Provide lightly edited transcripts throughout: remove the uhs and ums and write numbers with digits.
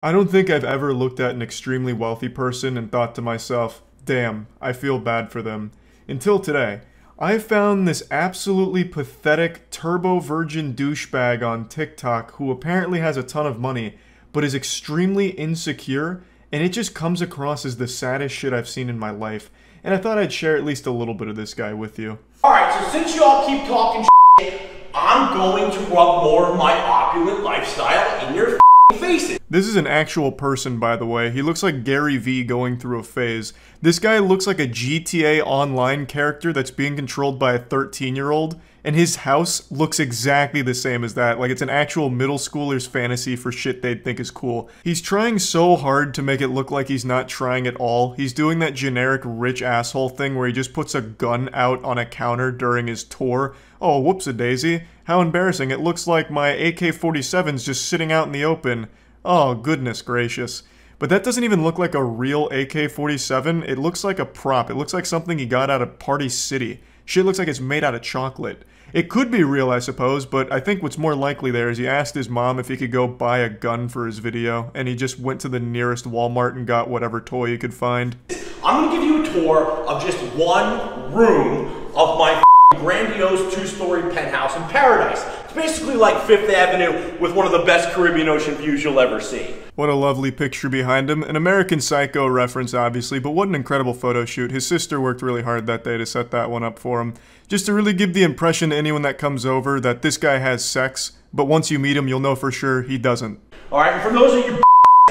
I don't think I've ever looked at an extremely wealthy person and thought to myself, damn, I feel bad for them. Until today. I found this absolutely pathetic turbo virgin douchebag on TikTok who apparently has a ton of money, but is extremely insecure, and it just comes across as the saddest shit I've seen in my life. And I thought I'd share at least a little bit of this guy with you. Alright, so since y'all keep talking shit, I'm going to rub more of my opulent lifestyle in your faces. This is an actual person, by the way. He looks like Gary Vee going through a phase. This guy looks like a GTA Online character that's being controlled by a 13-year-old, and his house looks exactly the same as that. Like, it's an actual middle schooler's fantasy for shit they'd think is cool. He's trying so hard to make it look like he's not trying at all. He's doing that generic rich asshole thing where he just puts a gun out on a counter during his tour. Oh, whoops-a-daisy. How embarrassing. It looks like my AK-47's just sitting out in the open. Oh, goodness gracious. But that doesn't even look like a real AK-47. It looks like a prop. It looks like something he got out of Party City. Shit looks like it's made out of chocolate. It could be real, I suppose, but I think what's more likely there is he asked his mom if he could go buy a gun for his video, and he just went to the nearest Walmart and got whatever toy he could find. I'm gonna give you a tour of just one room of my grandiose two-story penthouse in paradise. It's basically like Fifth Avenue with one of the best Caribbean Ocean views you'll ever see. What a lovely picture behind him. An American Psycho reference, obviously, but what an incredible photo shoot. His sister worked really hard that day to set that one up for him. Just to really give the impression to anyone that comes over that this guy has sex, but once you meet him, you'll know for sure he doesn't. Alright, and for those of you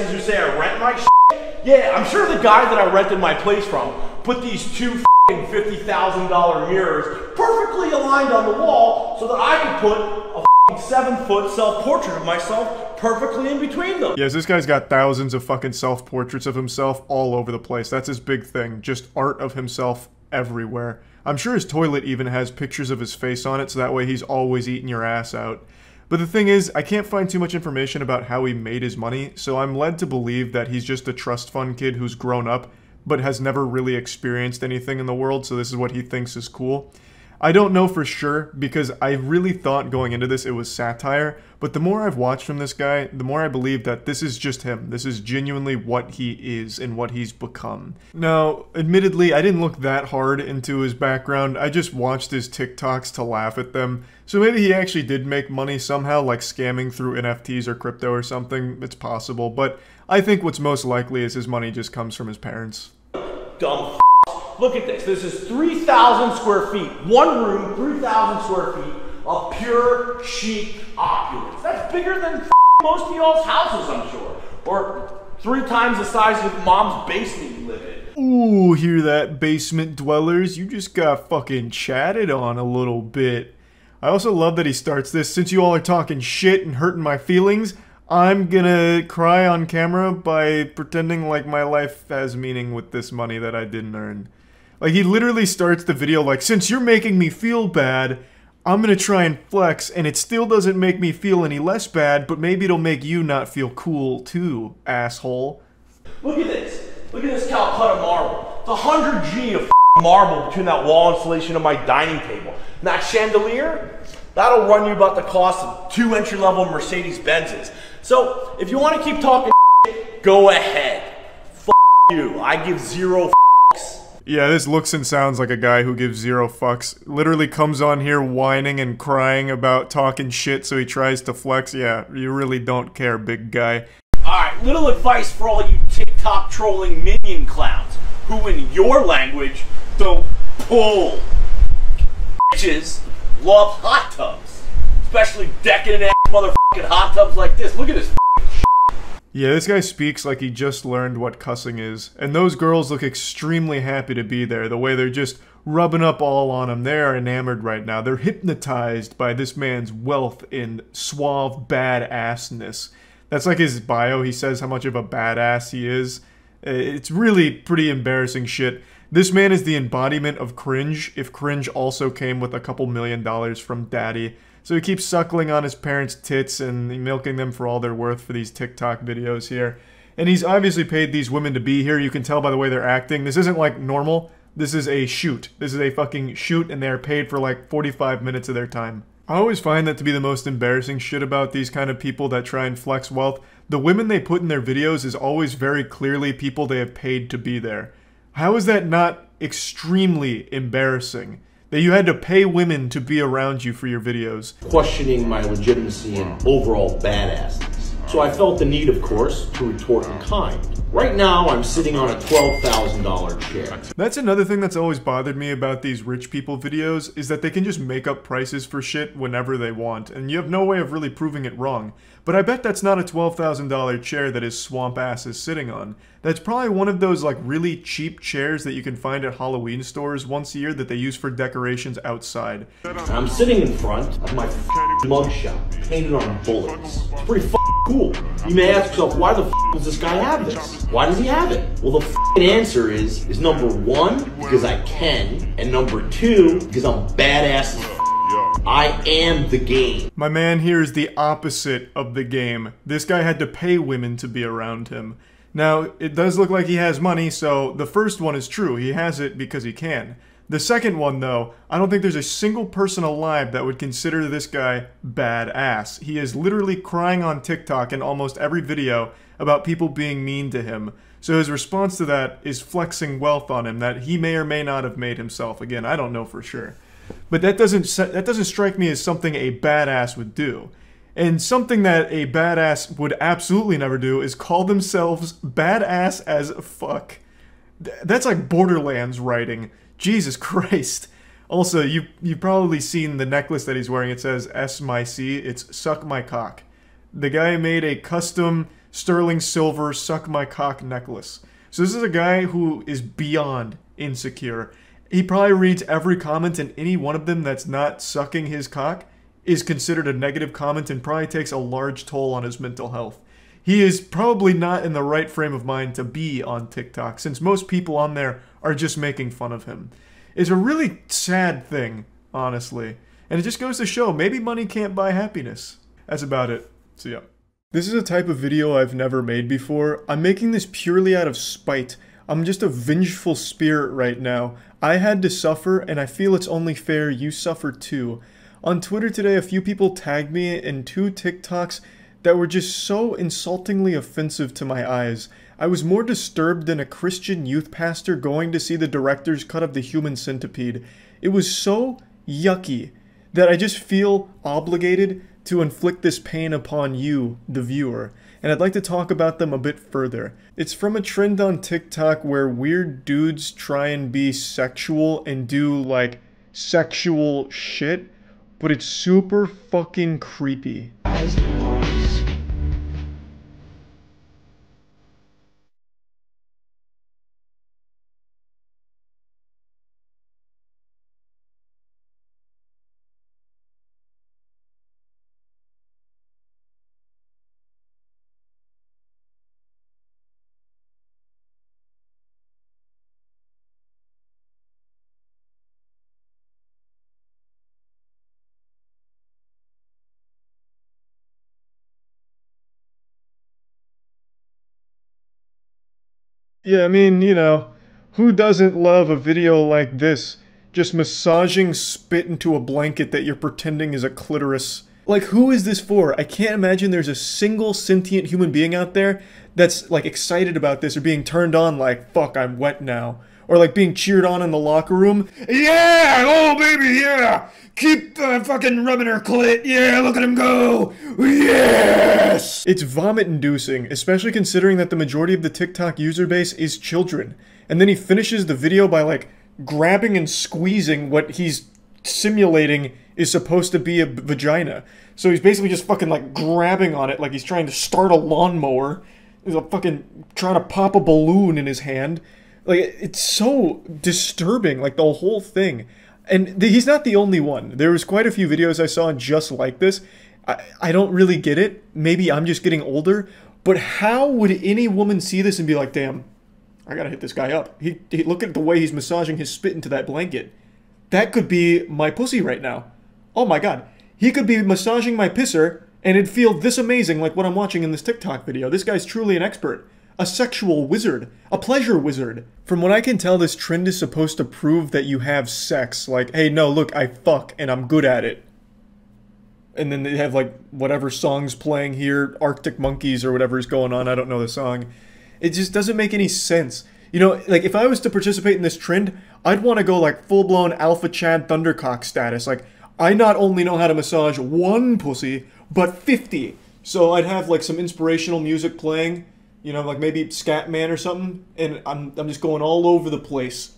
who say I rent my shit, yeah, I'm sure the guy that I rented my place from put these two $50,000 mirrors perfectly aligned on the wall so that I could put a 7-foot self-portrait of myself perfectly in between them. Yes, this guy's got thousands of fucking self-portraits of himself all over the place. That's his big thing. Just art of himself everywhere. I'm sure his toilet even has pictures of his face on it, so that way he's always eating your ass out. But the thing is, I can't find too much information about how he made his money, so I'm led to believe that he's just a trust fund kid who's grown up but has never really experienced anything in the world, so this is what he thinks is cool. I don't know for sure, because I really thought going into this it was satire, but the more I've watched from this guy, the more I believe that this is just him. This is genuinely what he is and what he's become. Now, admittedly, I didn't look that hard into his background. I just watched his TikToks to laugh at them. So maybe he actually did make money somehow, like scamming through NFTs or crypto or something. It's possible, but I think what's most likely is his money just comes from his parents. Dumb. Look at this. This is 3,000 square feet. One room, 3,000 square feet of pure chic opulence. That's bigger than most of y'all's houses, I'm sure. Or 3 times the size of mom's basement you live in. Ooh, hear that, basement dwellers? You just got fucking chatted on a little bit. I also love that he starts this, since you all are talking shit and hurting my feelings, I'm gonna cry on camera by pretending like my life has meaning with this money that I didn't earn. Like, he literally starts the video like, since you're making me feel bad, I'm gonna try and flex, and it still doesn't make me feel any less bad, but maybe it'll make you not feel cool too, asshole. Look at this. Look at this Calcutta marble. It's 100G of marble between that wall insulation and my dining table. And that chandelier, that'll run you about the cost of 2 entry-level Mercedes-Benzes. So, if you want to keep talking shit, go ahead. F you. I give 0 fucks. Yeah, this looks and sounds like a guy who gives 0 fucks. Literally comes on here whining and crying about talking shit so he tries to flex. Yeah, you really don't care, big guy. Alright, little advice for all you TikTok trolling minion clowns who in your language don't pull. Bitches love hot tubs. Especially decadent ass motherfucking hot tubs like this. Look at this. Yeah, this guy speaks like he just learned what cussing is. And those girls look extremely happy to be there, the way they're just rubbing up all on him. They are enamored right now. They're hypnotized by this man's wealth and suave badassness. That's like his bio. He says how much of a badass he is. It's really pretty embarrassing shit. This man is the embodiment of cringe, if cringe also came with a couple $1 million from daddy. So he keeps suckling on his parents' tits and milking them for all they're worth for these TikTok videos here. And he's obviously paid these women to be here. You can tell by the way they're acting. This isn't like normal. This is a shoot. This is a fucking shoot, and they're paid for like 45 minutes of their time. I always find that to be the most embarrassing shit about these kind of people that try and flex wealth. The women they put in their videos is always very clearly people they have paid to be there. How is that not extremely embarrassing? That you had to pay women to be around you for your videos. Questioning my legitimacy and overall badassness. So I felt the need, of course, to retort in kind. Right now, I'm sitting on a $12,000 chair. That's another thing that's always bothered me about these rich people videos, is that they can just make up prices for shit whenever they want, and you have no way of really proving it wrong. But I bet that's not a $12,000 chair that his swamp ass is sitting on. That's probably one of those like really cheap chairs that you can find at Halloween stores once a year that they use for decorations outside. I'm sitting in front of my mugshot, painted on bullets. It's pretty cool. You may ask yourself, why the does this guy have this? Why does he have it? Well, the answer is number one, because I can, and number two, because I'm badass as I am the game. My man here is the opposite of the game. This guy had to pay women to be around him. Now, it does look like he has money, so the first one is true. He has it because he can. The second one, though, I don't think there's a single person alive that would consider this guy badass. He is literally crying on TikTok in almost every video about people being mean to him. So his response to that is flexing wealth on him that he may or may not have made himself. Again, I don't know for sure. But that doesn't strike me as something a badass would do. And something that a badass would absolutely never do is call themselves badass as fuck. That's like Borderlands writing. Jesus Christ. Also, you've probably seen the necklace that he's wearing. It says S my C. It's suck my cock. The guy made a custom sterling silver suck my cock necklace. So this is a guy who is beyond insecure. He probably reads every comment, and any one of them that's not sucking his cock is considered a negative comment and probably takes a large toll on his mental health. He is probably not in the right frame of mind to be on TikTok, since most people on there are just making fun of him. It's a really sad thing, honestly. And it just goes to show, maybe money can't buy happiness. That's about it. So yeah. This is a type of video I've never made before. I'm making this purely out of spite. I'm just a vengeful spirit right now. I had to suffer, and I feel it's only fair you suffer too. On Twitter today, a few people tagged me in 2 TikToks that were just so insultingly offensive to my eyes. I was more disturbed than a Christian youth pastor going to see the director's cut of The Human Centipede. It was so yucky that I just feel obligated to inflict this pain upon you, the viewer. And I'd like to talk about them a bit further. It's from a trend on TikTok where weird dudes try and be sexual and do like sexual shit, but it's super fucking creepy. Yeah, I mean, you know, who doesn't love a video like this? Just massaging spit into a blanket that you're pretending is a clitoris. Like, who is this for? I can't imagine there's a single sentient human being out there that's, like, excited about this or being turned on like, fuck, I'm wet now. Or, like, being cheered on in the locker room. Yeah! Oh, baby, yeah! Keep fucking rubbing her clit. Yeah, look at him go. Yes! It's vomit-inducing, especially considering that the majority of the TikTok user base is children. And then he finishes the video by, like, grabbing and squeezing what he's simulating is supposed to be a vagina. So he's basically just fucking, like, grabbing on it like he's trying to start a lawnmower. He's fucking trying to pop a balloon in his hand. Like, it's so disturbing, like, the whole thing. And he's not the only one. There was quite a few videos I saw just like this. I don't really get it. Maybe I'm just getting older. But how would any woman see this and be like, damn, I gotta hit this guy up. He look at the way he's massaging his spit into that blanket. That could be my pussy right now. Oh my god. He could be massaging my pisser, and it'd feel this amazing like what I'm watching in this TikTok video. This guy's truly an expert. A sexual wizard. A pleasure wizard. From what I can tell, this trend is supposed to prove that you have sex. Like, hey, no, look, I fuck, and I'm good at it. and then they have like whatever songs playing here, Arctic Monkeys or whatever is going on. I don't know the song. It just doesn't make any sense. You know, like if I was to participate in this trend, I'd want to go like full-blown Alpha Chad Thundercock status. Like, I not only know how to massage one pussy, but 50. So I'd have like some inspirational music playing, you know, like maybe Scatman or something, and I'm just going all over the place.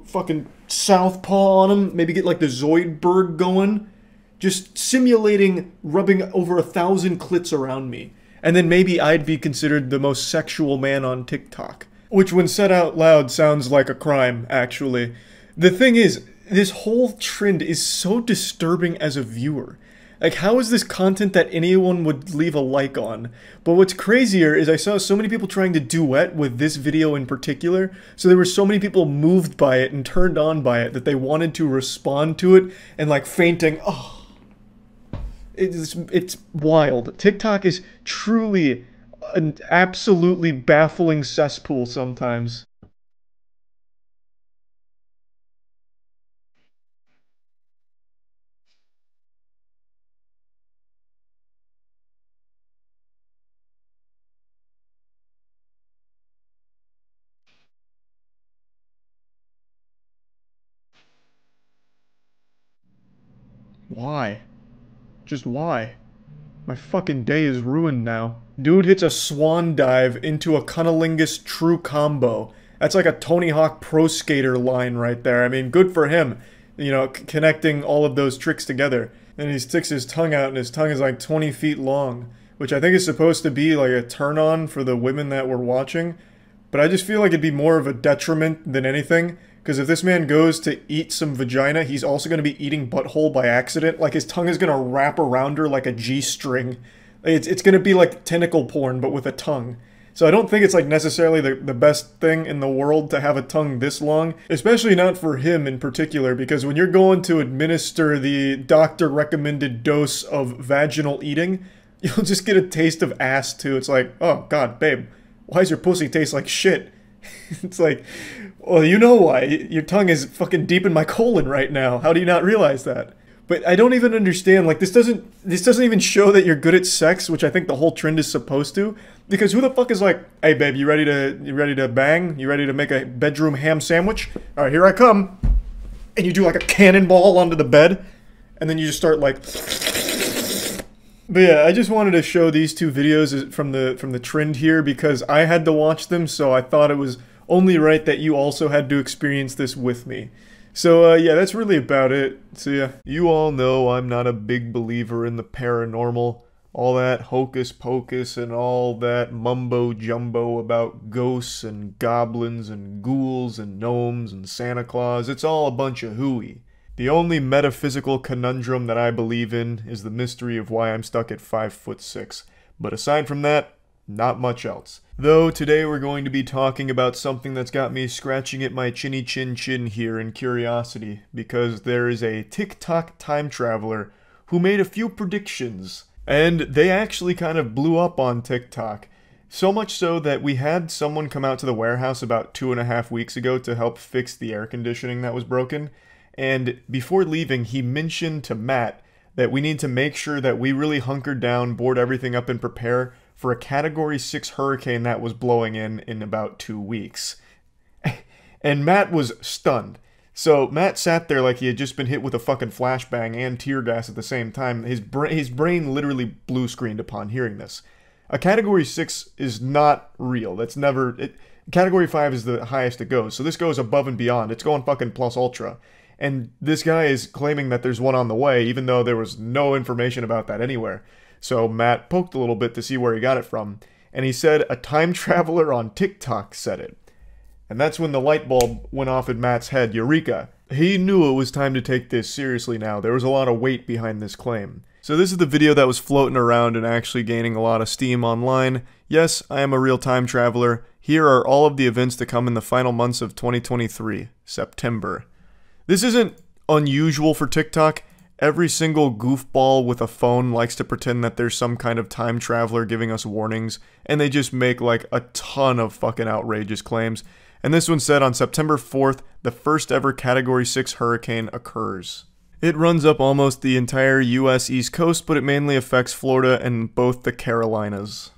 Fucking southpaw on them, maybe get like the Zoidberg going. Just simulating rubbing over 1,000 clits around me. And then maybe I'd be considered the most sexual man on TikTok. Which, when said out loud, sounds like a crime, actually. The thing is, this whole trend is so disturbing as a viewer. Like, how is this content that anyone would leave a like on? But what's crazier is I saw so many people trying to duet with this video in particular, so there were so many people moved by it and turned on by it that they wanted to respond to it and, like, fainting, oh. It's wild. TikTok is truly an absolutely baffling cesspool sometimes. Why? Just why? My fucking day is ruined now. Dude hits a swan dive into a cunnilingus true combo. That's like a Tony Hawk Pro Skater line right there. I mean, good for him. You know, connecting all of those tricks together. And he sticks his tongue out, and his tongue is like 20 feet long. Which I think is supposed to be like a turn-on for the women that were watching. But I just feel like it'd be more of a detriment than anything. Because if this man goes to eat some vagina, he's also going to be eating butthole by accident. Like, his tongue is going to wrap around her like a G-string. It's going to be like tentacle porn, but with a tongue. So I don't think it's like necessarily the best thing in the world to have a tongue this long. Especially not for him in particular, because when you're going to administer the doctor-recommended dose of vaginal eating, you'll just get a taste of ass too. It's like, oh god, babe, why does your pussy taste like shit? It's like, well, you know why. Your tongue is fucking deep in my colon right now. How do you not realize that? But I don't even understand, like, this doesn't even show that you're good at sex, which I think the whole trend is supposed to. Because who the fuck is like, hey babe, you ready to bang? You ready to make a bedroom ham sandwich? Alright, here I come. And you do like a cannonball onto the bed. And then you just start like... But yeah, I just wanted to show these two videos from the trend here because I had to watch them, so I thought it was only right that you also had to experience this with me. So yeah, that's really about it. So yeah, you all know I'm not a big believer in the paranormal. All that hocus pocus and all that mumbo jumbo about ghosts and goblins and ghouls and gnomes and Santa Claus. It's all a bunch of hooey. The only metaphysical conundrum that I believe in is the mystery of why I'm stuck at 5'6". But aside from that, not much else. Though today we're going to be talking about something that's got me scratching at my chinny chin chin here in curiosity, because there is a TikTok time traveler who made a few predictions, and they actually kind of blew up on TikTok. So much so that we had someone come out to the warehouse about 2.5 weeks ago to help fix the air conditioning that was broken. And before leaving, he mentioned to Matt that we need to make sure that we really hunker down, board everything up, and prepare for a Category 6 hurricane that was blowing in about 2 weeks. And Matt was stunned. So Matt sat there like he had just been hit with a fucking flashbang and tear gas at the same time. His brain literally blue screened upon hearing this. A Category 6 is not real. That's never... Category 5 is the highest it goes. So this goes above and beyond. It's going fucking plus ultra. And this guy is claiming that there's one on the way, even though there was no information about that anywhere. So Matt poked a little bit to see where he got it from, and he said a time traveler on TikTok said it. And that's when the light bulb went off in Matt's head. Eureka! He knew it was time to take this seriously now. There was a lot of weight behind this claim. So this is the video that was floating around and actually gaining a lot of steam online. Yes, I am a real time traveler. Here are all of the events to come in the final months of 2023, September. This isn't unusual for TikTok. Every single goofball with a phone likes to pretend that there's some kind of time traveler giving us warnings, and they just make like a ton of fucking outrageous claims. And this one said on September 4th, the first ever Category 6 hurricane occurs. It runs up almost the entire US East Coast, but it mainly affects Florida and both the Carolinas.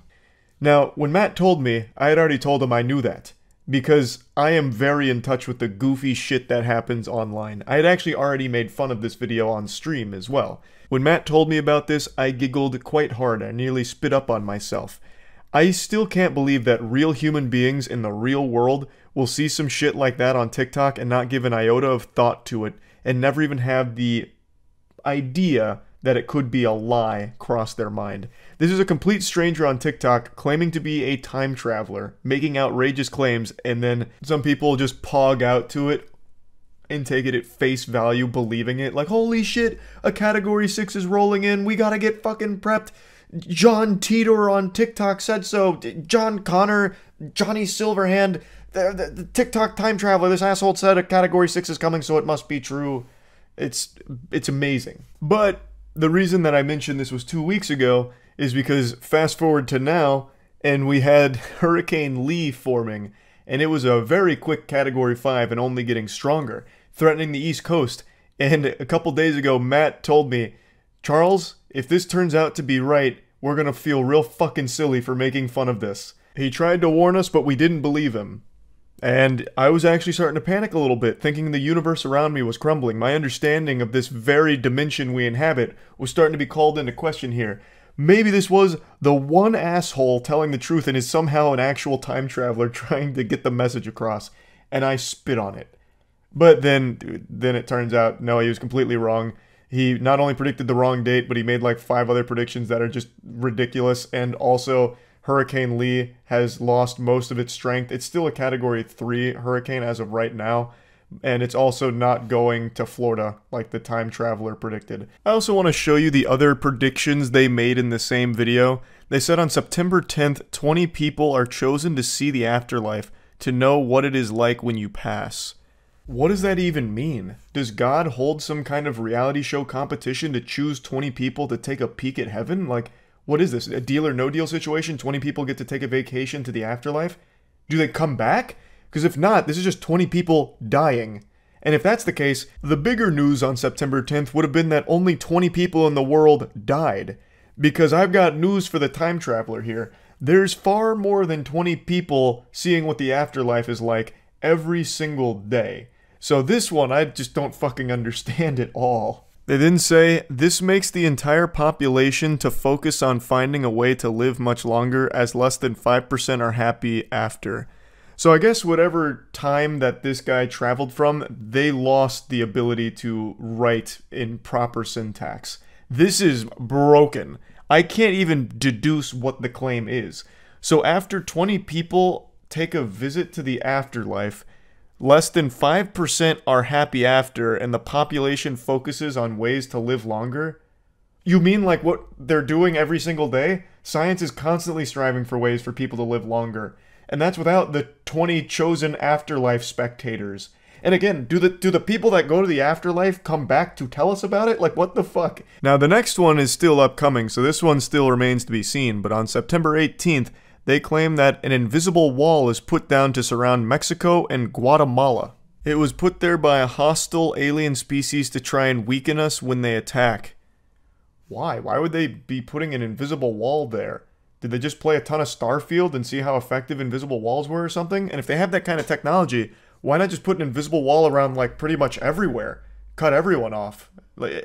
Now, when Matt told me, I had already told him I knew that, because I am very in touch with the goofy shit that happens online. I had actually already made fun of this video on stream as well. When Matt told me about this, I giggled quite hard. I nearly spit up on myself. I still can't believe that real human beings in the real world will see some shit like that on TikTok and not give an iota of thought to it, and never even have the idea that it could be a lie cross their mind. This is a complete stranger on TikTok claiming to be a time traveler, making outrageous claims, and then some people just pog out to it and take it at face value, believing it. Like, holy shit, a Category 6 is rolling in, we gotta get fucking prepped. John Titor on TikTok said so. John Connor, Johnny Silverhand, the TikTok time traveler, this asshole said a Category 6 is coming, so it must be true. It's amazing. But the reason that I mentioned this was 2 weeks ago is because fast forward to now, and we had Hurricane Lee forming, and it was a very quick Category 5 and only getting stronger, threatening the East Coast. And a couple days ago, Matt told me, Charles, if this turns out to be right, we're gonna feel real fucking silly for making fun of this. He tried to warn us, but we didn't believe him. And I was actually starting to panic a little bit, thinking the universe around me was crumbling. My understanding of this very dimension we inhabit was starting to be called into question here. Maybe this was the one asshole telling the truth and is somehow an actual time traveler trying to get the message across. And I spit on it. But then it turns out, no, he was completely wrong. He not only predicted the wrong date, but he made like 5 other predictions that are just ridiculous. And also, Hurricane Lee has lost most of its strength. It's still a Category 3 hurricane as of right now. And it's also not going to Florida like the time traveler predicted. I also want to show you the other predictions they made in the same video. They said on September 10th, 20 people are chosen to see the afterlife, to know what it is like when you pass. What does that even mean? Does God hold some kind of reality show competition to choose 20 people to take a peek at heaven? Like, what is this? A deal or no deal situation? 20 people get to take a vacation to the afterlife? Do they come back? Because if not, this is just 20 people dying. And if that's the case, the bigger news on September 10th would have been that only 20 people in the world died. Because I've got news for the time traveler here. There's far more than 20 people seeing what the afterlife is like every single day. So this one, I just don't fucking understand at all. They then say, this makes the entire population to focus on finding a way to live much longer, as less than 5% are happy after. So I guess whatever time that this guy traveled from, they lost the ability to write in proper syntax. This is broken. I can't even deduce what the claim is. So after 20 people take a visit to the afterlife, less than 5% are happy after, and the population focuses on ways to live longer? You mean like what they're doing every single day? Science is constantly striving for ways for people to live longer. And that's without the 20 chosen afterlife spectators. And again, do the people that go to the afterlife come back to tell us about it? Like, what the fuck? Now, the next one is still upcoming, so this one still remains to be seen. But on September 18th, they claim that an invisible wall is put down to surround Mexico and Guatemala. It was put there by a hostile alien species to try and weaken us when they attack. Why? Why would they be putting an invisible wall there? Did they just play a ton of Starfield and see how effective invisible walls were or something? And if they have that kind of technology, why not just put an invisible wall around like pretty much everywhere? Cut everyone off.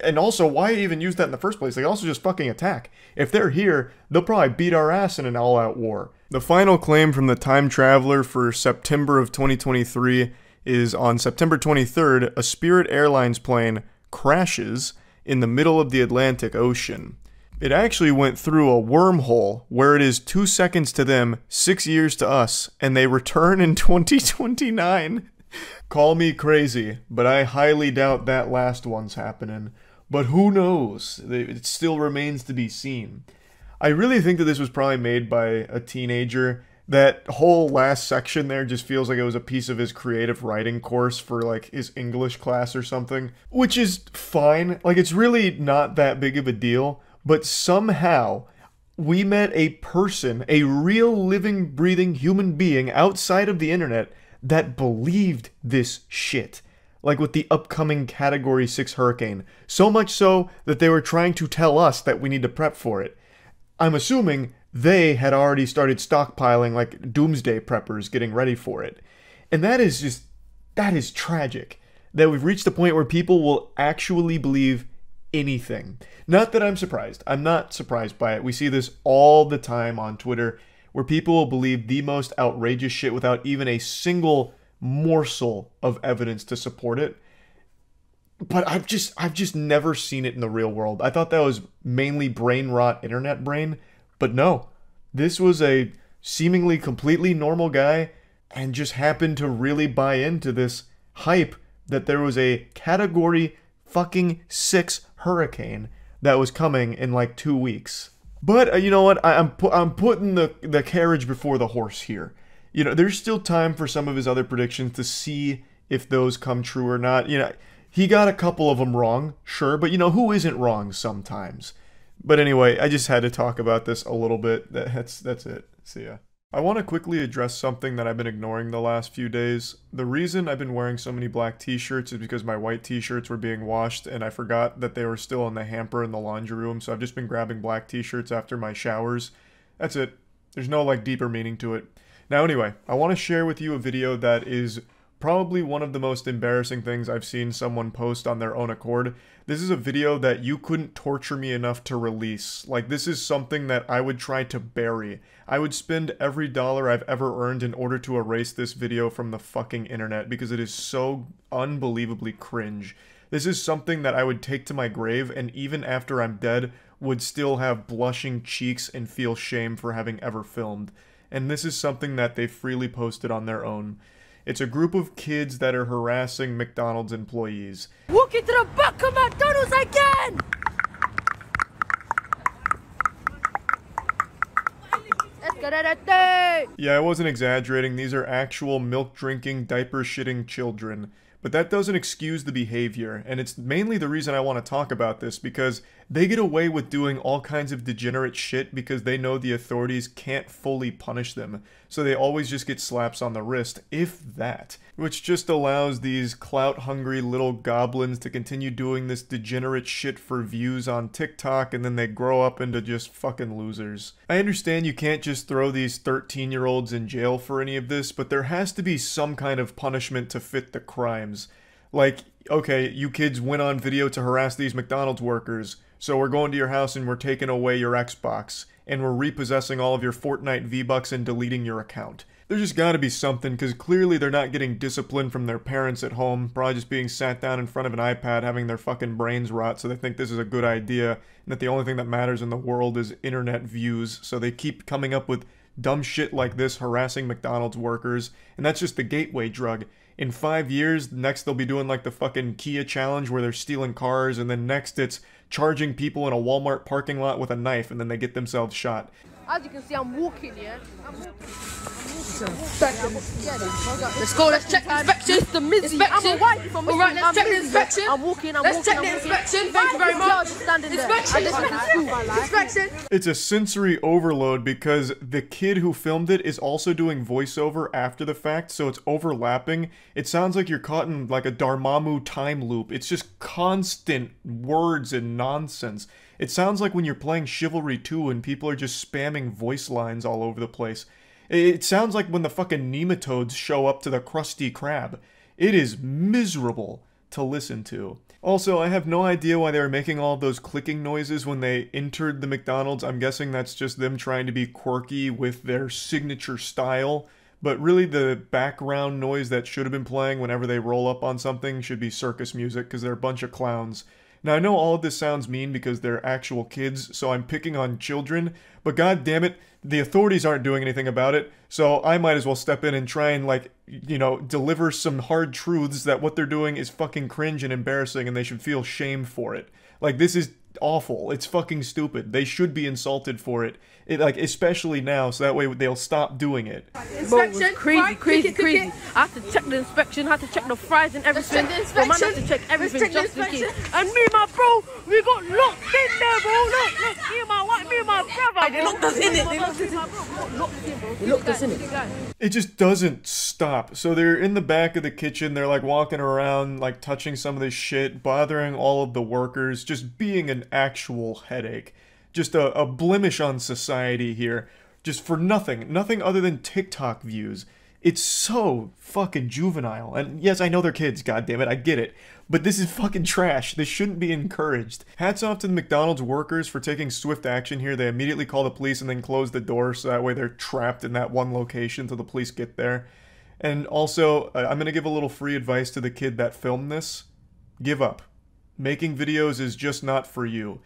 And also, why even use that in the first place? They also just fucking attack. If they're here, they'll probably beat our ass in an all-out war. The final claim from the time traveler for September of 2023 is on September 23rd, a Spirit Airlines plane crashes in the middle of the Atlantic Ocean. It actually went through a wormhole where it is 2 seconds to them, 6 years to us, and they return in 2029. Call me crazy, but I highly doubt that last one's happening. But who knows? It still remains to be seen. I really think that this was probably made by a teenager. That whole last section there just feels like it was a piece of his creative writing course for like his English class or something. Which is fine. Like, it's really not that big of a deal. But somehow, we met a person, a real living, breathing human being outside of the internet that believed this shit. like with the upcoming Category 6 hurricane. So much so that they were trying to tell us that we need to prep for it. I'm assuming they had already started stockpiling like doomsday preppers getting ready for it. And that is tragic. That we've reached a point where people will actually believe anything. Not that I'm surprised. I'm not surprised by it. We see this all the time on Twitter where people will believe the most outrageous shit without even a single morsel of evidence to support it. But I've just never seen it in the real world. I thought that was mainly brain rot internet brain, but no. This was a seemingly completely normal guy and just happened to really buy into this hype that there was a Category fucking 6 hurricane that was coming in like 2 weeks. But you know what? I'm putting the carriage before the horse here. You know, there's still time for some of his other predictions to see if those come true or not. You know, he got a couple of them wrong, sure, but you know, who isn't wrong sometimes? But anyway, I just had to talk about this a little bit. That's it. See ya. I want to quickly address something that I've been ignoring the last few days. The reason I've been wearing so many black t-shirts is because my white t-shirts were being washed and I forgot that they were still in the hamper in the laundry room, so I've just been grabbing black t-shirts after my showers. That's it. There's no like deeper meaning to it. Now anyway, I want to share with you a video that is probably one of the most embarrassing things I've seen someone post on their own accord. This is a video that you couldn't torture me enough to release. Like, this is something that I would try to bury. I would spend every dollar I've ever earned in order to erase this video from the fucking internet because it is so unbelievably cringe. This is something that I would take to my grave and even after I'm dead would still have blushing cheeks and feel shame for having ever filmed. And this is something that they freely posted on their own. It's a group of kids that are harassing McDonald's employees. Walk into the back of McDonald's again! Yeah, I wasn't exaggerating. These are actual milk-drinking, diaper-shitting children. But that doesn't excuse the behavior, and it's mainly the reason I want to talk about this, because they get away with doing all kinds of degenerate shit because they know the authorities can't fully punish them, so they always just get slaps on the wrist, if that. Which just allows these clout-hungry little goblins to continue doing this degenerate shit for views on TikTok, and then they grow up into just fucking losers. I understand you can't just throw these 13-year-olds in jail for any of this, but there has to be some kind of punishment to fit the crimes. Like, okay, you kids went on video to harass these McDonald's workers, so we're going to your house and we're taking away your Xbox, and we're repossessing all of your Fortnite V-Bucks and deleting your account. There's just gotta be something, because clearly they're not getting discipline from their parents at home, probably just being sat down in front of an iPad having their fucking brains rot, so they think this is a good idea, and that the only thing that matters in the world is internet views, so they keep coming up with dumb shit like this, harassing McDonald's workers, and that's just the gateway drug. In 5 years, next they'll be doing like the fucking Kia challenge where they're stealing cars, and then next it's charging people in a Walmart parking lot with a knife, and then they get themselves shot. As you can see, I'm walking, yeah? Let's go, let's check the inspection. It's the Mizzy. I'm a wife from Mizzy. Alright, let's check the inspection. I'm walking, let's check the inspection. Thank you very much. Inspection. It's a sensory overload because the kid who filmed it is also doing voiceover after the fact, so it's overlapping. It sounds like you're caught in like a Dormammu time loop. It's just constant words and nonsense. It sounds like when you're playing Chivalry 2 and people are just spamming voice lines all over the place. It sounds like when the fucking nematodes show up to the Krusty Krab. It is miserable to listen to. Also, I have no idea why they were making all of those clicking noises when they entered the McDonald's. I'm guessing that's just them trying to be quirky with their signature style. But really the background noise that should have been playing whenever they roll up on something should be circus music, because they're a bunch of clowns. Now, I know all of this sounds mean because they're actual kids, so I'm picking on children, but god damn it, the authorities aren't doing anything about it, so I might as well step in and try and, like, you know, deliver some hard truths that what they're doing is fucking cringe and embarrassing and they should feel shame for it. Like, this is awful. It's fucking stupid. They should be insulted for it. Like, especially now, so that way they'll stop doing it. Inspection, crazy. I have to check the inspection, I have to check the fries and everything. But man, I have to check everything just in case. And me and my bro, we got locked in there, bro. Look, me and my brother. They locked us in it. They locked us in it. It just doesn't stop. So they're in the back of the kitchen, they're like walking around, like touching some of this shit, bothering all of the workers, just being an actual headache. Just a blemish on society here, just for nothing other than TikTok views. It's so fucking juvenile. And yes, I know they're kids, goddammit, I get it. But this is fucking trash. This shouldn't be encouraged. Hats off to the McDonald's workers for taking swift action here. They immediately call the police and then close the door so that way they're trapped in that one location until the police get there. And also, I'm gonna give a little free advice to the kid that filmed this. Give up. Making videos is just not for you.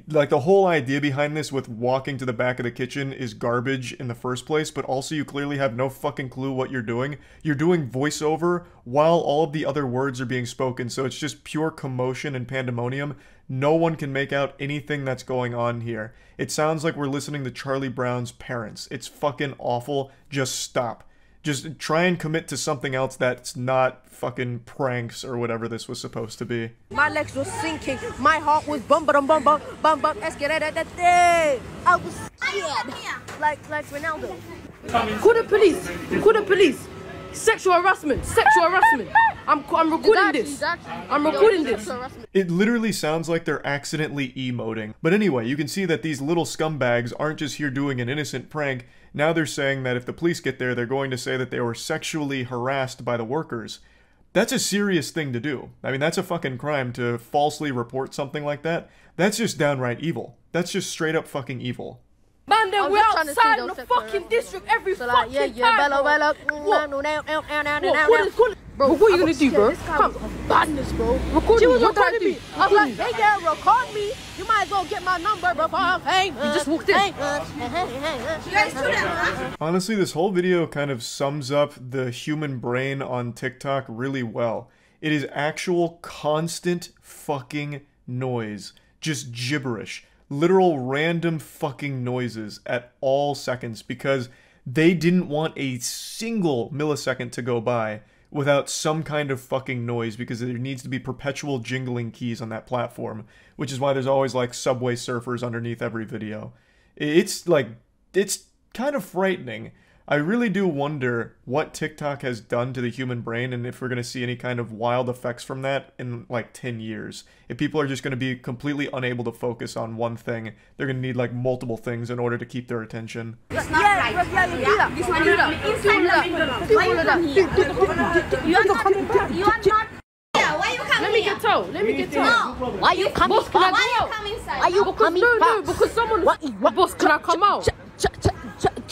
Like, the whole idea behind this with walking to the back of the kitchen is garbage in the first place, but also you clearly have no fucking clue what you're doing. You're doing voiceover while all of the other words are being spoken, so it's just pure commotion and pandemonium. No one can make out anything that's going on here. It sounds like we're listening to Charlie Brown's parents. It's fucking awful. Just stop. Just try and commit to something else that's not fucking pranks or whatever this was supposed to be. My legs were sinking. My heart was bum. I was scared. Like Ronaldo. Call the police. Sexual harassment. I'm recording this. I'm recording this. It literally sounds like they're accidentally emoting. But anyway, you can see that these little scumbags aren't just here doing an innocent prank. Now they're saying that if the police get there, they're going to say that they were sexually harassed by the workers. That's a serious thing to do. I mean, that's a fucking crime to falsely report something like that. That's just downright evil. That's just straight up fucking evil. Man, then we're outside in the fucking district every fucking time, bro. What? Bro, what are you gonna do, bro? Come, badness, bro. She was recording me. I was like, hey girl, record me. You might as well get my number before I'm famous. You just walked in. Honestly, this whole video kind of sums up the human brain on TikTok really well. It is actual constant fucking noise. Just gibberish. Literal random fucking noises at all seconds because they didn't want a single millisecond to go by without some kind of fucking noise because there needs to be perpetual jingling keys on that platform, which is why there's always like Subway Surfers underneath every video. It's kind of frightening. I really do wonder what TikTok has done to the human brain and if we're going to see any kind of wild effects from that in like 10 years. If people are just going to be completely unable to focus on one thing, they're going to need like multiple things in order to keep their attention. It's not right. You are not. Why are you coming? Let me get told. No. Why are you coming? Boss, can I go out? Why are you coming? No, because someone. What? Boss, can I come out?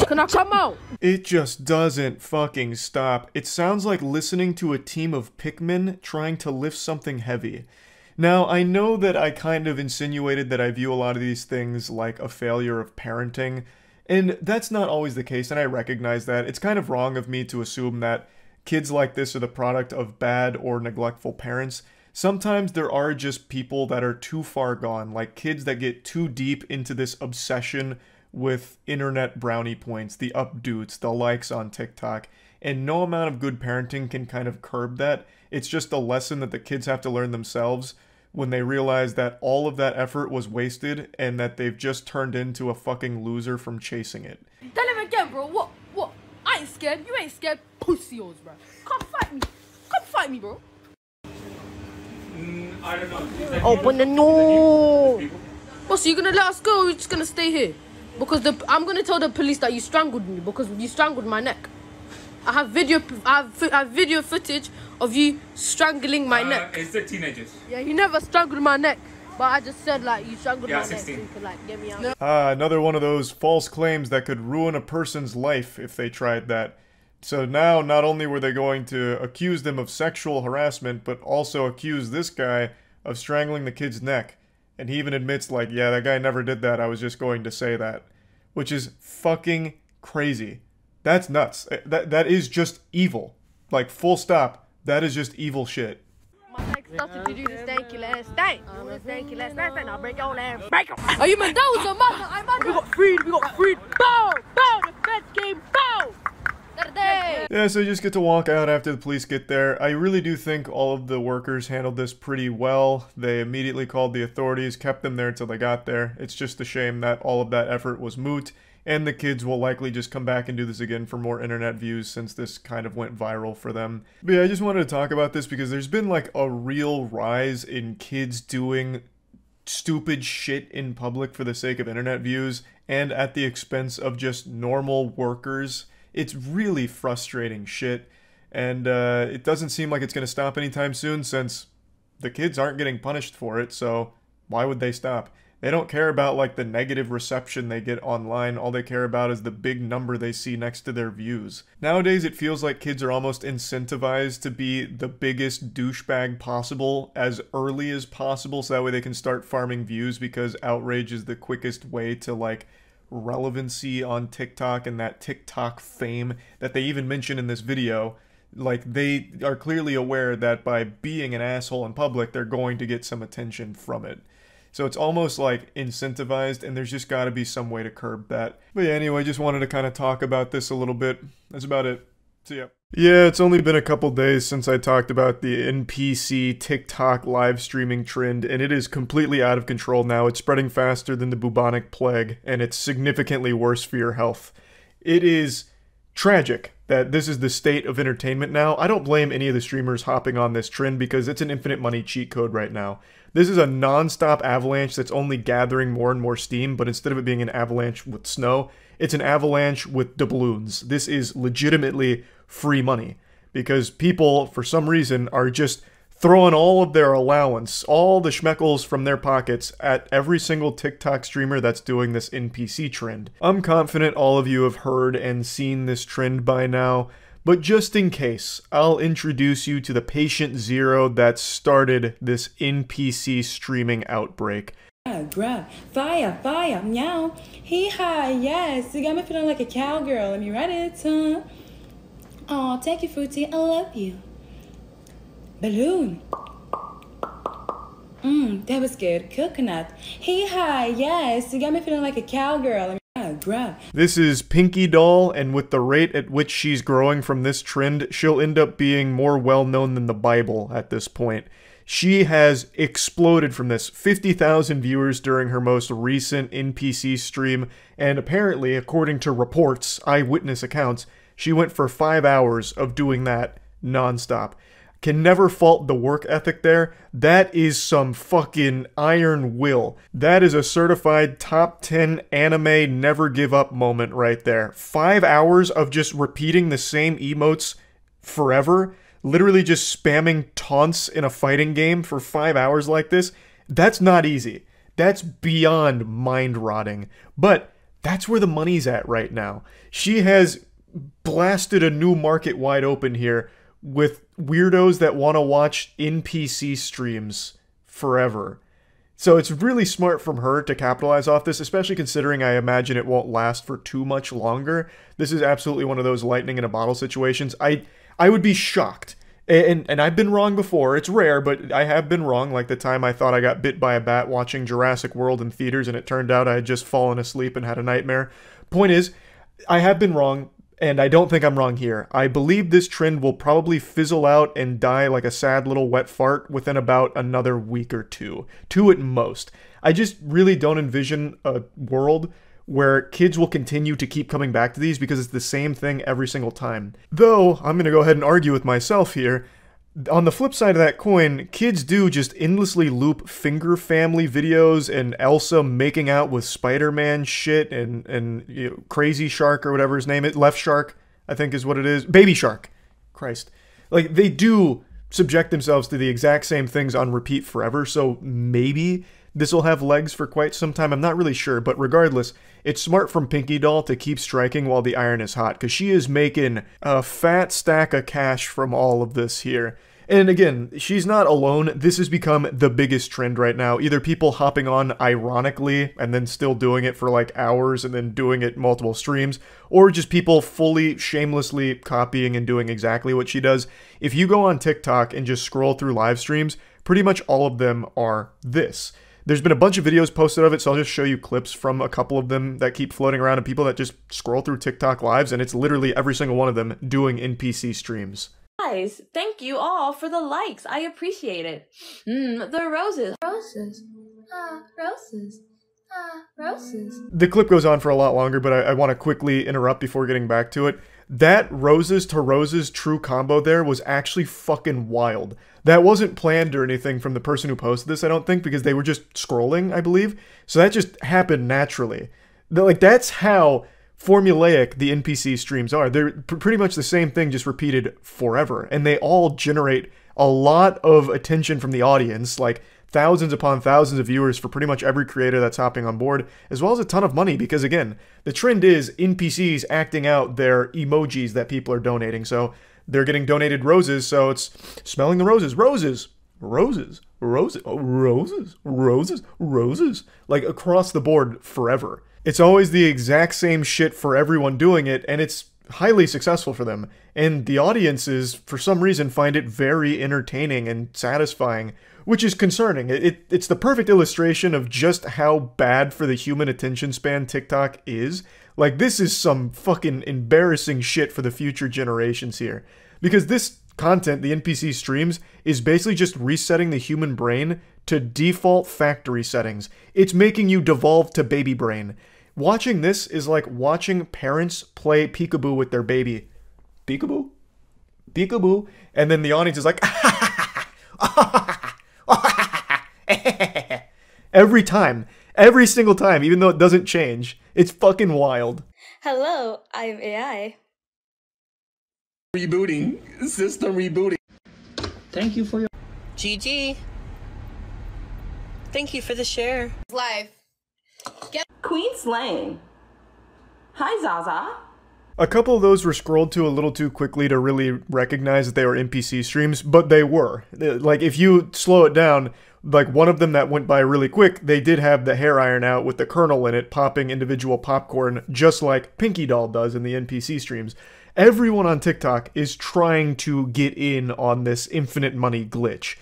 Can I come out? It just doesn't fucking stop. It sounds like listening to a team of Pikmin trying to lift something heavy. Now, I know that I kind of insinuated that I view a lot of these things like a failure of parenting, and that's not always the case, and I recognize that. It's kind of wrong of me to assume that kids like this are the product of bad or neglectful parents. Sometimes there are just people that are too far gone, like kids that get too deep into this obsession with internet brownie points, the updates, the likes on TikTok, and no amount of good parenting can kind of curb that. It's just a lesson that the kids have to learn themselves when they realize that all of that effort was wasted and that they've just turned into a fucking loser from chasing it. Tell him again, bro. What? I ain't scared. You ain't scared. Pussy yours, bro. Come fight me, bro. I don't know. Open the door. Boss, you gonna let us go or are you just gonna stay here? Because I'm gonna tell the police that you strangled me because you strangled my neck. I have video footage of you strangling my neck. It's the teenagers. Yeah, you never strangled my neck, but I just said like you strangled my 16. neck so you could like get me out. Another one of those false claims that could ruin a person's life if they tried that. So now, not only were they going to accuse them of sexual harassment, but also accuse this guy of strangling the kid's neck. And he even admits, like, yeah, that guy never did that, I was just going to say that. Which is fucking crazy. That's nuts. That is just evil. Like, full stop. That is just evil shit. My legs Started to do this stanky last night. Stanky last night, and I'll break your lamb. Break them. Are you Mendoza, mother? We got freed. Bow! Bow! The feds came. Bow! Yeah, so you just get to walk out after the police get there. I really do think all of the workers handled this pretty well. They immediately called the authorities, kept them there until they got there. It's just a shame that all of that effort was moot, and the kids will likely just come back and do this again for more internet views since this kind of went viral for them. But yeah, I just wanted to talk about this because there's been like a real rise in kids doing stupid shit in public for the sake of internet views and at the expense of just normal workers. It's really frustrating shit, and it doesn't seem like it's going to stop anytime soon since the kids aren't getting punished for it, so why would they stop? They don't care about like the negative reception they get online. All they care about is the big number they see next to their views. Nowadays it feels like kids are almost incentivized to be the biggest douchebag possible as early as possible so that way they can start farming views because outrage is the quickest way to like relevancy on TikTok and that TikTok fame that they even mention in this video. Like, they are clearly aware that by being an asshole in public, they're going to get some attention from it. So it's almost like incentivized, and there's just got to be some way to curb that. But yeah, anyway, just wanted to kind of talk about this a little bit. That's about it. See ya. Yeah, it's only been a couple days since I talked about the NPC TikTok live streaming trend, and it is completely out of control now. It's spreading faster than the bubonic plague, and it's significantly worse for your health. It is tragic that this is the state of entertainment now. I don't blame any of the streamers hopping on this trend because it's an infinite money cheat code right now. This is a non-stop avalanche that's only gathering more and more steam, but instead of it being an avalanche with snow, it's an avalanche with doubloons. This is legitimately free money because people, for some reason, are just throwing all of their allowance, all the schmeckles from their pockets at every single TikTok streamer that's doing this NPC trend. I'm confident all of you have heard and seen this trend by now, but just in case, I'll introduce you to the patient zero that started this NPC streaming outbreak. Bruh, fire, meow, hee-haw, yes, you got me feeling like a cowgirl, let me write it, huh? Aw, thank you, Fruity, I love you. Balloon. That was good. Coconut. Hee-haw, yes, you got me feeling like a cowgirl, This is Pinky Doll, and with the rate at which she's growing from this trend, she'll end up being more well-known than the Bible at this point. She has exploded from this. 50,000 viewers during her most recent NPC stream, and apparently, according to reports, eyewitness accounts, she went for 5 hours of doing that non-stop. Can never fault the work ethic there. That is some fucking iron will. That is a certified top 10 anime never give up moment right there. 5 hours of just repeating the same emotes forever. Literally just spamming taunts in a fighting game for 5 hours like this. That's not easy. That's beyond mind-rotting. But that's where the money's at right now. She has blasted a new market wide open here with weirdos that want to watch NPC streams forever. So it's really smart from her to capitalize off this, especially considering I imagine it won't last for too much longer. This is absolutely one of those lightning in a bottle situations. I would be shocked. And I've been wrong before. It's rare, but I have been wrong. Like the time I thought I got bit by a bat watching Jurassic World in theaters, and it turned out I had just fallen asleep and had a nightmare. Point is, I have been wrong. And I don't think I'm wrong here. I believe this trend will probably fizzle out and die like a sad little wet fart within about another week or two. 2 at most. I just really don't envision a world where kids will continue to keep coming back to these because it's the same thing every single time. Though, I'm going to go ahead and argue with myself here. On the flip side of that coin, kids do just endlessly loop Finger Family videos and Elsa making out with Spider-Man shit and you know, Crazy Shark or whatever his name is. Left Shark, I think is what it is. Baby Shark. Christ. Like, they do subject themselves to the exact same things on repeat forever, so maybe this will have legs for quite some time. I'm not really sure, but regardless, it's smart from Pinky Doll to keep striking while the iron is hot, because she is making a fat stack of cash from all of this here. And again, she's not alone. This has become the biggest trend right now. Either people hopping on ironically and then still doing it for like hours and then doing it multiple streams, or just people fully shamelessly copying and doing exactly what she does. If you go on TikTok and just scroll through live streams, pretty much all of them are this. There's been a bunch of videos posted of it, so I'll just show you clips from a couple of them that keep floating around, and people that just scroll through TikTok lives, and it's literally every single one of them doing NPC streams. Guys, thank you all for the likes. I appreciate it. The roses. Roses. Roses. Roses. The clip goes on for a lot longer, but I want to quickly interrupt before getting back to it. That roses to roses true combo there was actually fucking wild. That wasn't planned or anything from the person who posted this, I don't think, because they were just scrolling, I believe. So that just happened naturally. Like, that's how formulaic the NPC streams are. They're pretty much the same thing, just repeated forever. And they all generate a lot of attention from the audience, like thousands upon thousands of viewers for pretty much every creator that's hopping on board, as well as a ton of money, because again, the trend is NPCs acting out their emojis that people are donating. So they're getting donated roses, so it's smelling the roses. Roses! Roses! Roses! Oh, roses! Roses! Roses! Like, across the board forever. It's always the exact same shit for everyone doing it, and it's highly successful for them. And the audiences, for some reason, find it very entertaining and satisfying, which is concerning. It's the perfect illustration of just how bad for the human attention span TikTok is. Like, this is some fucking embarrassing shit for the future generations here. Because this content, the NPC streams, is basically just resetting the human brain to default factory settings. It's making you devolve to baby brain. Watching this is like watching parents play peekaboo with their baby. Peekaboo? Peekaboo? And then the audience is like, every time. Every single time, even though it doesn't change. It's fucking wild. Hello, I'm AI. Rebooting. System rebooting. Thank you for your... GG. Thank you for the share. Life. Queen Slane. Hi, Zaza. A couple of those were scrolled to a little too quickly to really recognize that they were NPC streams, but they were. Like, if you slow it down, like one of them that went by really quick, they did have the hair iron out with the kernel in it, popping individual popcorn, just like Pinky Doll does in the NPC streams. Everyone on TikTok is trying to get in on this infinite money glitch.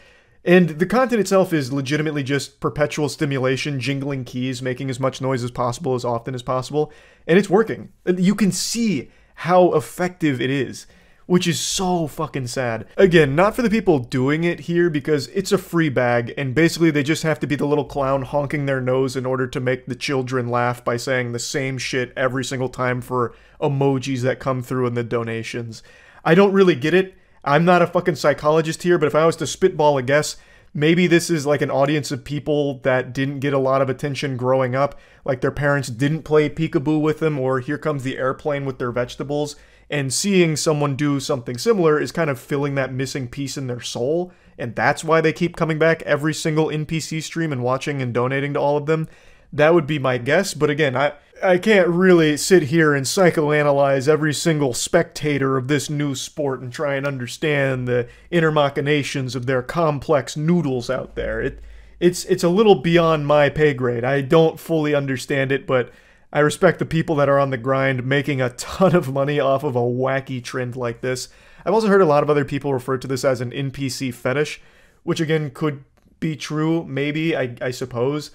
And the content itself is legitimately just perpetual stimulation, jingling keys, making as much noise as possible, as often as possible. And it's working. You can see how effective it is, which is so fucking sad. Again, not for the people doing it here, because it's a free bag, and basically they just have to be the little clown honking their nose in order to make the children laugh by saying the same shit every single time for emojis that come through in the donations. I don't really get it. I'm not a fucking psychologist here, but if I was to spitball a guess, maybe this is like an audience of people that didn't get a lot of attention growing up, like their parents didn't play peekaboo with them, or Here Comes the Airplane with their vegetables, and seeing someone do something similar is kind of filling that missing piece in their soul, and that's why they keep coming back every single NPC stream and watching and donating to all of them. That would be my guess, but again, I can't really sit here and psychoanalyze every single spectator of this new sport and try and understand the inner machinations of their complex noodles out there. It's a little beyond my pay grade. I don't fully understand it, but I respect the people that are on the grind making a ton of money off of a wacky trend like this. I've also heard a lot of other people refer to this as an NPC fetish, which again could be true, maybe, I suppose.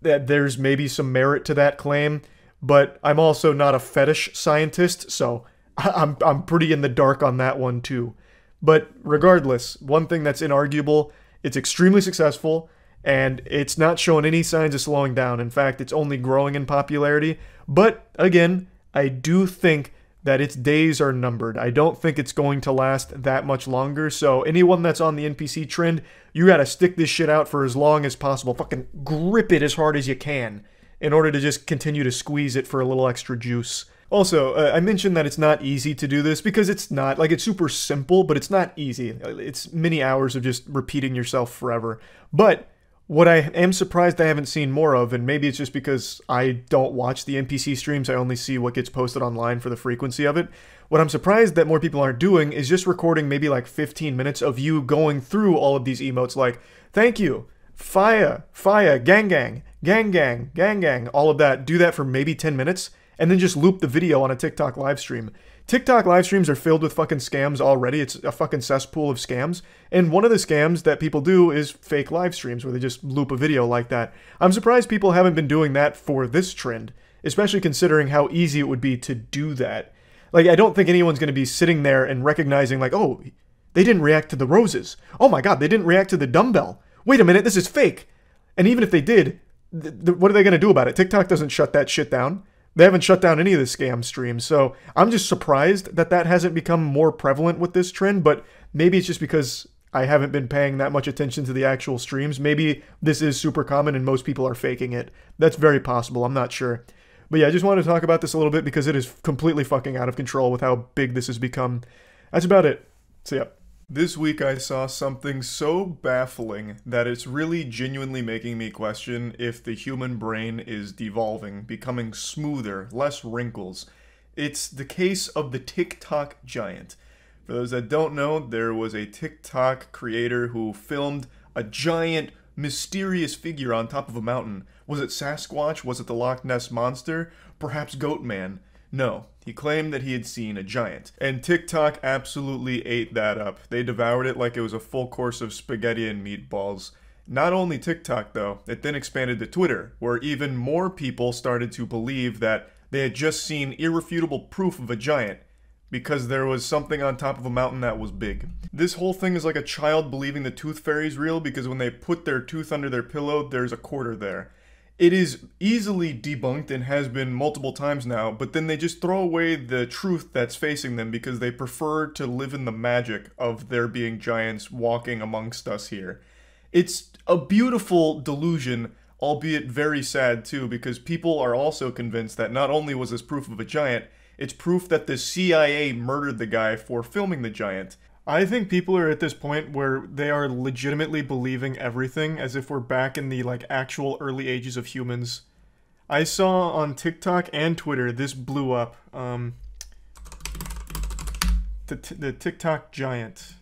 That there's maybe some merit to that claim, but I'm also not a fetish scientist, so I'm pretty in the dark on that one too. But regardless, one thing that's inarguable, it's extremely successful, and it's not showing any signs of slowing down. In fact, it's only growing in popularity. But again, I do think that its days are numbered. I don't think it's going to last that much longer, so anyone that's on the NPC trend, you gotta stick this shit out for as long as possible. Fucking grip it as hard as you can in order to just continue to squeeze it for a little extra juice. Also, I mentioned that it's not easy to do this, because it's not. Like, it's super simple, but it's not easy. It's many hours of just repeating yourself forever. But what I am surprised I haven't seen more of, and maybe it's just because I don't watch the NPC streams, I only see what gets posted online for the frequency of it. What I'm surprised that more people aren't doing is just recording maybe like 15 minutes of you going through all of these emotes like, thank you, fire, fire, gang gang, gang gang, gang gang, all of that. Do that for maybe 10 minutes, and then just loop the video on a TikTok live stream. TikTok live streams are filled with fucking scams already. It's a fucking cesspool of scams. And one of the scams that people do is fake live streams where they just loop a video like that. I'm surprised people haven't been doing that for this trend, especially considering how easy it would be to do that. Like, I don't think anyone's going to be sitting there and recognizing, like, oh, they didn't react to the roses. Oh my god, they didn't react to the dumbbell. Wait a minute, this is fake. And even if they did, what are they going to do about it? TikTok doesn't shut that shit down. They haven't shut down any of the scam streams, so I'm just surprised that that hasn't become more prevalent with this trend, but maybe it's just because I haven't been paying that much attention to the actual streams. Maybe this is super common and most people are faking it. That's very possible, I'm not sure. But yeah, I just wanted to talk about this a little bit because it is completely fucking out of control with how big this has become. That's about it. So yeah. This week I saw something so baffling that it's really genuinely making me question if the human brain is devolving, becoming smoother, less wrinkles. It's the case of the TikTok giant. For those that don't know, there was a TikTok creator who filmed a giant, mysterious figure on top of a mountain. Was it Sasquatch? Was it the Loch Ness Monster? Perhaps Goatman? No, he claimed that he had seen a giant. And TikTok absolutely ate that up. They devoured it like it was a full course of spaghetti and meatballs. Not only TikTok though, it then expanded to Twitter, where even more people started to believe that they had just seen irrefutable proof of a giant, because there was something on top of a mountain that was big. This whole thing is like a child believing the tooth fairy's real because when they put their tooth under their pillow, there's a quarter there. It is easily debunked and has been multiple times now, but then they just throw away the truth that's facing them because they prefer to live in the magic of there being giants walking amongst us here. It's a beautiful delusion, albeit very sad too, because people are also convinced that not only was this proof of a giant, it's proof that the CIA murdered the guy for filming the giant. I think people are at this point where they are legitimately believing everything as if we're back in the like actual early ages of humans. I saw on TikTok and Twitter, this blew up, the TikTok giant.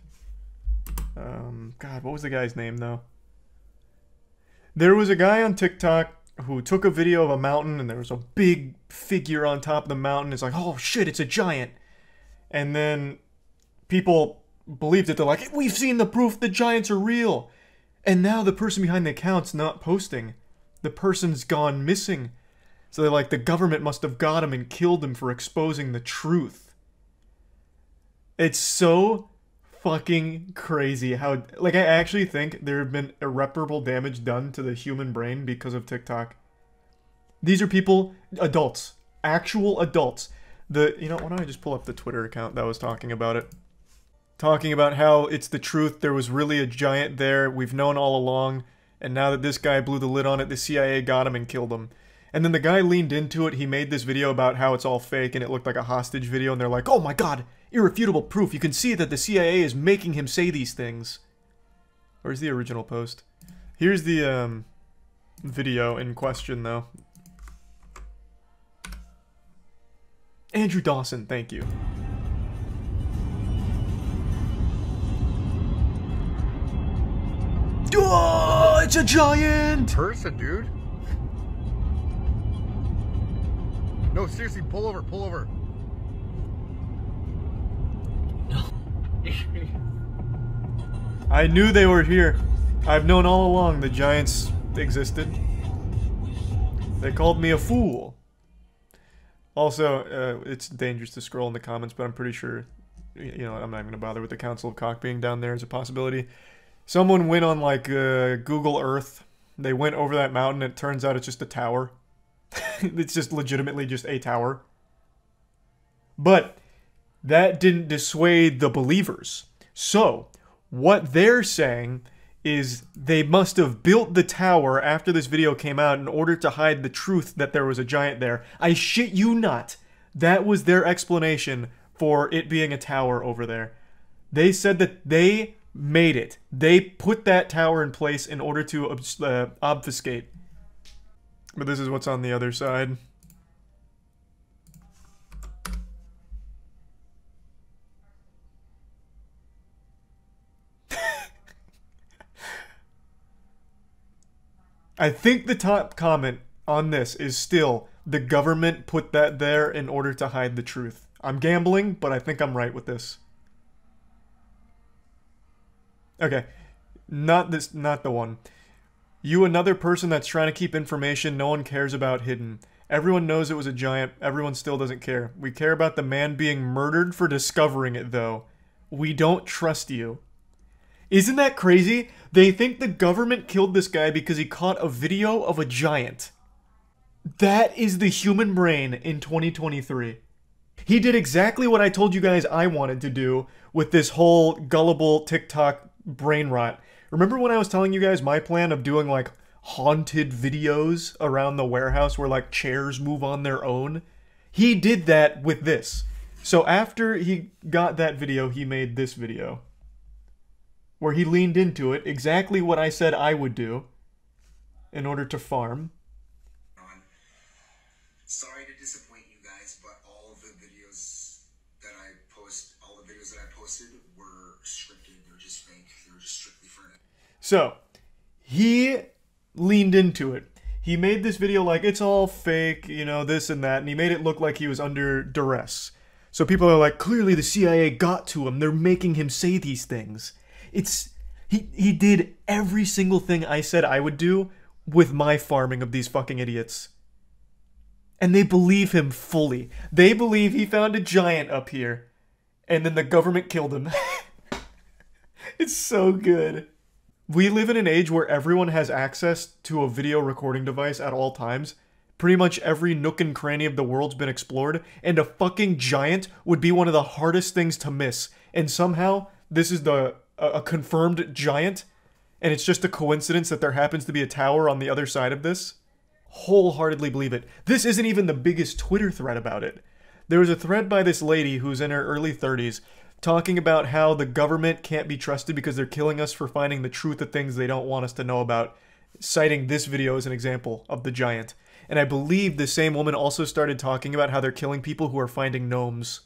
God, what was the guy's name though? There was a guy on TikTok who took a video of a mountain and there was a big figure on top of the mountain. It's like, oh shit, it's a giant. And then people believed it. They're like, we've seen the proof, the giants are real. And now the person behind the account's not posting. The person's gone missing. So they're like, the government must have got him and killed him for exposing the truth. It's so fucking crazy how, like, I actually think there have been irreparable damage done to the human brain because of TikTok. These are people, adults, actual adults. You know, why don't I just pull up the Twitter account that was talking about it? Talking about how it's the truth, there was really a giant there, we've known all along, and now that this guy blew the lid on it, the CIA got him and killed him. And then the guy leaned into it, he made this video about how it's all fake and it looked like a hostage video, and they're like, oh my god, irrefutable proof, you can see that the CIA is making him say these things. Where's the original post? Here's the video in question though. Andrew Dawson, thank you. Oh, it's a giant! Person, dude. No, seriously, pull over, pull over. No. I knew they were here. I've known all along the giants existed. They called me a fool. Also, it's dangerous to scroll in the comments, but I'm pretty sure, you know, I'm not even gonna bother with the Council of Cock being down there as a possibility. Someone went on, like, Google Earth. They went over that mountain, and it turns out it's just a tower. It's just legitimately just a tower. But that didn't dissuade the believers. So, what they're saying is they must have built the tower after this video came out in order to hide the truth that there was a giant there. I shit you not. That was their explanation for it being a tower over there. They said that they made it. They put that tower in place in order to obfuscate. But this is what's on the other side. I think the top comment on this is still, the government put that there in order to hide the truth. I'm gambling, but I think I'm right with this. Okay, not the one. You, another person that's trying to keep information no one cares about hidden. Everyone knows it was a giant, everyone still doesn't care. We care about the man being murdered for discovering it, though. We don't trust you. Isn't that crazy? They think the government killed this guy because he caught a video of a giant. That is the human brain in 2023. He did exactly what I told you guys I wanted to do with this whole gullible TikTok brain rot. Remember when I was telling you guys my plan of doing like haunted videos around the warehouse where like chairs move on their own? He did that with this. So after he got that video, he made this video where he leaned into it, exactly what I said I would do in order to farm. Sorry to disappoint you guys, but all of the videos that I posted were scripted. They were just fake. They were just strictly for it. So, he leaned into it. He made this video like, it's all fake, you know, this and that, and he made it look like he was under duress. So people are like, clearly the CIA got to him. They're making him say these things. He did every single thing I said I would do with my farming of these fucking idiots. And they believe him fully. They believe he found a giant up here. And then the government killed him. It's so good. We live in an age where everyone has access to a video recording device at all times. Pretty much every nook and cranny of the world's been explored. And a fucking giant would be one of the hardest things to miss. And somehow, this is a confirmed giant. And it's just a coincidence that there happens to be a tower on the other side of this. Wholeheartedly believe it. This isn't even the biggest Twitter thread about it. There was a thread by this lady who's in her early 30s talking about how the government can't be trusted because they're killing us for finding the truth of things they don't want us to know about, citing this video as an example of the giant. And I believe the same woman also started talking about how they're killing people who are finding gnomes.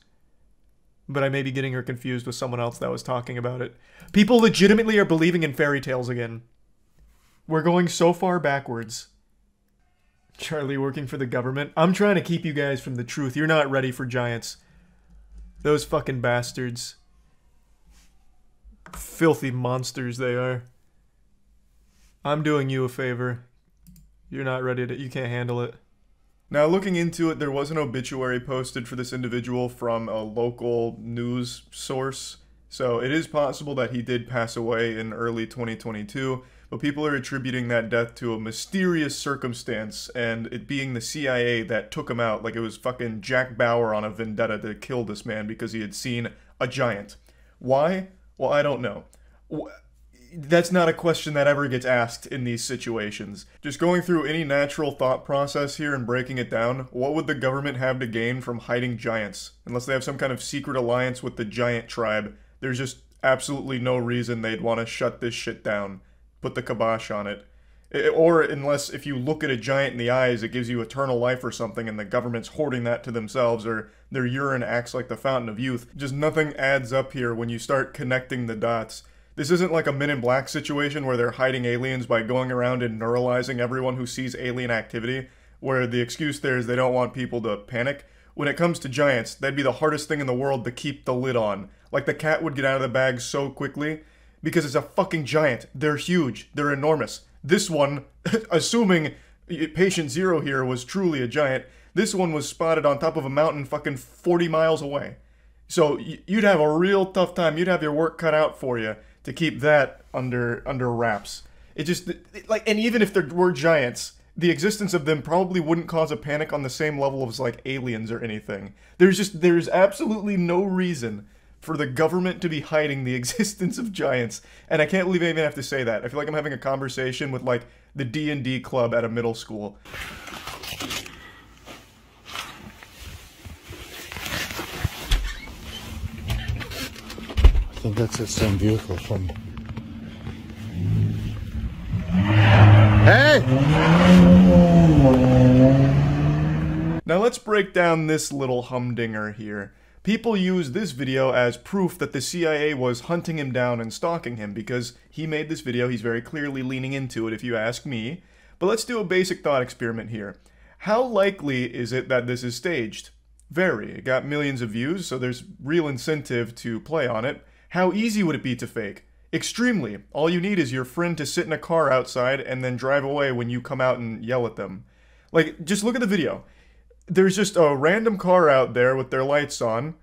But I may be getting her confused with someone else that was talking about it. People legitimately are believing in fairy tales again. We're going so far backwards. Charlie working for the government. I'm trying to keep you guys from the truth. You're not ready for giants. Those fucking bastards. Filthy monsters they are. I'm doing you a favor. You're not ready to... You can't handle it. Now, looking into it, there was an obituary posted for this individual from a local news source. So it is possible that he did pass away in early 2022. But people are attributing that death to a mysterious circumstance, and it being the CIA that took him out, like it was fucking Jack Bauer on a vendetta to kill this man because he had seen a giant. Why? Well, I don't know. That's not a question that ever gets asked in these situations. Just going through any natural thought process here and breaking it down, what would the government have to gain from hiding giants? Unless they have some kind of secret alliance with the giant tribe, there's just absolutely no reason they'd want to shut this shit down. Put the kibosh on it. Or unless if you look at a giant in the eyes, it gives you eternal life or something, and the government's hoarding that to themselves, or their urine acts like the fountain of youth. Just nothing adds up here when you start connecting the dots. This isn't like a Men in Black situation where they're hiding aliens by going around and neuralizing everyone who sees alien activity, where the excuse there is they don't want people to panic. When it comes to giants, that'd be the hardest thing in the world to keep the lid on. Like the cat would get out of the bag so quickly. Because it's a fucking giant. They're huge. They're enormous. This one, assuming patient zero here was truly a giant, this one was spotted on top of a mountain fucking 40 miles away. So you'd have a real tough time. You'd have your work cut out for you to keep that under wraps. It just, like, and even if there were giants, the existence of them probably wouldn't cause a panic on the same level as, like, aliens or anything. There's absolutely no reason for the government to be hiding the existence of giants. And I can't believe I even have to say that. I feel like I'm having a conversation with, like, the D&D club at a middle school. I think that's the same vehicle from... Hey! Now let's break down this little humdinger here. People use this video as proof that the CIA was hunting him down and stalking him because he made this video. He's very clearly leaning into it, if you ask me. But let's do a basic thought experiment here. How likely is it that this is staged? Very. It got millions of views, so there's real incentive to play on it. How easy would it be to fake? Extremely. All you need is your friend to sit in a car outside and then drive away when you come out and yell at them. Like, just look at the video. There's just a random car out there with their lights on.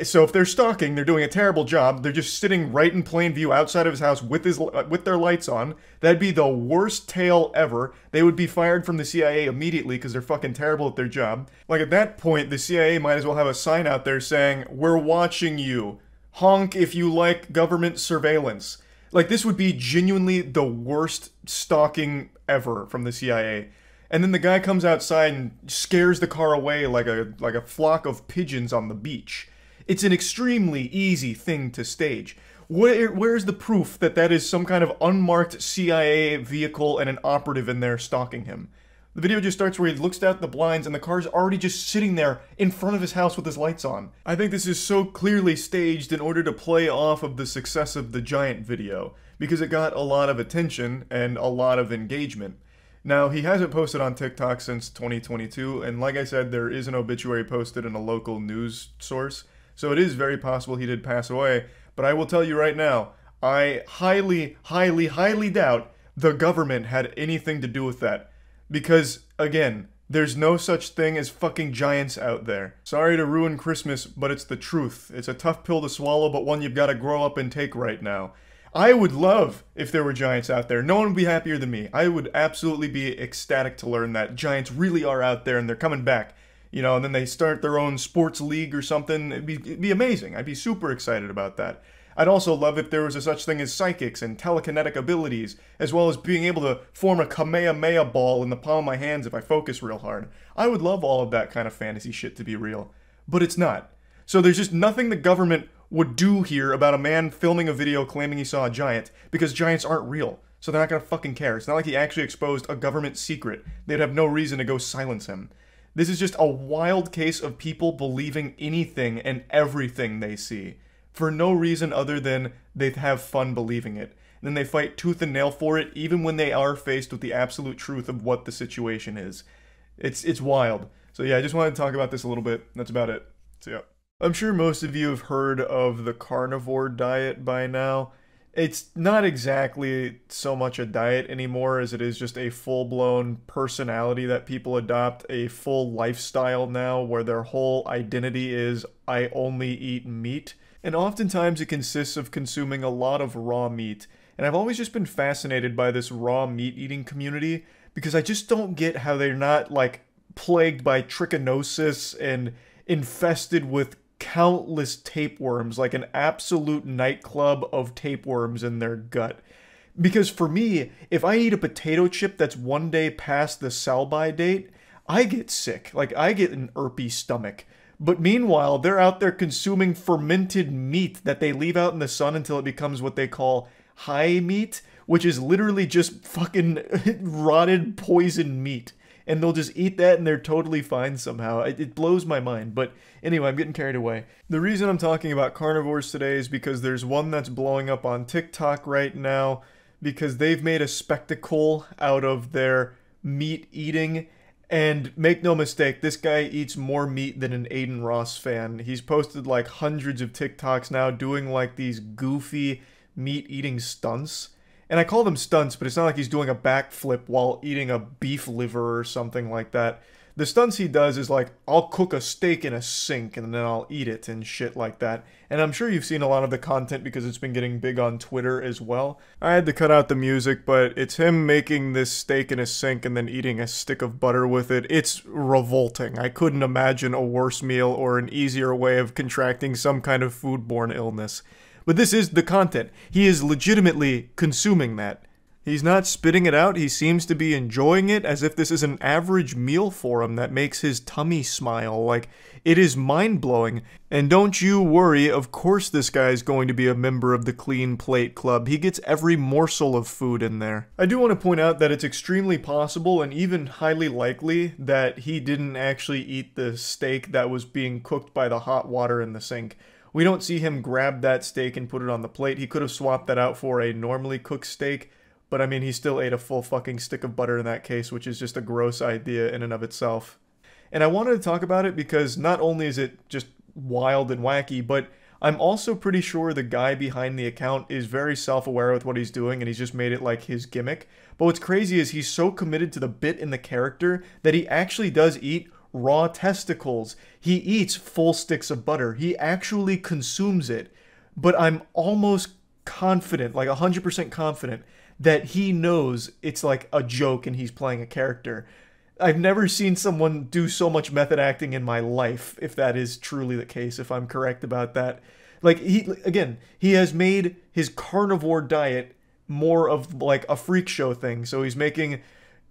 So if they're stalking, they're doing a terrible job. They're just sitting right in plain view outside of his house with their lights on. That'd be the worst tale ever. They would be fired from the CIA immediately because they're fucking terrible at their job. Like, at that point, the CIA might as well have a sign out there saying, "We're watching you. Honk if you like government surveillance." Like, this would be genuinely the worst stalking ever from the CIA. And then the guy comes outside and scares the car away like a flock of pigeons on the beach. It's an extremely easy thing to stage. Where's the proof that that is some kind of unmarked CIA vehicle and an operative in there stalking him? The video just starts where he looks out the blinds and the car's already just sitting there in front of his house with his lights on. I think this is so clearly staged in order to play off of the success of the Giant video, because it got a lot of attention and a lot of engagement. Now, he hasn't posted on TikTok since 2022, and like I said, there is an obituary posted in a local news source, so it is very possible he did pass away, but I will tell you right now, I highly, highly, highly doubt the government had anything to do with that. Because, again, there's no such thing as fucking giants out there. Sorry to ruin Christmas, but it's the truth. It's a tough pill to swallow, but one you've got to grow up and take right now. I would love if there were giants out there. No one would be happier than me. I would absolutely be ecstatic to learn that giants really are out there and they're coming back. You know, and then they start their own sports league or something. It'd be amazing. I'd be super excited about that. I'd also love if there was a such thing as psychics and telekinetic abilities, as well as being able to form a Kamehameha ball in the palm of my hands if I focus real hard. I would love all of that kind of fantasy shit to be real. But it's not. So there's just nothing the government would do here about a man filming a video claiming he saw a giant, because giants aren't real. So they're not gonna fucking care. It's not like he actually exposed a government secret. They'd have no reason to go silence him. This is just a wild case of people believing anything and everything they see, for no reason other than they have fun believing it. And then they fight tooth and nail for it, even when they are faced with the absolute truth of what the situation is. It's wild. So yeah, I just wanted to talk about this a little bit. That's about it. So yeah. I'm sure most of you have heard of the carnivore diet by now. It's not exactly so much a diet anymore as it is just a full-blown personality that people adopt, a full lifestyle now where their whole identity is, I only eat meat. And oftentimes it consists of consuming a lot of raw meat. And I've always just been fascinated by this raw meat eating community because I just don't get how they're not, like, plagued by trichinosis and infested with countless tapeworms, like an absolute nightclub of tapeworms in their gut. Because for me, if I eat a potato chip that's one day past the sell-by date, I get sick. Like, I get an irpy stomach. But meanwhile, they're out there consuming fermented meat that they leave out in the sun until it becomes what they call high meat, which is literally just fucking rotted poison meat. And they'll just eat that and they're totally fine somehow. It blows my mind. But anyway, I'm getting carried away. The reason I'm talking about carnivores today is because there's one that's blowing up on TikTok right now because they've made a spectacle out of their meat eating. And make no mistake, this guy eats more meat than an Aiden Ross fan. He's posted like hundreds of TikToks now doing like these goofy meat eating stunts. And I call them stunts, but it's not like he's doing a backflip while eating a beef liver or something like that. The stunts he does is like, I'll cook a steak in a sink and then I'll eat it and shit like that. And I'm sure you've seen a lot of the content because it's been getting big on Twitter as well. I had to cut out the music, but it's him making this steak in a sink and then eating a stick of butter with it. It's revolting. I couldn't imagine a worse meal or an easier way of contracting some kind of foodborne illness. But this is the content. He is legitimately consuming that. He's not spitting it out, he seems to be enjoying it as if this is an average meal for him that makes his tummy smile. Like, it is mind-blowing. And don't you worry, of course this guy is going to be a member of the Clean Plate Club. He gets every morsel of food in there. I do want to point out that it's extremely possible and even highly likely that he didn't actually eat the steak that was being cooked by the hot water in the sink. We don't see him grab that steak and put it on the plate. He could have swapped that out for a normally cooked steak, but I mean, he still ate a full fucking stick of butter in that case, which is just a gross idea in and of itself. And I wanted to talk about it because not only is it just wild and wacky, but I'm also pretty sure the guy behind the account is very self-aware with what he's doing, and he's just made it like his gimmick. But what's crazy is he's so committed to the bit in the character that he actually does eat raw testicles. He eats full sticks of butter. He actually consumes it. But I'm almost confident, like 100% confident, that he knows it's like a joke and he's playing a character. I've never seen someone do so much method acting in my life, if that is truly the case, if I'm correct about that. Like, he has made his carnivore diet more of like a freak show thing. So he's making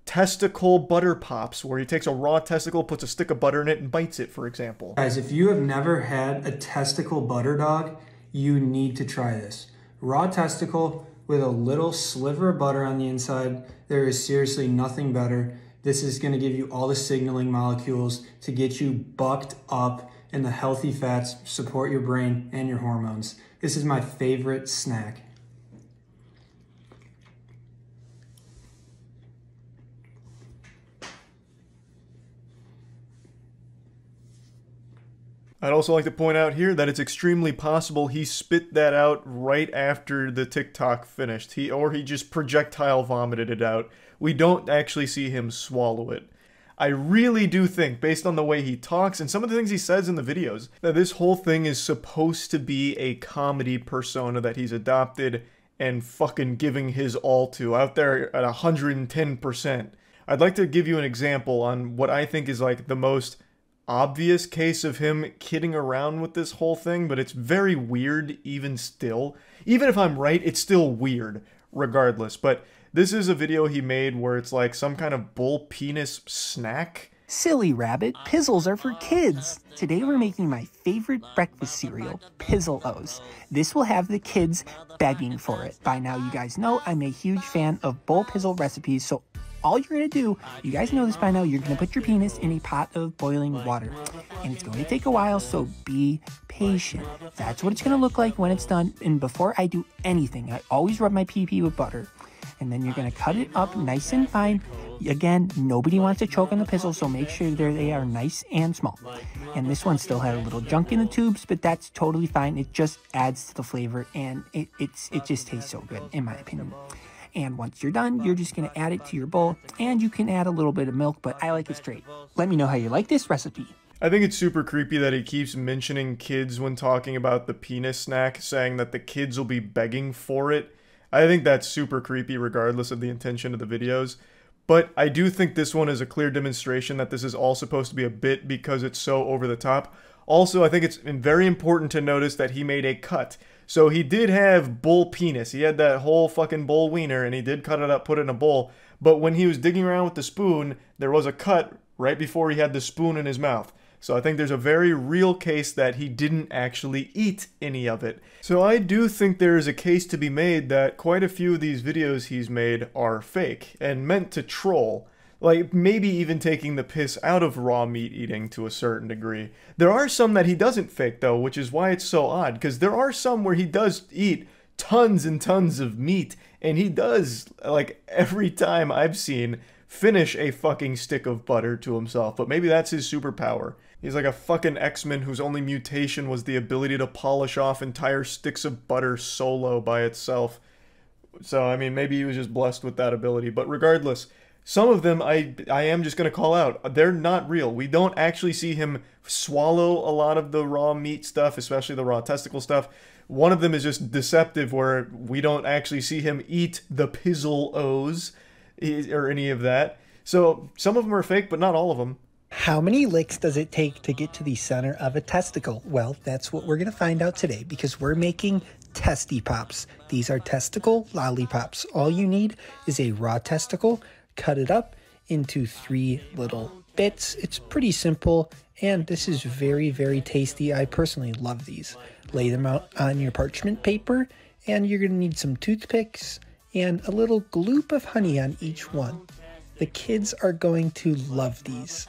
testicle butter pops, where he takes a raw testicle, puts a stick of butter in it, and bites it, for example. Guys, if you have never had a testicle butter dog, you need to try this. Raw testicle with a little sliver of butter on the inside. There is seriously nothing better. This is going to give you all the signaling molecules to get you bucked up, and the healthy fats support your brain and your hormones. This is my favorite snack. I'd also like to point out here that it's extremely possible he spit that out right after the TikTok finished. He just projectile vomited it out. We don't actually see him swallow it. I really do think, based on the way he talks and some of the things he says in the videos, that this whole thing is supposed to be a comedy persona that he's adopted and fucking giving his all to, out there at 110%. I'd like to give you an example on what I think is like the most obvious case of him kidding around with this whole thing, but it's very weird even still. Even if I'm right, it's still weird regardless. But this is a video he made where it's like some kind of bull penis snack. Silly rabbit, Pizzles are for kids. Today we're making my favorite breakfast cereal, Pizzle-O's. This will have the kids begging for it. By now you guys know I'm a huge fan of bull pizzle recipes, so all you're going to do, you guys know this by now, you're going to put your penis in a pot of boiling water. And it's going to take a while, so be patient. That's what it's going to look like when it's done. And before I do anything, I always rub my pee-pee with butter. And then you're going to cut it up nice and fine. Again, nobody wants to choke on the pizzle, so make sure they are nice and small. And this one still had a little junk in the tubes, but that's totally fine. It just adds to the flavor, and it just tastes so good, in my opinion. And once you're done, you're just going to add it to your bowl, and you can add a little bit of milk, but I like it straight. Let me know how you like this recipe. I think it's super creepy that he keeps mentioning kids when talking about the penis snack, saying that the kids will be begging for it. I think that's super creepy regardless of the intention of the videos. But I do think this one is a clear demonstration that this is all supposed to be a bit because it's so over the top. Also, I think it's very important to notice that he made a cut. So he did have bull penis. He had that whole fucking bull wiener, and he did cut it up, put it in a bowl. But when he was digging around with the spoon, there was a cut right before he had the spoon in his mouth. So I think there's a very real case that he didn't actually eat any of it. So I do think there is a case to be made that quite a few of these videos he's made are fake and meant to troll. Like, maybe even taking the piss out of raw meat eating to a certain degree. There are some that he doesn't fake, though, which is why it's so odd, because there are some where he does eat tons and tons of meat, and he does, like, every time I've seen, finish a fucking stick of butter to himself, but maybe that's his superpower. He's like a fucking X-Men whose only mutation was the ability to polish off entire sticks of butter solo by itself. So, I mean, maybe he was just blessed with that ability, but regardless, some of them I am just going to call out. They're not real. We don't actually see him swallow a lot of the raw meat stuff, especially the raw testicle stuff. One of them is just deceptive, where we don't actually see him eat the Pizzle-O's or any of that. So some of them are fake, but not all of them. How many licks does it take to get to the center of a testicle? Well, that's what we're going to find out today, because we're making testy pops. These are testicle lollipops. All you need is a raw testicle. Cut it up into 3 little bits. It's pretty simple, and this is very, very tasty. I personally love these. Lay them out on your parchment paper, and you're going to need some toothpicks and a little gloop of honey on each one. The kids are going to love these.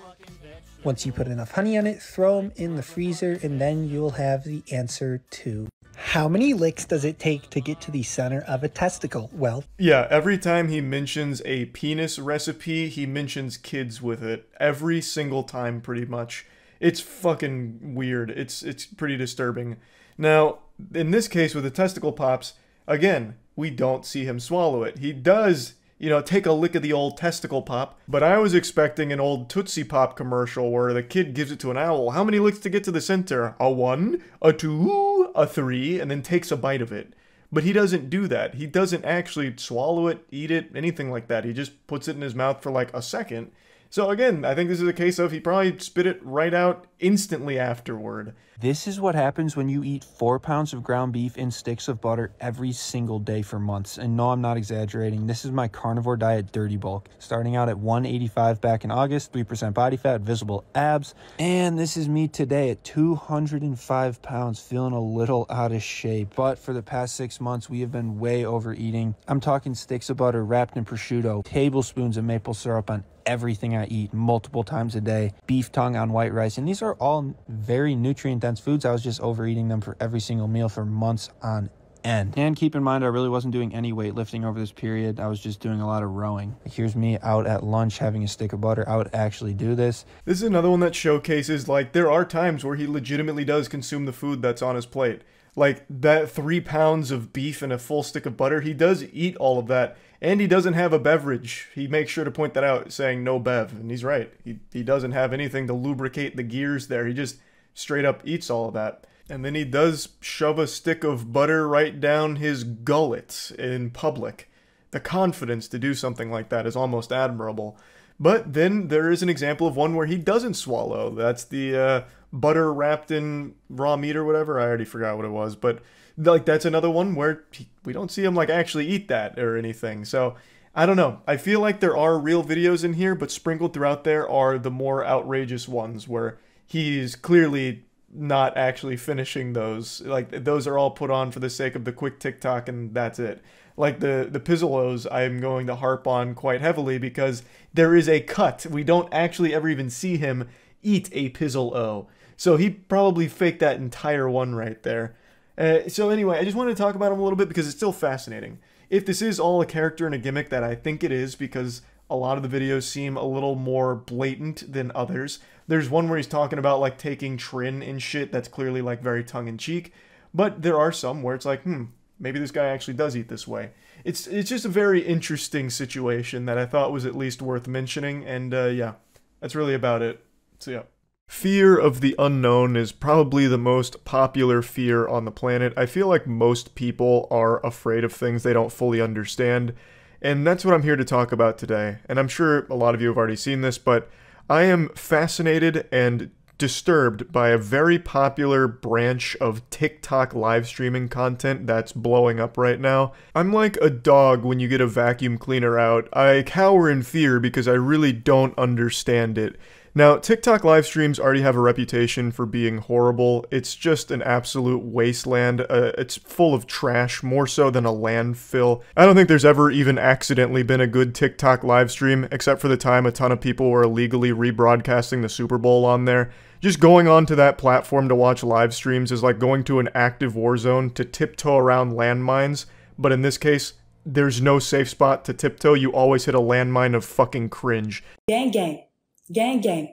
Once you put enough honey on it, throw them in the freezer, and then you'll have the answer to How many licks does it take to get to the center of a testicle? Well, yeah, every time he mentions a penis recipe, he mentions kids with it. Every single time, pretty much. It's fucking weird. It's pretty disturbing. Now, in this case with the testicle pops, again, we don't see him swallow it. He does, you know, take a lick of the old testicle pop, but I was expecting an old Tootsie Pop commercial where the kid gives it to an owl. How many licks to get to the center? A 1, a 2, a 3, and then takes a bite of it. But he doesn't do that. He doesn't actually swallow it, eat it, anything like that. He just puts it in his mouth for like a second. So again, I think this is a case of he probably spit it right out instantly afterward. This is what happens when you eat 4 pounds of ground beef and sticks of butter every single day for months. And no, I'm not exaggerating. This is my carnivore diet dirty bulk. Starting out at 185 back in August, 3% body fat, visible abs. And this is me today at 205 pounds, feeling a little out of shape. But for the past 6 months, we have been way overeating. I'm talking sticks of butter wrapped in prosciutto, tablespoons of maple syrup on everything I eat multiple times a day, beef tongue on white rice, and these are all very nutrient-dense foods. I was just overeating them for every single meal for months on end. And keep in mind, I really wasn't doing any weightlifting over this period. I was just doing a lot of rowing. Here's me out at lunch having a stick of butter. I would actually do this. This is another one that showcases, like, there are times where he legitimately does consume the food that's on his plate. Like, that 3 pounds of beef and a full stick of butter, he does eat all of that. And he doesn't have a beverage. He makes sure to point that out, saying no bev. And he's right. He doesn't have anything to lubricate the gears there. He just straight up eats all of that. And then he does shove a stick of butter right down his gullet in public. The confidence to do something like that is almost admirable. But then there is an example of one where he doesn't swallow. That's the butter wrapped in raw meat or whatever. I already forgot what it was. But like, that's another one where we don't see him like actually eat that or anything. So I don't know. I feel like there are real videos in here, but sprinkled throughout there are the more outrageous ones where he's clearly not actually finishing those. Like, those are all put on for the sake of the quick TikTok, and that's it. Like the Penguinz0 I'm going to harp on quite heavily because there is a cut. We don't actually ever even see him eat a Penguinz0. So he probably faked that entire one right there. So anyway, I just wanted to talk about him a little bit because it's still fascinating. If this is all a character and a gimmick, that I think it is, because a lot of the videos seem a little more blatant than others. There's one where he's talking about like taking Trin and shit that's clearly like very tongue-in-cheek. But there are some where it's like, maybe this guy actually does eat this way. It's just a very interesting situation that I thought was at least worth mentioning. And yeah, that's really about it. So yeah. Fear of the unknown is probably the most popular fear on the planet. I feel like most people are afraid of things they don't fully understand, and that's what I'm here to talk about today. And I'm sure a lot of you have already seen this, but I am fascinated and disturbed by a very popular branch of TikTok live streaming content that's blowing up right now. I'm like a dog when you get a vacuum cleaner out. I cower in fear because I really don't understand it. Now, TikTok live streams already have a reputation for being horrible. It's just an absolute wasteland. It's full of trash, more so than a landfill. I don't think there's ever even accidentally been a good TikTok live stream, except for the time a ton of people were illegally rebroadcasting the Super Bowl on there. Just going onto that platform to watch live streams is like going to an active war zone to tiptoe around landmines, but in this case, there's no safe spot to tiptoe. You always hit a landmine of fucking cringe. Gang, gang. Gang, gang.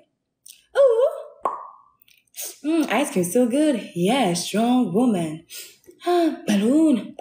Ooh. Ice cream so good. Yeah, strong woman. Balloon.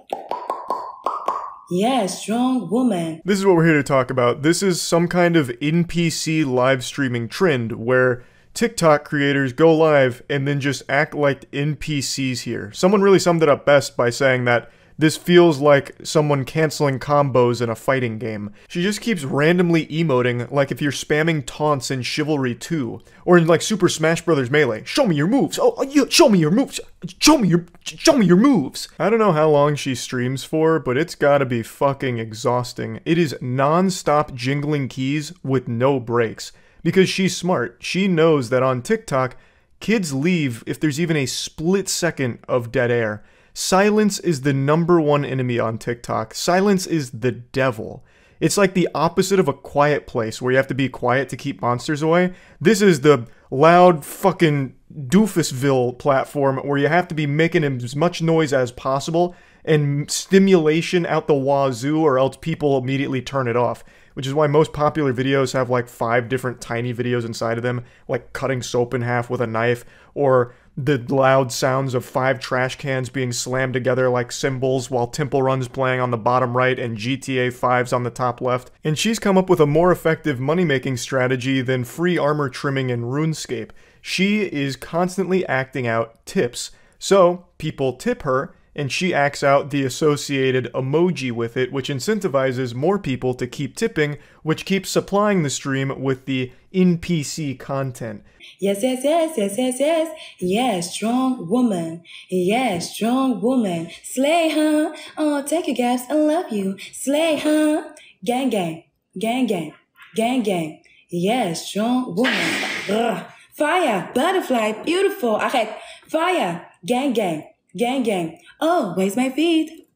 Yeah, strong woman. This is what we're here to talk about. This is some kind of NPC live streaming trend where TikTok creators go live and then just act like NPCs here. Someone really summed it up best by saying that this feels like someone canceling combos in a fighting game. She just keeps randomly emoting like if you're spamming taunts in Chivalry 2 or in like Super Smash Bros. Melee. Show me your moves. Oh, show me your moves. Show me your moves. I don't know how long she streams for, but it's gotta be fucking exhausting. It is non-stop jingling keys with no breaks. Because she's smart. She knows that on TikTok, kids leave if there's even a split second of dead air. Silence is the #1 enemy on TikTok. Silence is the devil. It's like the opposite of a quiet place where you have to be quiet to keep monsters away. This is the loud fucking doofusville platform where you have to be making as much noise as possible and stimulation out the wazoo, or else people immediately turn it off. Which is why most popular videos have like 5 different tiny videos inside of them, like cutting soap in half with a knife, or the loud sounds of 5 trash cans being slammed together like cymbals while Temple Run's playing on the bottom right and GTA 5's on the top left. And she's come up with a more effective money-making strategy than free armor trimming in RuneScape. She is constantly acting out tips. So, people tip her, and she acts out the associated emoji with it, which incentivizes more people to keep tipping, which keeps supplying the stream with the NPC content. Yes, yes, yes, yes, yes, yes. Yes, strong woman. Yes, strong woman. Slay, huh? Oh, take your gaps. I love you. Slay, huh? Gang, gang. Gang, gang. Gang, gang. Yes, strong woman. Ugh. Fire. Butterfly. Beautiful. Okay. Fire. Gang, gang. Gang, gang. Oh, where's my feet?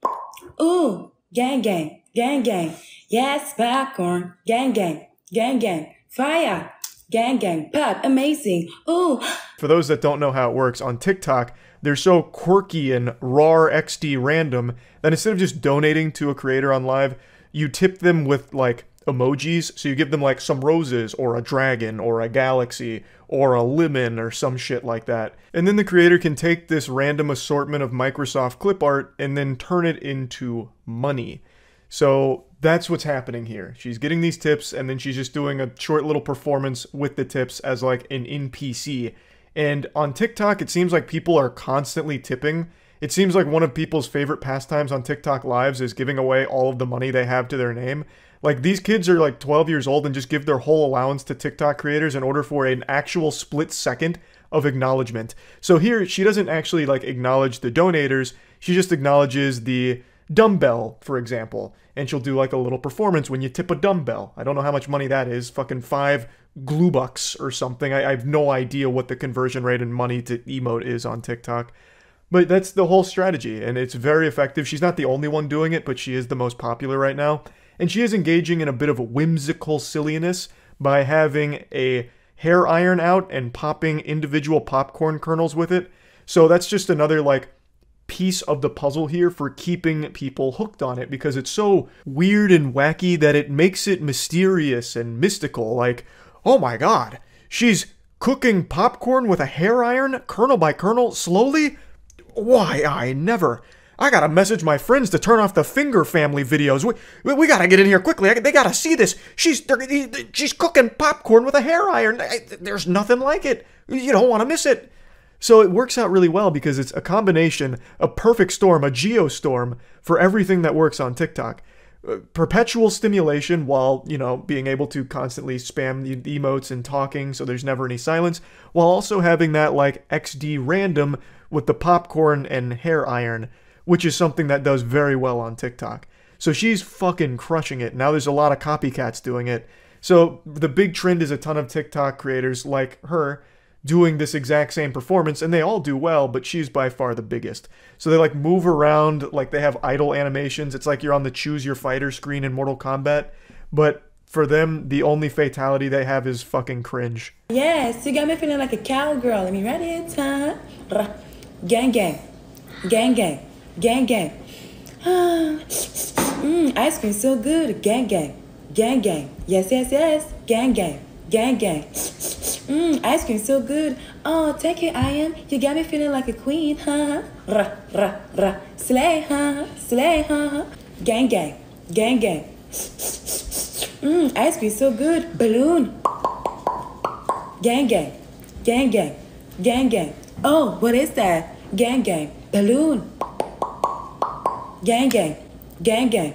Ooh, gang, gang, gang, gang. Yes, popcorn. Gang, gang, gang, gang. Fire. Gang, gang. Pop. Amazing. Ooh. For those that don't know how it works, on TikTok, they're so quirky and raw XD random that instead of just donating to a creator on live, you tip them with like emojis. So you give them like some roses or a dragon or a galaxy or a lemon or some shit like that. And then the creator can take this random assortment of Microsoft clip art and then turn it into money. So that's what's happening here. She's getting these tips and then she's just doing a short little performance with the tips as like an NPC. And on TikTok, it seems like people are constantly tipping. It seems like one of people's favorite pastimes on TikTok lives is giving away all of the money they have to their name. Like, these kids are like 12 years old and just give their whole allowance to TikTok creators in order for an actual split second of acknowledgement. So here, she doesn't actually like acknowledge the donators. She just acknowledges the dumbbell, for example. And she'll do like a little performance when you tip a dumbbell. I don't know how much money that is. Fucking 5 glue bucks or something. I have no idea what the conversion rate in money to emote is on TikTok. But that's the whole strategy, and it's very effective. She's not the only one doing it, but she is the most popular right now. And she is engaging in a bit of whimsical silliness by having a hair iron out and popping individual popcorn kernels with it. So that's just another, like, piece of the puzzle here for keeping people hooked on it, because it's so weird and wacky that it makes it mysterious and mystical. Like, oh my god, she's cooking popcorn with a hair iron, kernel by kernel, slowly? Why, I gotta message my friends to turn off the Finger Family videos. We gotta get in here quickly. They gotta see this. She's cooking popcorn with a hair iron. There's nothing like it. You don't want to miss it. So it works out really well because it's a combination, a perfect storm, a geostorm for everything that works on TikTok. Perpetual stimulation while, you know, being able to constantly spam the emotes and talking so there's never any silence, while also having that, like, XD random with the popcorn and hair iron, which is something that does very well on TikTok. So she's fucking crushing it. Now there's a lot of copycats doing it. So the big trend is a ton of TikTok creators like her doing this exact same performance, and they all do well, but she's by far the biggest. So they like move around, like they have idle animations. It's like you're on the Choose Your Fighter screen in Mortal Kombat, but for them, the only fatality they have is fucking cringe. Yes, you got me feeling like a cowgirl. Let me read it, huh? Gang, gang. Gang, gang. Gang, gang. Ice cream so good. Gang, gang. Gang, gang. Yes, yes, yes. Gang, gang. Gang, gang. Ice cream so good. Oh, take it, I am. You got me feeling like a queen, huh? Slay, huh? Slay, huh? Gang, gang. Gang, gang. Ice cream so good. Balloon. Gang, gang. Gang, gang. Gang, gang. Oh, what is that? Gang, gang. Balloon. Gang, gang. Gang, gang.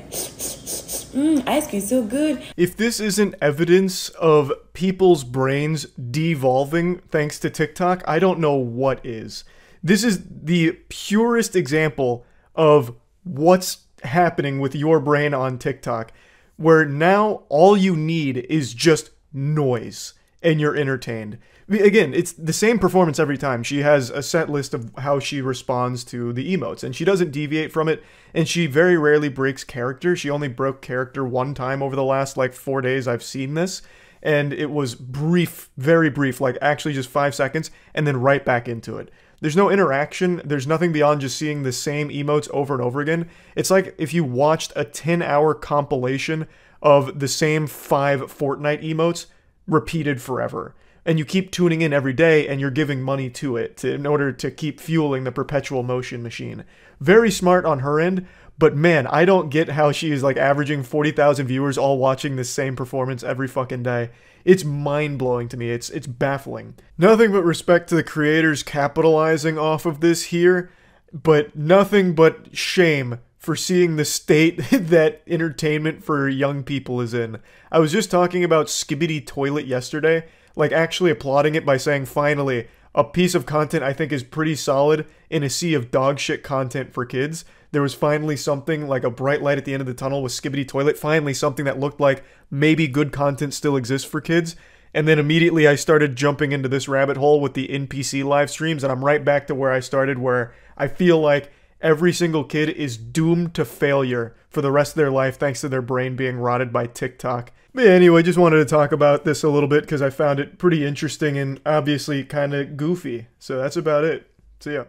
Ice cream so good. If this isn't evidence of people's brains devolving thanks to TikTok, I don't know what is. This is the purest example of what's happening with your brain on TikTok, where now all you need is just noise and you're entertained. Again, it's the same performance every time. She has a set list of how she responds to the emotes, and she doesn't deviate from it, and she very rarely breaks character. She only broke character one time over the last, like, 4 days I've seen this, and it was brief, very brief, like actually just 5 seconds, and then right back into it. There's no interaction. There's nothing beyond just seeing the same emotes over and over again. It's like if you watched a 10-hour compilation of the same 5 Fortnite emotes repeated forever. And you keep tuning in every day and you're giving money to it in order to keep fueling the perpetual motion machine. Very smart on her end, but man, I don't get how she is like averaging 40,000 viewers all watching the same performance every fucking day. It's mind-blowing to me. It's baffling. Nothing but respect to the creators capitalizing off of this here, but nothing but shame for seeing the state that entertainment for young people is in. I was just talking about Skibidi Toilet yesterday, like actually applauding it by saying, finally, a piece of content I think is pretty solid in a sea of dog shit content for kids. There was finally something like a bright light at the end of the tunnel with Skibidi Toilet, finally something that looked like maybe good content still exists for kids. And then immediately I started jumping into this rabbit hole with the NPC live streams, and I'm right back to where I started, where I feel like every single kid is doomed to failure for the rest of their life thanks to their brain being rotted by TikTok. But anyway, just wanted to talk about this a little bit because I found it pretty interesting and obviously kind of goofy. So that's about it. See ya.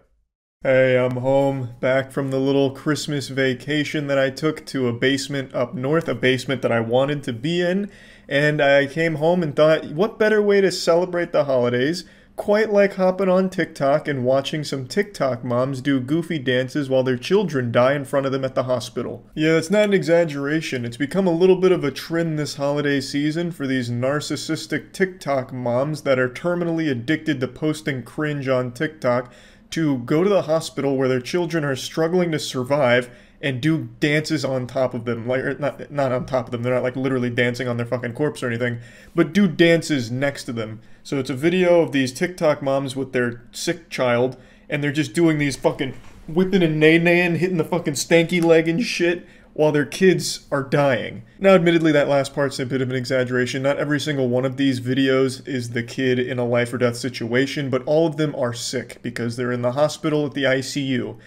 Hey, I'm home, back from the little Christmas vacation that I took to a basement up north, a basement that I wanted to be in, and I came home and thought, what better way to celebrate the holidays, quite like hopping on TikTok and watching some TikTok moms do goofy dances while their children die in front of them at the hospital. Yeah, it's not an exaggeration. It's become a little bit of a trend this holiday season for these narcissistic TikTok moms that are terminally addicted to posting cringe on TikTok to go to the hospital where their children are struggling to survive and do dances on top of them. Like, not on top of them, they're not like literally dancing on their fucking corpse or anything, but do dances next to them. So it's a video of these TikTok moms with their sick child, and they're just doing these fucking whipping and nay-naying, hitting the fucking stanky leg and shit, while their kids are dying. Now, admittedly, that last part's a bit of an exaggeration. Not every single one of these videos is the kid in a life or death situation, but all of them are sick because they're in the hospital at the ICU.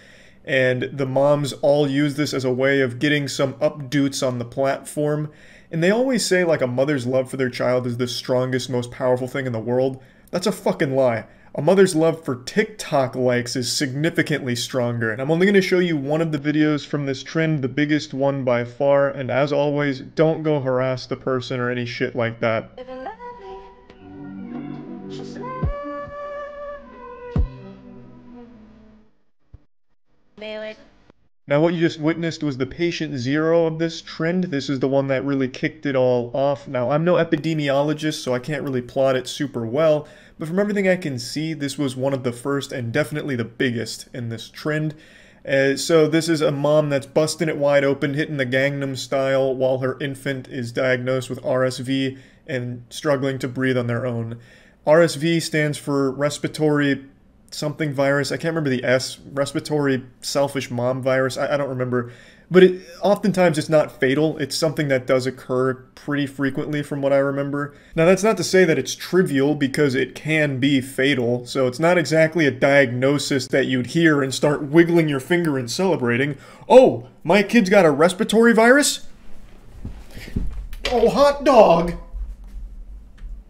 And the moms all use this as a way of getting some updoots on the platform. And they always say, like, a mother's love for their child is the strongest, most powerful thing in the world. That's a fucking lie. A mother's love for TikTok likes is significantly stronger, and I'm only going to show you one of the videos from this trend, the biggest one by far, and as always, don't go harass the person or any shit like that. Now what you just witnessed was the patient zero of this trend. This is the one that really kicked it all off. Now I'm no epidemiologist, so I can't really plot it super well, but from everything I can see, this was one of the first and definitely the biggest in this trend. So this is a mom that's busting it wide open, hitting the Gangnam Style while her infant is diagnosed with RSV and struggling to breathe on their own. RSV stands for respiratory something virus. I can't remember the S. Respiratory selfish mom virus. I don't remember. But oftentimes it's not fatal. It's something that does occur pretty frequently from what I remember. Now that's not to say that it's trivial because it can be fatal. So it's not exactly a diagnosis that you'd hear and start wiggling your finger and celebrating. Oh, my kid's got a respiratory virus? Oh, hot dog!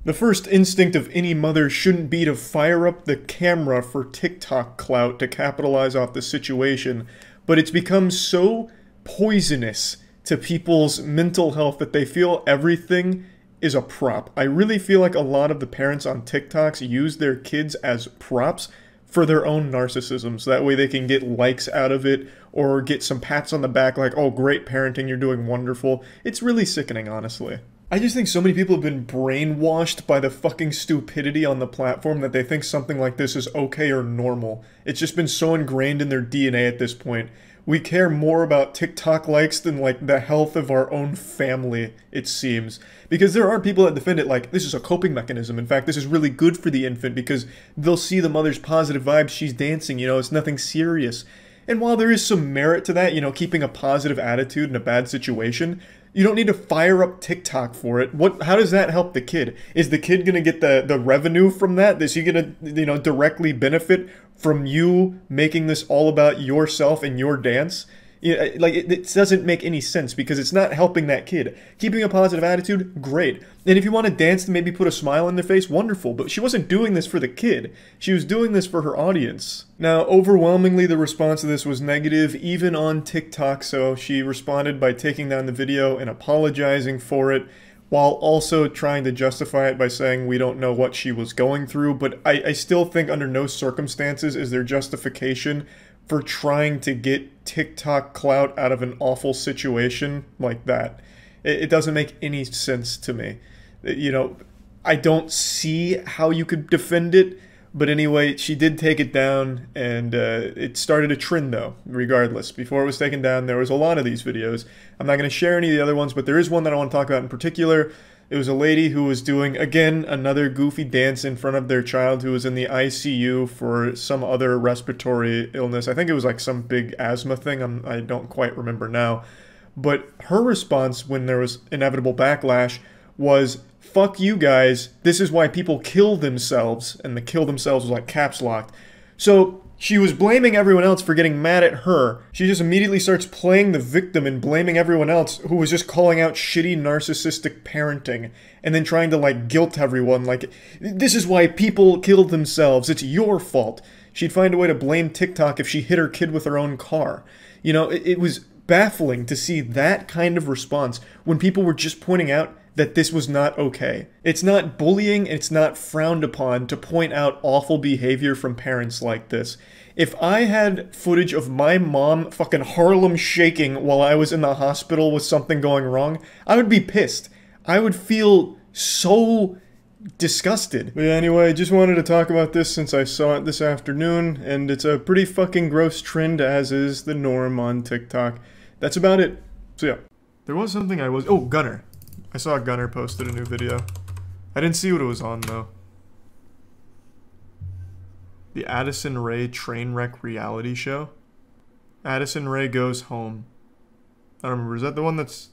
The first instinct of any mother shouldn't be to fire up the camera for TikTok clout to capitalize off the situation, but it's become so poisonous to people's mental health that they feel everything is a prop. I really feel like a lot of the parents on TikToks use their kids as props for their own narcissism, so that way they can get likes out of it or get some pats on the back like, oh, great parenting, you're doing wonderful. It's really sickening, honestly. I just think so many people have been brainwashed by the fucking stupidity on the platform that they think something like this is okay or normal. It's just been so ingrained in their DNA at this point. We care more about TikTok likes than, like, the health of our own family, it seems. Because there are people that defend it like, this is a coping mechanism. In fact, this is really good for the infant because they'll see the mother's positive vibes, she's dancing, you know, it's nothing serious. And while there is some merit to that, you know, keeping a positive attitude in a bad situation, you don't need to fire up TikTok for it. How does that help the kid? Is the kid going to get the revenue from that? Is he going to, you know, directly benefit from you making this all about yourself and your dance? Like, it doesn't make any sense because it's not helping that kid. Keeping a positive attitude, great. And if you want to dance to maybe put a smile on their face, wonderful. But she wasn't doing this for the kid. She was doing this for her audience. Now, overwhelmingly, the response to this was negative, even on TikTok. So she responded by taking down the video and apologizing for it, while also trying to justify it by saying we don't know what she was going through. But I still think under no circumstances is there justification for trying to get TikTok clout out of an awful situation like that. It doesn't make any sense to me. You know, I don't see how you could defend it, but anyway, she did take it down, and it started a trend though, regardless. Before it was taken down, there was a lot of these videos. I'm not going to share any of the other ones, but there is one that I want to talk about in particular. It was a lady who was doing, again, another goofy dance in front of their child who was in the ICU for some other respiratory illness. I think it was like some big asthma thing. I don't quite remember now. But her response when there was inevitable backlash was, fuck you guys, this is why people kill themselves. And the kill themselves was like caps locked. So she was blaming everyone else for getting mad at her. She just immediately starts playing the victim and blaming everyone else who was just calling out shitty narcissistic parenting and then trying to like guilt everyone like, this is why people killed themselves, it's your fault. She'd find a way to blame TikTok if she hit her kid with her own car. You know, it was baffling to see that kind of response when people were just pointing out that this was not okay. It's not bullying, it's not frowned upon to point out awful behavior from parents like this. If I had footage of my mom fucking Harlem shaking while I was in the hospital with something going wrong, I would be pissed. I would feel so disgusted. But anyway, just wanted to talk about this since I saw it this afternoon, and it's a pretty fucking gross trend, as is the norm on TikTok. That's about it. So yeah. There was something oh, Gunner. I saw Gunner posted a new video. I didn't see what it was on, though. The Addison Rae Trainwreck reality show? Addison Rae Goes Home. I don't remember. Is that the one that's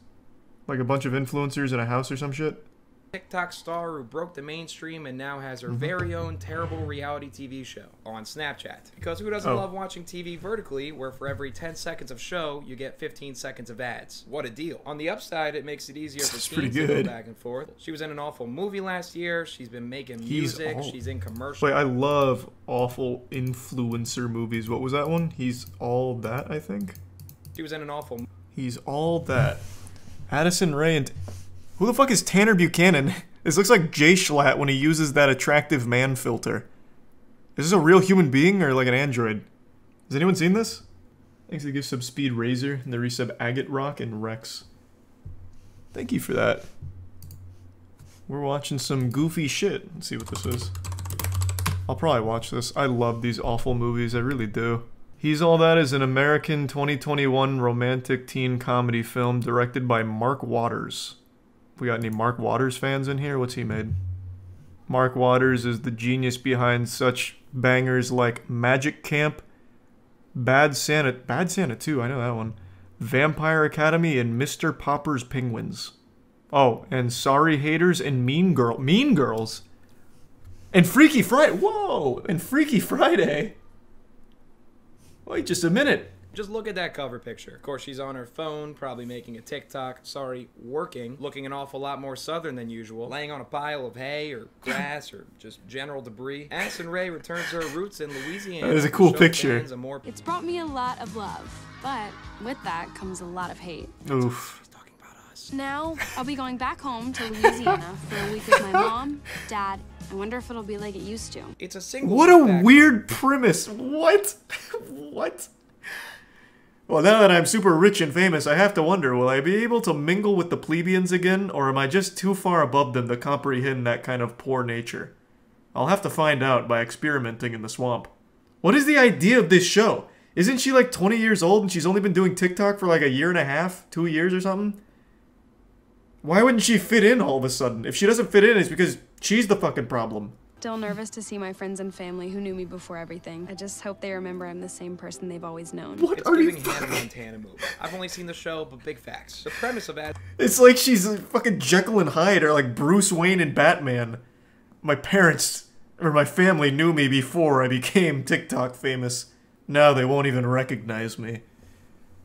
like a bunch of influencers in a house or some shit? TikTok star who broke the mainstream and now has her very own terrible reality TV show on Snapchat. Because who doesn't love watching TV vertically, where for every 10 seconds of show, you get 15 seconds of ads? What a deal. On the upside, it makes it easier for teens to go back and forth. She was in an awful movie last year. She's been making music. She's in commercials. Wait, I love awful influencer movies. What was that one? He's All That, I think? She was in an awful... He's All That. Addison Rae and... Who the fuck is Tanner Buchanan? This looks like Jay Schlatt when he uses that attractive man filter. Is this a real human being or like an android? Has anyone seen this? Thanks to the gift sub Speed Razor and the resub Agate Rock and Rex. Thank you for that. We're watching some goofy shit. Let's see what this is. I'll probably watch this. I love these awful movies. I really do. He's All That is an American 2021 romantic teen comedy film directed by Mark Waters. We got any Mark Waters fans in here? What's he made? Mark Waters is the genius behind such bangers like Magic Camp, Bad Santa 2, I know that one, Vampire Academy, and Mr. Popper's Penguinz. Oh, and Sorry Haters and Mean Girls. And Freaky Friday. Whoa! And Freaky Friday. Wait just a minute. Just look at that cover picture. Of course, she's on her phone, probably making a TikTok. Sorry, working. Looking an awful lot more southern than usual. Laying on a pile of hay or grass or just general debris. Addison Rae returns to her roots in Louisiana. That is a cool picture. It's brought me a lot of love, but with that comes a lot of hate. Oof. Now, I'll be going back home to Louisiana for a week with my mom, dad. I wonder if it'll be like it used to. It's a single. What a weird premise. What? What? Well, now that I'm super rich and famous, I have to wonder, will I be able to mingle with the plebeians again, or am I just too far above them to comprehend that kind of poor nature? I'll have to find out by experimenting in the swamp. What is the idea of this show? Isn't she like 20 years old and she's only been doing TikTok for like a year and a half, 2 years or something? Why wouldn't she fit in all of a sudden? If she doesn't fit in, it's because she's the fucking problem. Still nervous to see my friends and family who knew me before everything. I just hope they remember I'm the same person they've always known. It's giving Hannah Montana movie. I've only seen the show, but big facts. The premise of it. It's like she's fucking Jekyll and Hyde or like Bruce Wayne and Batman. My parents or my family knew me before I became TikTok famous. Now they won't even recognize me.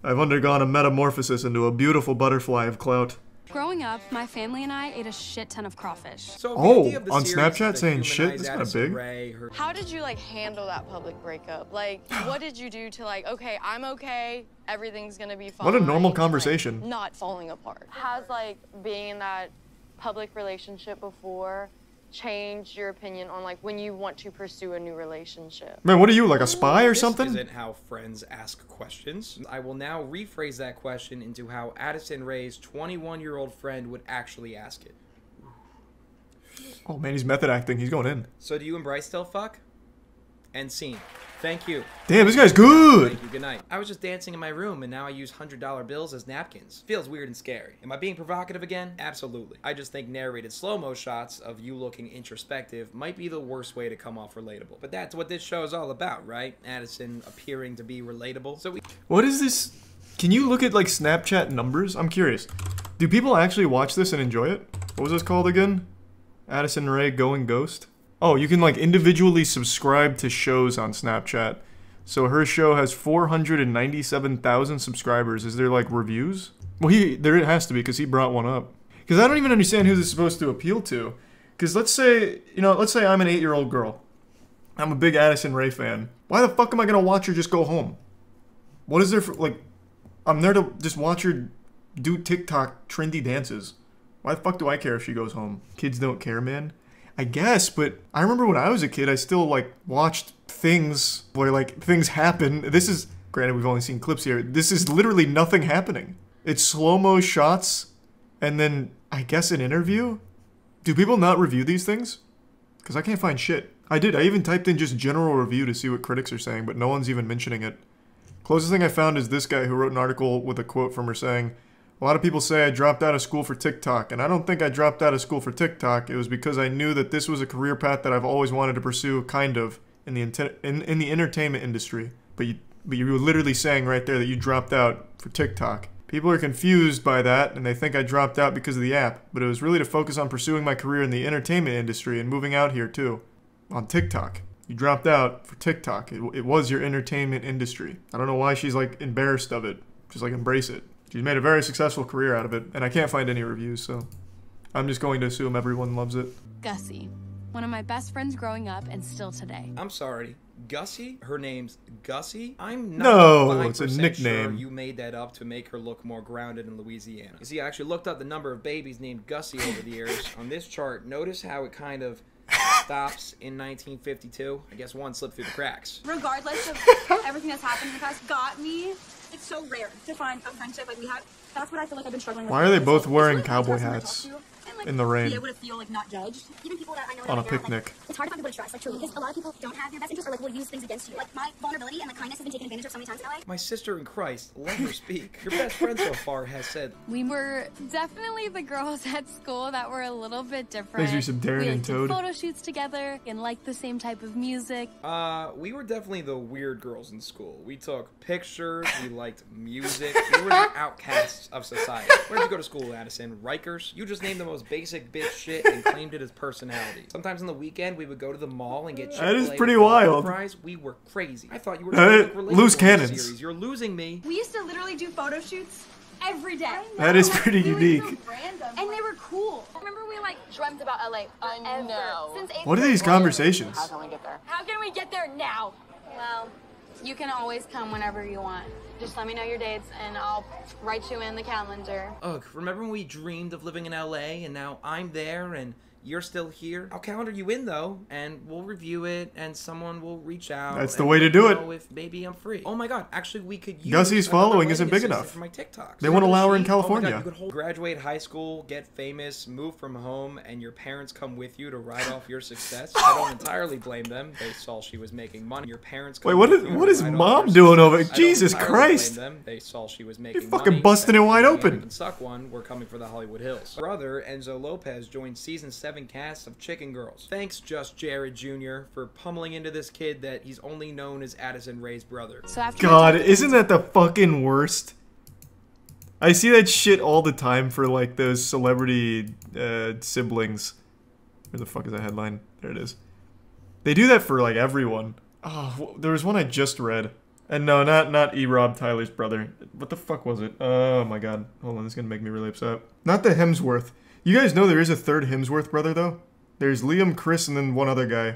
I've undergone a metamorphosis into a beautiful butterfly of clout. Growing up, my family and I ate a shit ton of crawfish. So Oh, on Snapchat saying shit? That's kind of big. How did you like handle that public breakup? Like, what did you do to like, okay, I'm okay, everything's gonna be fine. What a normal conversation. Like, not falling apart. Has like being in that public relationship before changed your opinion on like when you want to pursue a new relationship? Man, what are you, like a spy or This something? isn't how friends ask questions. I will now rephrase that question into how Addison Rae's 21-year-old friend would actually ask it. Oh man, he's method acting. He's going in. So do you and Bryce still fuck? End scene. Thank you. Damn, this guy's good. Thank you. Good night. I was just dancing in my room and now I use $100 bills as napkins. Feels weird and scary. Am I being provocative again? Absolutely. I just think narrated slow-mo shots of you looking introspective might be the worst way to come off relatable. But that's what this show is all about, right? Addison appearing to be relatable. So What is this? Can you look at like Snapchat numbers? I'm curious. Do people actually watch this and enjoy it? What was this called again? Addison Rae Going Ghost? Oh, you can like individually subscribe to shows on Snapchat. So her show has 497,000 subscribers. Is there like reviews? Well, there it has to be because he brought one up. Because I don't even understand who this is supposed to appeal to. Because let's say I'm an 8-year-old girl. I'm a big Addison Rae fan. Why the fuck am I gonna watch her just go home? What is there for, like, I'm there to just watch her do TikTok trendy dances. Why the fuck do I care if she goes home? Kids don't care, man. I guess, but I remember when I was a kid, I still, like, watched things where, like, things happen. This is, granted, we've only seen clips here. This is literally nothing happening. It's slow-mo shots, and then, I guess, an interview? Do people not review these things? Because I can't find shit. I did. I even typed in just general review to see what critics are saying, but no one's even mentioning it. Closest thing I found is this guy who wrote an article with a quote from her saying, "A lot of people say I dropped out of school for TikTok, and I don't think I dropped out of school for TikTok. It was because I knew that this was a career path that I've always wanted to pursue, kind of, in the entertainment industry." But you were literally saying right there that you dropped out for TikTok. People are confused by that, and they think I dropped out because of the app, but it was really to focus on pursuing my career in the entertainment industry and moving out here too. On TikTok. You dropped out for TikTok. It was your entertainment industry. I don't know why she's like embarrassed of it. Just like embrace it. She's made a very successful career out of it, and I can't find any reviews, so I'm just going to assume everyone loves it. Gussie, one of my best friends growing up and still today. I'm sorry. Gussie? Her name's Gussie? I'm No, not it's a 5% nickname. Sure you made that up to make her look more grounded in Louisiana. You see, I actually looked up the number of babies named Gussie over the years. On this chart, notice how it kind of stops in 1952. I guess one slipped through the cracks. Regardless of everything that's happened in the past, got me. It's so rare to find a friendship like we have. That's what I feel like I've been struggling with. Why are they both wearing cowboy hats in the rain Be able to feel like not judged. Even people that I know on a that are, picnic? Like, it's hard to find people to trust, like truly, because a lot of people don't have your best interest or like will use things against you. Like my vulnerability and my kindness has been taken advantage of so many times in LA. My sister in Christ, let her speak. Your best friend so far has said, We were definitely the girls at school that were a little bit different. Thanks for some Darren we and did Toad. photo shoots together and liked the same type of music. we were definitely the weird girls in school. We took pictures, we liked music, we were the outcasts of society. Where'd you go to school, Addison? Rikers? You just named the most basic bitch shit and claimed it as personality. Sometimes on the weekend, we would go to the mall and get That is Chick-fil-A pretty with wild. fries. We were crazy. I thought you were trying to look relatable loose in this cannons. series. You're losing me. We used to literally do photo shoots every day. That is pretty unique. And they were cool. I remember we like dreamt about LA forever. Since 8th What are these grade. conversations? How can we get there? How can we get there now? Well, you can always come whenever you want. Just let me know your dates and I'll write you in the calendar. Ugh, remember when we dreamed of living in LA and now I'm there and you're still here? I'll calendar you in though, and we'll review it, and someone will reach out. That's the and way to let do me it. know if maybe I'm free. Oh my god, actually we could use Gussie's another following isn't rating big assistant enough. for my TikToks. They won't allow her in Oh my California. god, you could graduate high school, get famous, move from home, and your parents come with you to ride off your success. I don't entirely blame them. They saw she was making money. Your parents come Wait, with you what to is ride off mom your doing success. over? I don't Jesus entirely Christ. blame them. They saw she was making fucking money. busting it wide open. American Suck one, we're coming for the Hollywood Hills. Brother Enzo Lopez joined season 7 cast of Chicken Girls. Thanks, Just Jared Jr., for pummeling into this kid that he's only known as Addison Rae's brother. So after God, isn't that the fucking worst? I see that shit all the time for like those celebrity siblings. Where the fuck is that headline? There it is. They do that for like everyone. Oh, there was one I just read. And no, not E-Rob, Tyler's brother. What the fuck was it? Oh my god. Hold on, this is gonna make me really upset. Not the Hemsworth. You guys know there is a third Hemsworth brother, though? There's Liam, Chris, and then one other guy.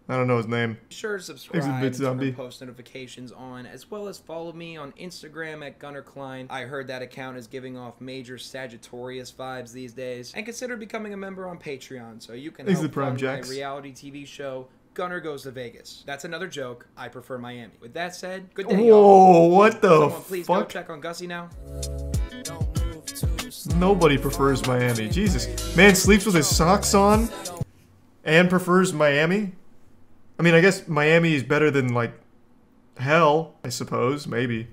I don't know his name. Be sure to subscribe and turn post notifications on, as well as follow me on Instagram at Gunnar Klein. I heard that account is giving off major Sagittarius vibes these days. And consider becoming a member on Patreon, so you can help fund my reality TV show, Gunnar Goes to Vegas. That's another joke. I prefer Miami. With that said, good day, y'all. Whoa, what the Someone please fuck? go check on Gussie now. Nobody prefers Miami. Jesus. Man sleeps with his socks on and prefers Miami? I mean, I guess Miami is better than, like, hell, I suppose. Maybe.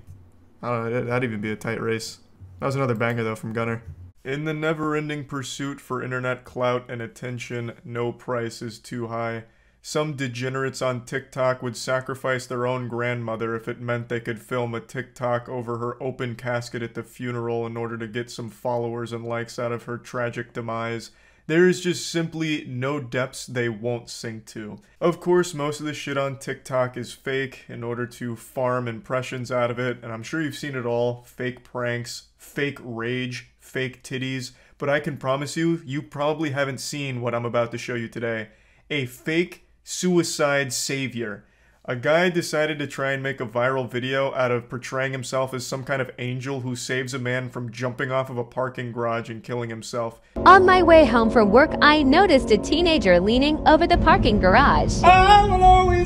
I don't know. That'd even be a tight race. That was another banger, though, from Gunnar. In the never-ending pursuit for internet clout and attention, no price is too high. Some degenerates on TikTok would sacrifice their own grandmother if it meant they could film a TikTok over her open casket at the funeral in order to get some followers and likes out of her tragic demise. There is just simply no depths they won't sink to. Of course, most of the shit on TikTok is fake in order to farm impressions out of it, and I'm sure you've seen it all. Fake pranks, fake rage, fake titties, but I can promise you, you probably haven't seen what I'm about to show you today. A fake suicide savior. A guy decided to try and make a viral video out of portraying himself as some kind of angel who saves a man from jumping off of a parking garage and killing himself. On my way home from work, I noticed a teenager leaning over the parking garage.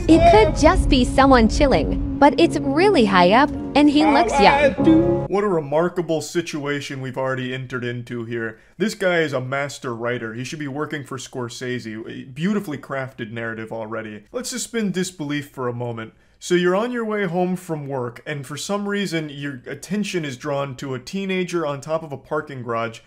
It could just be someone chilling, but it's really high up and he looks young. What a remarkable situation we've already entered into here. This guy is a master writer. He should be working for Scorsese. A beautifully crafted narrative already. Let's suspend disbelief for a moment. So you're on your way home from work, and for some reason your attention is drawn to a teenager on top of a parking garage,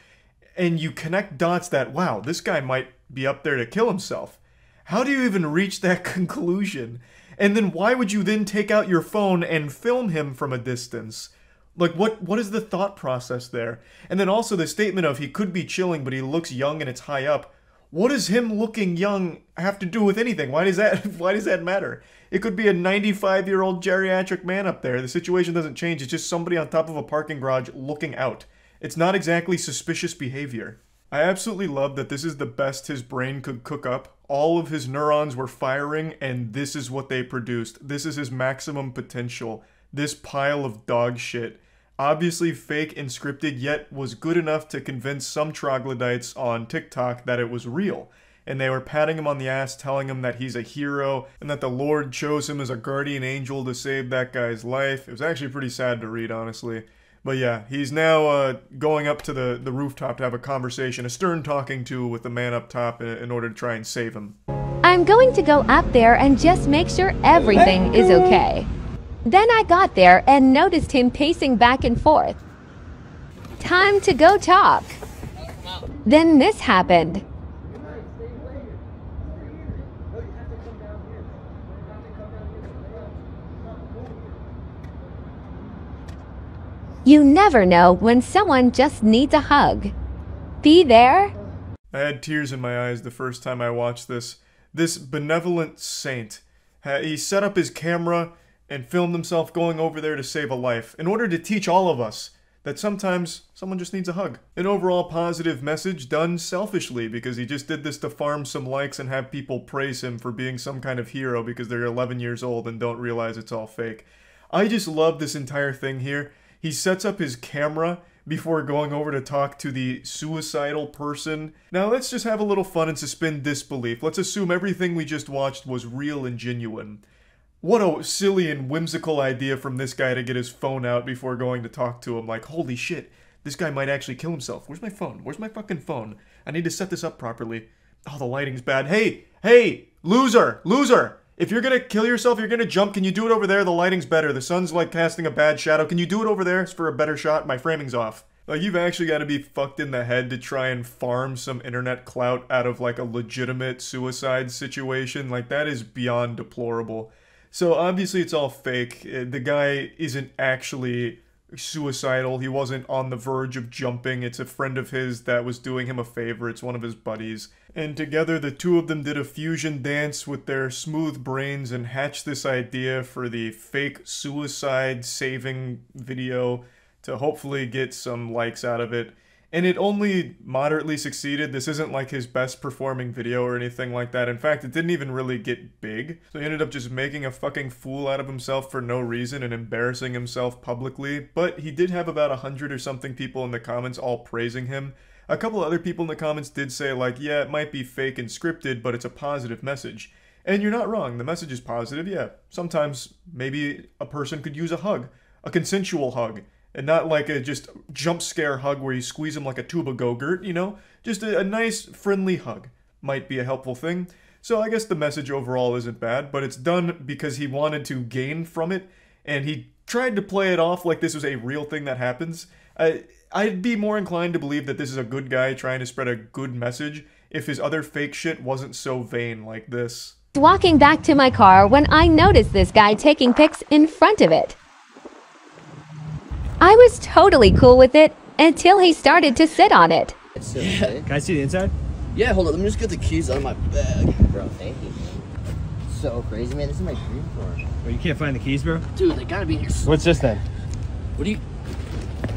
and you connect dots that, wow, this guy might be up there to kill himself. How do you even reach that conclusion? And then why would you then take out your phone and film him from a distance? Like, what is the thought process there? And then also the statement of he could be chilling, but he looks young and it's high up. What does him looking young have to do with anything? Why does that matter? It could be a 95-year-old geriatric man up there. The situation doesn't change. It's just somebody on top of a parking garage looking out. It's not exactly suspicious behavior. I absolutely love that this is the best his brain could cook up. All of his neurons were firing, and this is what they produced. This is his maximum potential. This pile of dog shit. Obviously fake and scripted, yet was good enough to convince some troglodytes on TikTok that it was real. And they were patting him on the ass, telling him that he's a hero, and that the Lord chose him as a guardian angel to save that guy's life. It was actually pretty sad to read, honestly. But yeah, he's now going up to the rooftop to have a conversation, a stern talking to with the man up top in order to try and save him. I'm going to go up there and just make sure everything is okay. Then I got there and noticed him pacing back and forth. Time to go talk. Then this happened. You never know when someone just needs a hug. Be there. I had tears in my eyes the first time I watched this. This benevolent saint. He set up his camera and filmed himself going over there to save a life in order to teach all of us that sometimes someone just needs a hug. An overall positive message done selfishly because he just did this to farm some likes and have people praise him for being some kind of hero because they're 11 years old and don't realize it's all fake. I just love this entire thing here. He sets up his camera before going over to talk to the suicidal person. Now let's just have a little fun and suspend disbelief. Let's assume everything we just watched was real and genuine. What a silly and whimsical idea from this guy to get his phone out before going to talk to him. Like, holy shit, this guy might actually kill himself. Where's my phone? Where's my fucking phone? I need to set this up properly. Oh, the lighting's bad. Hey, loser! If you're gonna kill yourself, you're gonna jump, can you do it over there? The lighting's better. The sun's like casting a bad shadow. Can you do it over there? It's for a better shot. My framing's off. Like, you've actually got to be fucked in the head to try and farm some internet clout out of like a legitimate suicide situation. Like, that is beyond deplorable. So obviously it's all fake. The guy isn't actually suicidal. He wasn't on the verge of jumping. It's a friend of his that was doing him a favor. It's one of his buddies. And together, the two of them did a fusion dance with their smooth brains and hatched this idea for the fake suicide saving video to hopefully get some likes out of it. And it only moderately succeeded. This isn't like his best performing video or anything like that. In fact, it didn't even really get big. So he ended up just making a fucking fool out of himself for no reason and embarrassing himself publicly. But he did have about 100 or something people in the comments all praising him. A couple other people in the comments did say like, yeah, it might be fake and scripted, but it's a positive message. And you're not wrong. The message is positive, yeah. Sometimes maybe a person could use a hug, a consensual hug. And not like a just jump scare hug where you squeeze him like a tube of Go-Gurt, you know? Just a nice, friendly hug might be a helpful thing. So I guess the message overall isn't bad, but it's done because he wanted to gain from it, and he tried to play it off like this was a real thing that happens. I'd be more inclined to believe that this is a good guy trying to spread a good message if his other fake shit wasn't so vain like this. Walking back to my car when I noticed this guy taking pics in front of it. I was totally cool with it until he started to sit on it. Yeah. Can I see the inside? Yeah, hold on. Let me just get the keys out of my bag. Bro, thank you. So crazy, man. This is my dream car. Bro, you can't find the keys, bro? Dude, they gotta be in here. What's this then? What do you...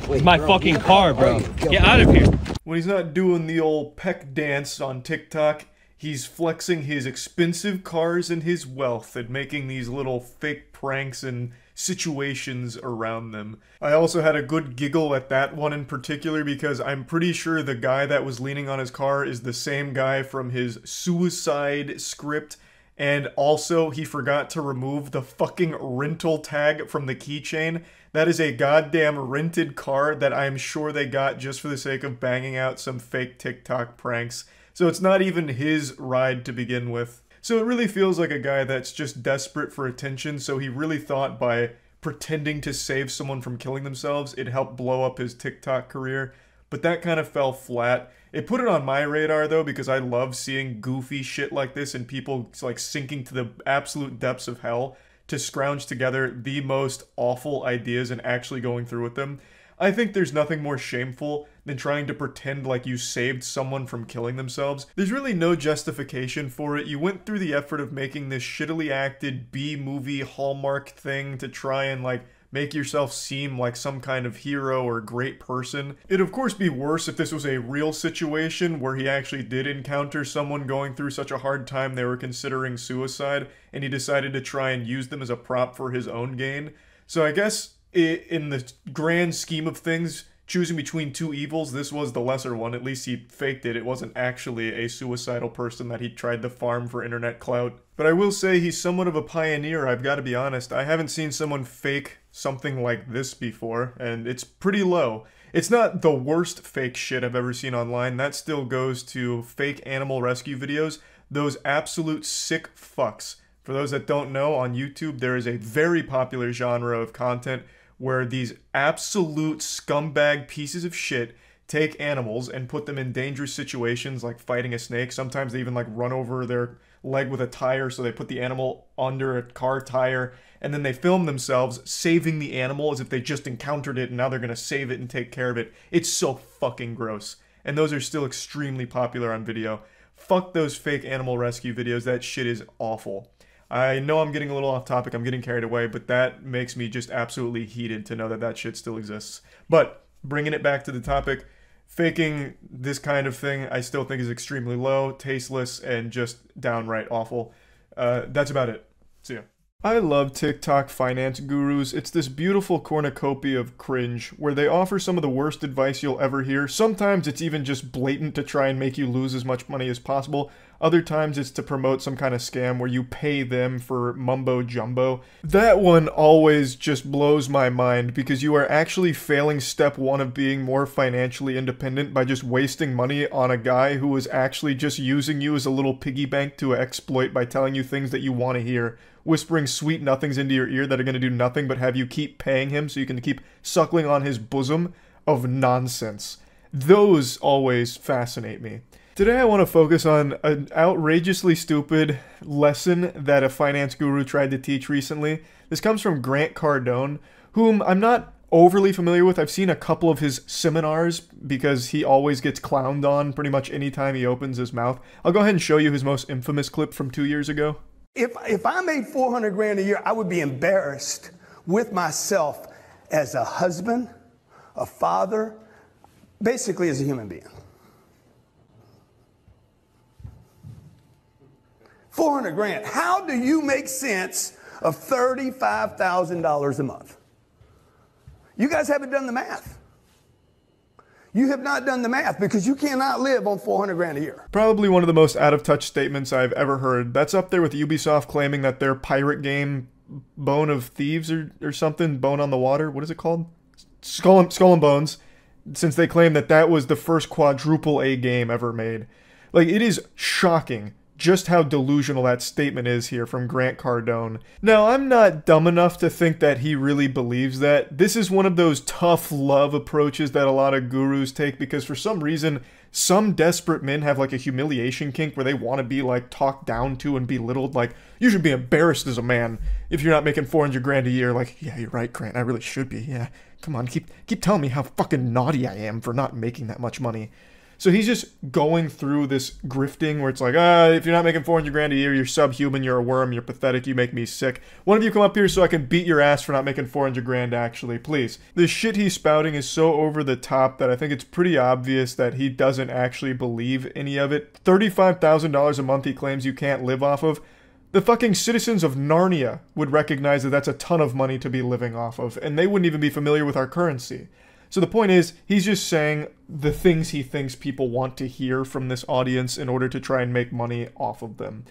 Wait, it's my fucking car, bro. Get out of here. When he's not doing the old peck dance on TikTok, he's flexing his expensive cars and his wealth and making these little fake pranks and situations around them. I also had a good giggle at that one in particular because I'm pretty sure the guy that was leaning on his car is the same guy from his suicide script, and also he forgot to remove the fucking rental tag from the keychain. That is a goddamn rented car that I'm sure they got just for the sake of banging out some fake TikTok pranks. So it's not even his ride to begin with. So it really feels like a guy that's just desperate for attention, so he really thought by pretending to save someone from killing themselves, it helped blow up his TikTok career. But that kind of fell flat. It put it on my radar though, because I love seeing goofy shit like this and people like sinking to the absolute depths of hell to scrounge together the most awful ideas and actually going through with them. I think there's nothing more shameful than trying to pretend like you saved someone from killing themselves. There's really no justification for it. You went through the effort of making this shittily acted B-movie Hallmark thing to try and like make yourself seem like some kind of hero or great person. It'd of course be worse if this was a real situation where he actually did encounter someone going through such a hard time they were considering suicide and he decided to try and use them as a prop for his own gain. So I guess in the grand scheme of things, choosing between two evils, this was the lesser one. At least he faked it. It wasn't actually a suicidal person that he tried to farm for internet clout. But I will say he's somewhat of a pioneer, I've got to be honest. I haven't seen someone fake something like this before, and it's pretty low. It's not the worst fake shit I've ever seen online. That still goes to fake animal rescue videos. Those absolute sick fucks. For those that don't know, on YouTube there is a very popular genre of content where these absolute scumbag pieces of shit take animals and put them in dangerous situations like fighting a snake. Sometimes they even like run over their leg with a tire, so they put the animal under a car tire and then they film themselves saving the animal as if they just encountered it and now they're gonna save it and take care of it. It's so fucking gross. And those are still extremely popular on video. Fuck those fake animal rescue videos. That shit is awful. I know I'm getting a little off topic, I'm getting carried away, but that makes me just absolutely heated to know that that shit still exists. But, bringing it back to the topic, faking this kind of thing I still think is extremely low, tasteless, and just downright awful. That's about it. See ya. I love TikTok finance gurus. It's this beautiful cornucopia of cringe where they offer some of the worst advice you'll ever hear. Sometimes it's even just blatant to try and make you lose as much money as possible. Other times it's to promote some kind of scam where you pay them for mumbo jumbo. That one always just blows my mind because you are actually failing step one of being more financially independent by just wasting money on a guy who is actually just using you as a little piggy bank to exploit by telling you things that you want to hear. Whispering sweet nothings into your ear that are going to do nothing but have you keep paying him so you can keep suckling on his bosom of nonsense. Those always fascinate me. Today I want to focus on an outrageously stupid lesson that a finance guru tried to teach recently. This comes from Grant Cardone, whom I'm not overly familiar with. I've seen a couple of his seminars because he always gets clowned on pretty much anytime he opens his mouth. I'll go ahead and show you his most infamous clip from 2 years ago. If I made 400 grand a year, I would be embarrassed with myself as a husband, a father, basically as a human being. 400 grand. How do you make sense of $35,000 a month? You guys haven't done the math. You have not done the math because you cannot live on 400 grand a year. Probably one of the most out-of-touch statements I've ever heard. That's up there with Ubisoft claiming that their pirate game, Bone of Thieves or something, Bone on the Water, what is it called? Skull and Bones, since they claim that that was the first quadruple A game ever made. Like, it is shocking just how delusional that statement is here from Grant Cardone. Now, I'm not dumb enough to think that he really believes that. This is one of those tough love approaches that a lot of gurus take because for some reason, some desperate men have like a humiliation kink where they want to be like talked down to and belittled. Like, you should be embarrassed as a man if you're not making 400 grand a year. Like, yeah, you're right, Grant, I really should be. Yeah, come on, keep telling me how fucking naughty I am for not making that much money. So he's just going through this grifting where it's like, if you're not making 400 grand a year, you're subhuman, you're a worm, you're pathetic, you make me sick. One of you come up here so I can beat your ass for not making 400 grand actually, please. The shit he's spouting is so over the top that I think it's pretty obvious that he doesn't actually believe any of it. $35,000 a month he claims you can't live off of. The fucking citizens of Narnia would recognize that that's a ton of money to be living off of, and they wouldn't even be familiar with our currency. So the point is, he's just saying the things he thinks people want to hear from this audience in order to try and make money off of them.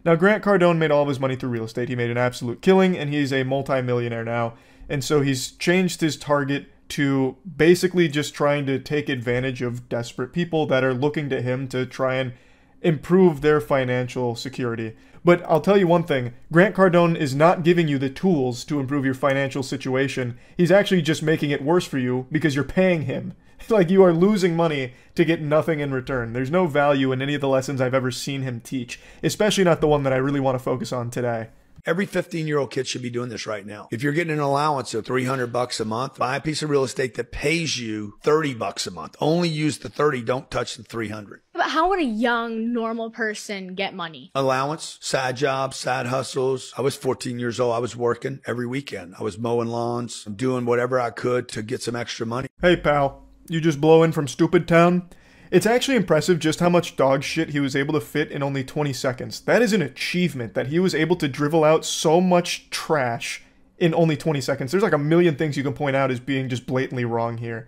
Now, Grant Cardone made all of his money through real estate. He made an absolute killing, and he's a multi-millionaire now. And so he's changed his target to basically just trying to take advantage of desperate people that are looking to him to try and improve their financial security. But I'll tell you one thing, Grant Cardone is not giving you the tools to improve your financial situation. He's actually just making it worse for you because you're paying him. Like, you are losing money to get nothing in return. There's no value in any of the lessons I've ever seen him teach, especially not the one that I really want to focus on today. Every 15-year-old kid should be doing this right now. If you're getting an allowance of $300 a month, buy a piece of real estate that pays you $30 a month. Only use the 30, don't touch the 300. But how would a young, normal person get money? Allowance, side jobs, side hustles. I was 14 years old. I was working every weekend. I was mowing lawns, doing whatever I could to get some extra money. Hey, pal, you just blow in from Stupid Town? It's actually impressive just how much dog shit he was able to fit in only 20 seconds. That is an achievement, that he was able to drivel out so much trash in only 20 seconds. There's like a million things you can point out as being just blatantly wrong here.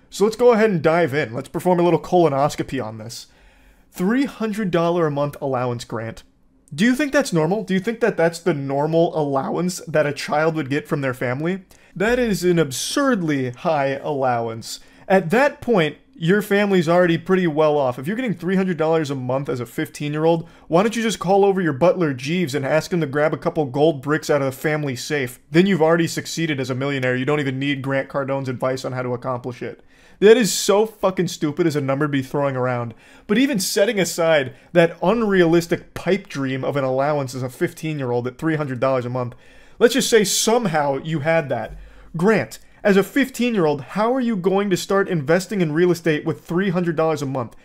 So let's go ahead and dive in. Let's perform a little colonoscopy on this. $300 a month allowance grant. Do you think that's normal? Do you think that that's the normal allowance that a child would get from their family? That is an absurdly high allowance. At that point, your family's already pretty well off. If you're getting $300 a month as a 15-year-old, why don't you just call over your butler Jeeves and ask him to grab a couple gold bricks out of the family safe? Then you've already succeeded as a millionaire. You don't even need Grant Cardone's advice on how to accomplish it. That is so fucking stupid as a number to be throwing around. But even setting aside that unrealistic pipe dream of an allowance as a 15-year-old at $300 a month, let's just say somehow you had that. Grant, as a 15-year-old, how are you going to start investing in real estate with $300 a month?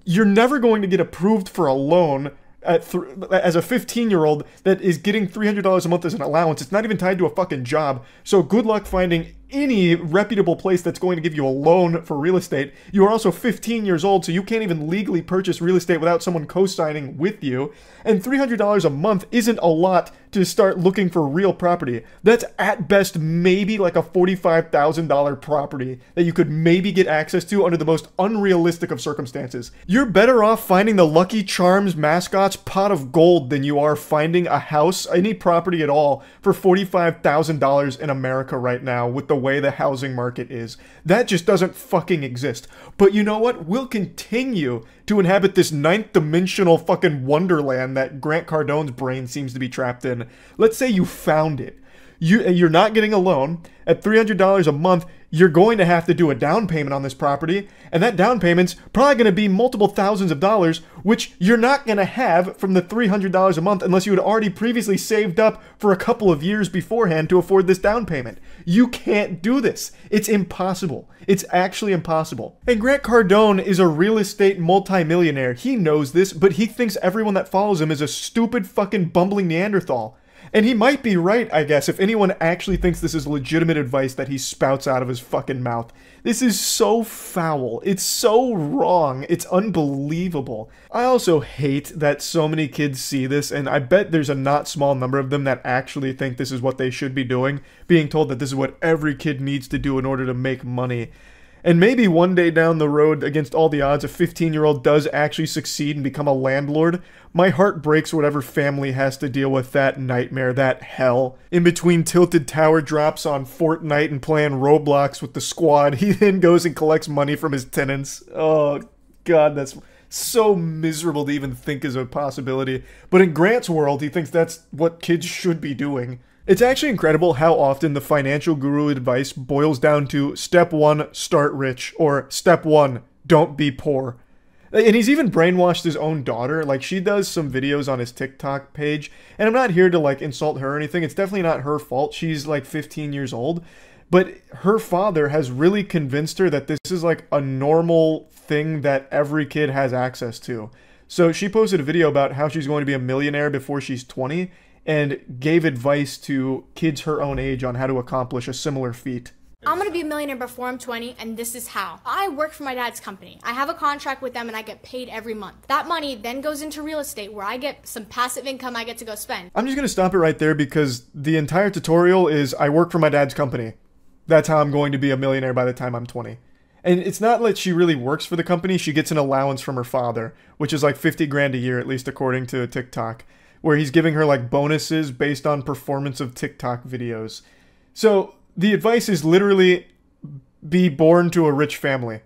You're never going to get approved for a loan as a 15-year-old that is getting $300 a month as an allowance. It's not even tied to a fucking job. So good luck finding any reputable place that's going to give you a loan for real estate. You are also 15 years old, so you can't even legally purchase real estate without someone co-signing with you. And $300 a month isn't a lot to start looking for real property. That's at best maybe like a $45,000 property that you could maybe get access to under the most unrealistic of circumstances. You're better off finding the Lucky Charms mascot's pot of gold than you are finding a house, any property at all, for $45,000 in America right now with the way the housing market is. That just doesn't fucking exist. But you know what? We'll continue to inhabit this ninth dimensional fucking wonderland that Grant Cardone's brain seems to be trapped in. Let's say you found it. You're not getting a loan. At $300 a month, you're going to have to do a down payment on this property, and that down payment's probably going to be multiple thousands of dollars, which you're not going to have from the $300 a month unless you had already previously saved up for a couple of years beforehand to afford this down payment. You can't do this. It's impossible. It's actually impossible. And Grant Cardone is a real estate multimillionaire. He knows this, but he thinks everyone that follows him is a stupid fucking bumbling Neanderthal. And he might be right, I guess, if anyone actually thinks this is legitimate advice that he spouts out of his fucking mouth. This is so foul. It's so wrong. It's unbelievable. I also hate that so many kids see this, and I bet there's a not small number of them that actually think this is what they should be doing, being told that this is what every kid needs to do in order to make money. And maybe one day down the road, against all the odds, a 15-year-old does actually succeed and become a landlord. My heart breaks whatever family has to deal with that nightmare, that hell. In between tilted tower drops on Fortnite and playing Roblox with the squad, he then goes and collects money from his tenants. Oh, God, that's so miserable to even think is a possibility. But in Grant's world, he thinks that's what kids should be doing. It's actually incredible how often the financial guru advice boils down to step 1, start rich, or step 1, don't be poor. And he's even brainwashed his own daughter. Like, she does some videos on his TikTok page, and I'm not here to, like, insult her or anything. It's definitely not her fault. She's, like, 15 years old. But her father has really convinced her that this is, like, a normal thing that every kid has access to. So she posted a video about how she's going to be a millionaire before she's 20, and gave advice to kids her own age on how to accomplish a similar feat. I'm gonna be a millionaire before I'm 20, and this is how. I work for my dad's company. I have a contract with them, and I get paid every month. That money then goes into real estate, where I get some passive income I get to go spend. I'm just gonna stop it right there because the entire tutorial is I work for my dad's company. That's how I'm going to be a millionaire by the time I'm 20. And it's not like she really works for the company. She gets an allowance from her father, which is like 50 grand a year, at least according to TikTok, where he's giving her like bonuses based on performance of TikTok videos. So the advice is literally be born to a rich family.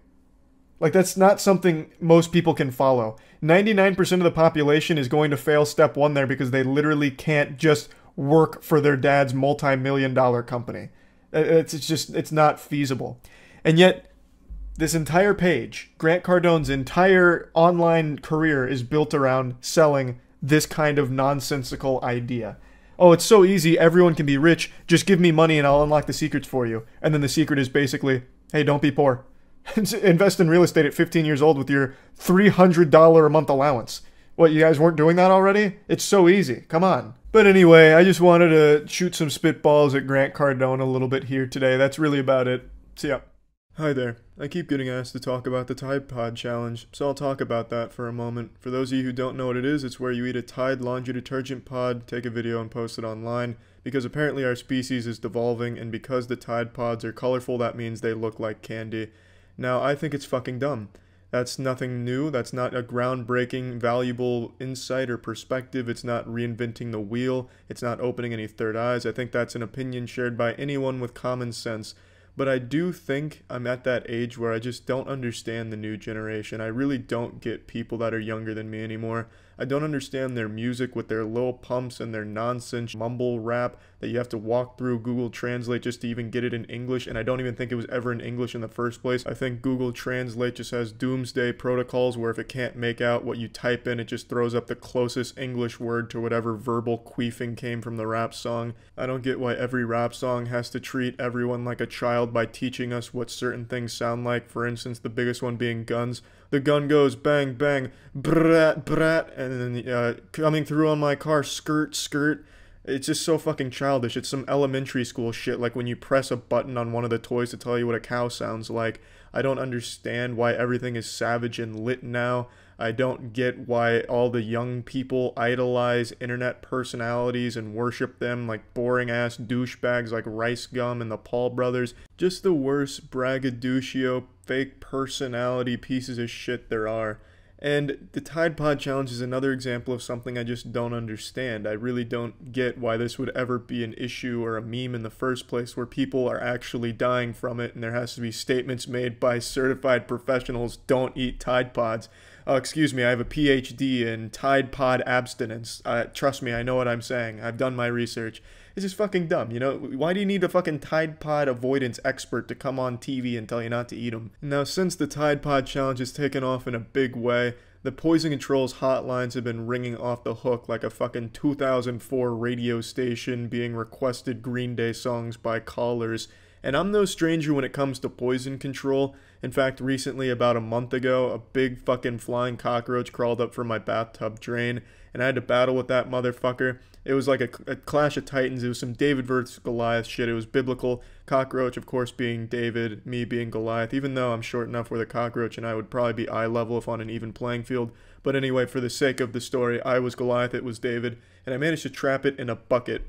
Like, that's not something most people can follow. 99% of the population is going to fail step 1 there because they literally can't just work for their dad's multi-million-dollar company. It's not feasible. And yet, this entire page, Grant Cardone's entire online career is built around selling this kind of nonsensical idea. Oh, it's so easy, everyone can be rich, just give me money and I'll unlock the secrets for you. And then the secret is basically, hey, don't be poor. Invest in real estate at 15 years old with your $300 a month allowance. What, you guys weren't doing that already? It's so easy, come on. But anyway, I just wanted to shoot some spitballs at Grant Cardone a little bit here today. That's really about it. See ya. Hi there. I keep getting asked to talk about the Tide Pod Challenge, so I'll talk about that for a moment. For those of you who don't know what it is, it's where you eat a Tide laundry detergent pod, take a video and post it online, because apparently our species is devolving, and because the Tide Pods are colorful, that means they look like candy. Now, I think it's fucking dumb. That's nothing new, that's not a groundbreaking, valuable insight or perspective, it's not reinventing the wheel, it's not opening any third eyes. I think that's an opinion shared by anyone with common sense. But I do think I'm at that age where I just don't understand the new generation. I really don't get people that are younger than me anymore. I don't understand their music with their Lil Pumps and their nonsense mumble rap that you have to walk through Google Translate just to even get it in English, and I don't even think it was ever in English in the first place. I think Google Translate just has doomsday protocols where if it can't make out what you type in, it just throws up the closest English word to whatever verbal queefing came from the rap song. I don't get why every rap song has to treat everyone like a child by teaching us what certain things sound like. For instance, the biggest one being guns. The gun goes bang, bang, brat, brat, and then coming through on my car, skirt, skirt. It's just so fucking childish. It's some elementary school shit, like when you press a button on one of the toys to tell you what a cow sounds like. I don't understand why everything is savage and lit now. I don't get why all the young people idolize internet personalities and worship them like boring-ass douchebags like Rice Gum and the Paul brothers. Just the worst braggadocio, fake personality pieces of shit there are. And the Tide Pod Challenge is another example of something I just don't understand. I really don't get why this would ever be an issue or a meme in the first place where people are actually dying from it and there has to be statements made by certified professionals, don't eat Tide Pods. Excuse me, I have a PhD in Tide Pod abstinence. Trust me, I know what I'm saying. I've done my research. It's just fucking dumb, you know? Why do you need a fucking Tide Pod avoidance expert to come on TV and tell you not to eat them? Now, since the Tide Pod challenge has taken off in a big way, the poison control's hotlines have been ringing off the hook like a fucking 2004 radio station being requested Green Day songs by callers. And I'm no stranger when it comes to poison control. In fact, recently, about a month ago, a big fucking flying cockroach crawled up from my bathtub drain, and I had to battle with that motherfucker. It was like a clash of titans. It was some David versus Goliath shit. It was biblical. Cockroach, of course, being David, me being Goliath, even though I'm short enough where the cockroach and I would probably be eye level if on an even playing field. But anyway, for the sake of the story, I was Goliath, it was David, and I managed to trap it in a bucket.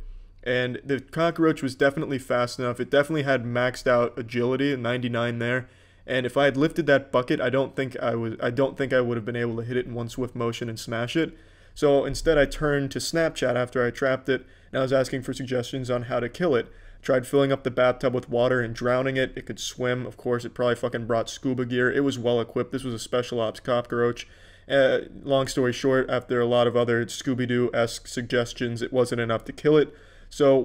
And the cockroach was definitely fast enough. It definitely had maxed out agility, 99 there. And if I had lifted that bucket, I don't think I would have been able to hit it in one swift motion and smash it. So instead, I turned to Snapchat after I trapped it, and I was asking for suggestions on how to kill it. Tried filling up the bathtub with water and drowning it. It could swim. Of course, it probably fucking brought scuba gear. It was well equipped. This was a special ops cockroach. Long story short, after a lot of other Scooby-Doo-esque suggestions, it wasn't enough to kill it. So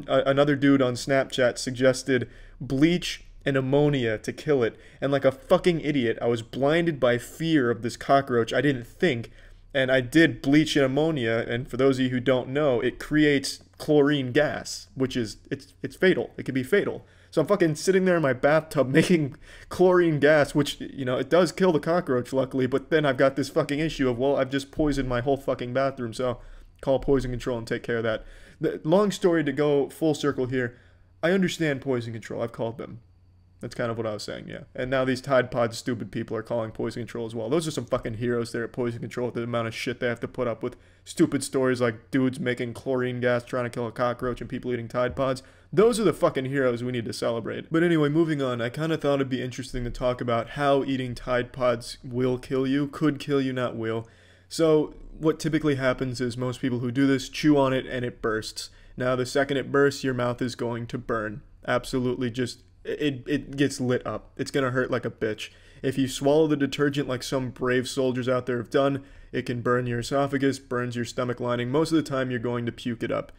another dude on Snapchat suggested bleach and ammonia to kill it. And like a fucking idiot, I was blinded by fear of this cockroach. I didn't think. And I did bleach and ammonia, and for those of you who don't know, it creates chlorine gas, which is, it's fatal. It could be fatal. So I'm fucking sitting there in my bathtub making chlorine gas, which, you know, it does kill the cockroach, luckily, but then I've got this fucking issue of, well, I've just poisoned my whole fucking bathroom, so call poison control and take care of that. The long story to go full circle here, I understand poison control. I've called them. That's kind of what I was saying, yeah. And now these Tide Pod stupid people are calling poison control as well. Those are some fucking heroes there at poison control with the amount of shit they have to put up with. Stupid stories like dudes making chlorine gas trying to kill a cockroach and people eating Tide Pods. Those are the fucking heroes we need to celebrate. But anyway, moving on, I kind of thought it'd be interesting to talk about how eating Tide Pods will kill you. Could kill you, not will. So what typically happens is most people who do this chew on it and it bursts. Now the second it bursts, your mouth is going to burn. Absolutely just... It gets lit up. It's gonna hurt like a bitch. If you swallow the detergent like some brave soldiers out there have done, it can burn your esophagus, burns your stomach lining. Most of the time you're going to puke it up.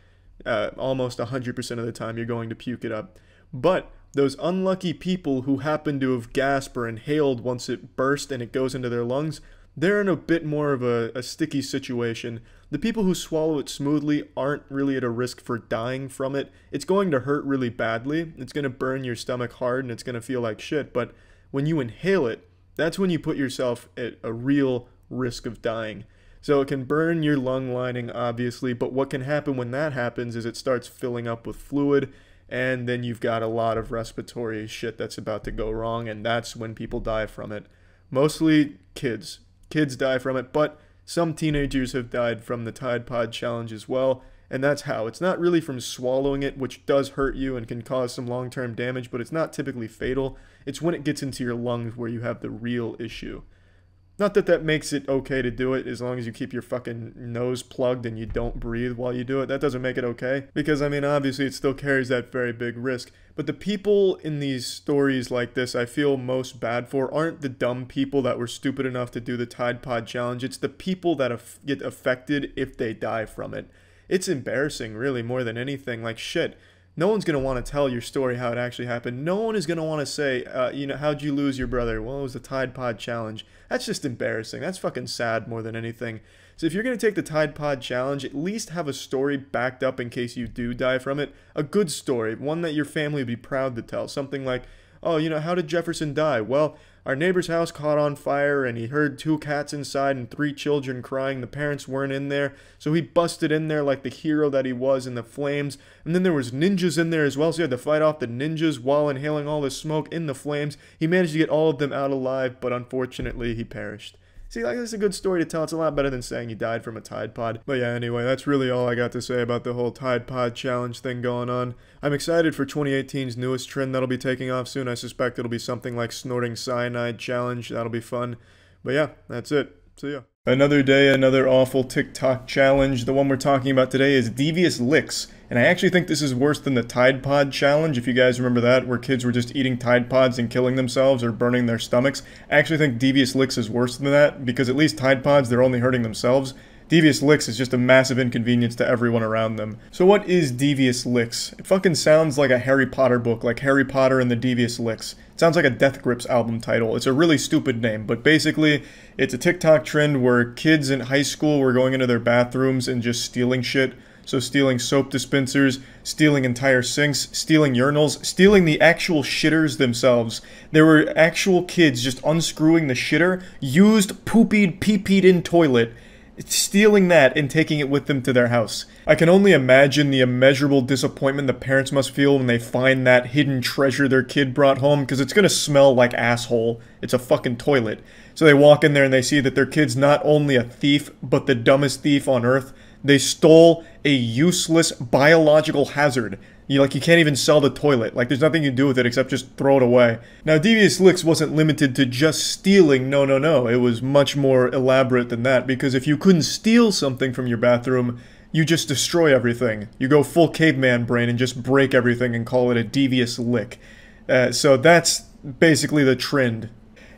Almost 100% of the time you're going to puke it up. But those unlucky people who happen to have gasped or inhaled once it burst and it goes into their lungs, they're in a bit more of a sticky situation. The people who swallow it smoothly aren't really at a risk for dying from it. It's going to hurt really badly. It's going to burn your stomach hard and it's going to feel like shit. But when you inhale it, that's when you put yourself at a real risk of dying. So it can burn your lung lining, obviously, but what can happen when that happens is it starts filling up with fluid, and then you've got a lot of respiratory shit that's about to go wrong, and that's when people die from it. Mostly kids. Kids die from it, but some teenagers have died from the Tide Pod challenge as well, and that's how. It's not really from swallowing it, which does hurt you and can cause some long-term damage, but it's not typically fatal. It's when it gets into your lungs where you have the real issue. Not that that makes it okay to do it as long as you keep your fucking nose plugged and you don't breathe while you do it. That doesn't make it okay. Because, I mean, obviously it still carries that very big risk. But the people in these stories like this I feel most bad for aren't the dumb people that were stupid enough to do the Tide Pod challenge. It's the people that get affected if they die from it. It's embarrassing, really, more than anything. Like, shit. No one's going to want to tell your story how it actually happened. No one is going to want to say, you know, how'd you lose your brother? Well, it was the Tide Pod challenge. That's just embarrassing. That's fucking sad more than anything. So if you're going to take the Tide Pod challenge, at least have a story backed up in case you do die from it. A good story. One that your family would be proud to tell. Something like, oh, you know, how did Jefferson die? Well, our neighbor's house caught on fire and he heard 2 cats inside and 3 children crying. The parents weren't in there, so he busted in there like the hero that he was in the flames. And then there was ninjas in there as well, so he had to fight off the ninjas while inhaling all the smoke in the flames. He managed to get all of them out alive, but unfortunately he perished. See, like, that's a good story to tell. It's a lot better than saying you died from a Tide Pod. But yeah, anyway, that's really all I got to say about the whole Tide Pod challenge thing going on. I'm excited for 2018's newest trend that'll be taking off soon. I suspect it'll be something like snorting cyanide challenge. That'll be fun. But yeah, that's it. See ya. Another day, another awful TikTok challenge. The one we're talking about today is Devious Licks. And I actually think this is worse than the Tide Pod challenge, if you guys remember that, where kids were just eating Tide Pods and killing themselves or burning their stomachs. I actually think Devious Licks is worse than that, because at least Tide Pods, they're only hurting themselves. Devious licks is just a massive inconvenience to everyone around them. So what is Devious Licks? It fucking sounds like a Harry Potter book, like Harry Potter and the Devious Licks. It sounds like a Death Grips album title. It's a really stupid name, but basically, it's a TikTok trend where kids in high school were going into their bathrooms and just stealing shit. So stealing soap dispensers, stealing entire sinks, stealing urinals, stealing the actual shitters themselves. There were actual kids just unscrewing the shitter, used, poopied, pee-peed in toilet, stealing that and taking it with them to their house. I can only imagine the immeasurable disappointment the parents must feel when they find that hidden treasure their kid brought home, because it's gonna smell like asshole. It's a fucking toilet. So they walk in there and they see that their kid's not only a thief, but the dumbest thief on earth. They stole a useless biological hazard. You can't even sell the toilet. Like, there's nothing you can do with it except just throw it away. Now, Devious Licks wasn't limited to just stealing. No. It was much more elaborate than that, because if you couldn't steal something from your bathroom, you just destroy everything. You go full caveman brain and just break everything and call it a Devious Lick. So that's basically the trend.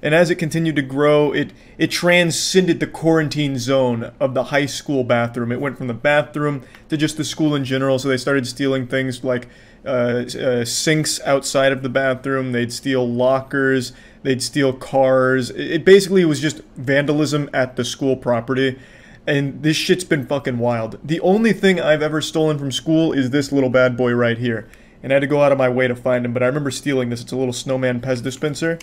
And as it continued to grow, it transcended the quarantine zone of the high school bathroom. It went from the bathroom to just the school in general, so they started stealing things like sinks outside of the bathroom, they'd steal lockers, they'd steal cars. It basically was just vandalism at the school property, and this shit's been fucking wild. The only thing I've ever stolen from school is this little bad boy right here, and I had to go out of my way to find him, but I remember stealing this. It's a little snowman Pez dispenser.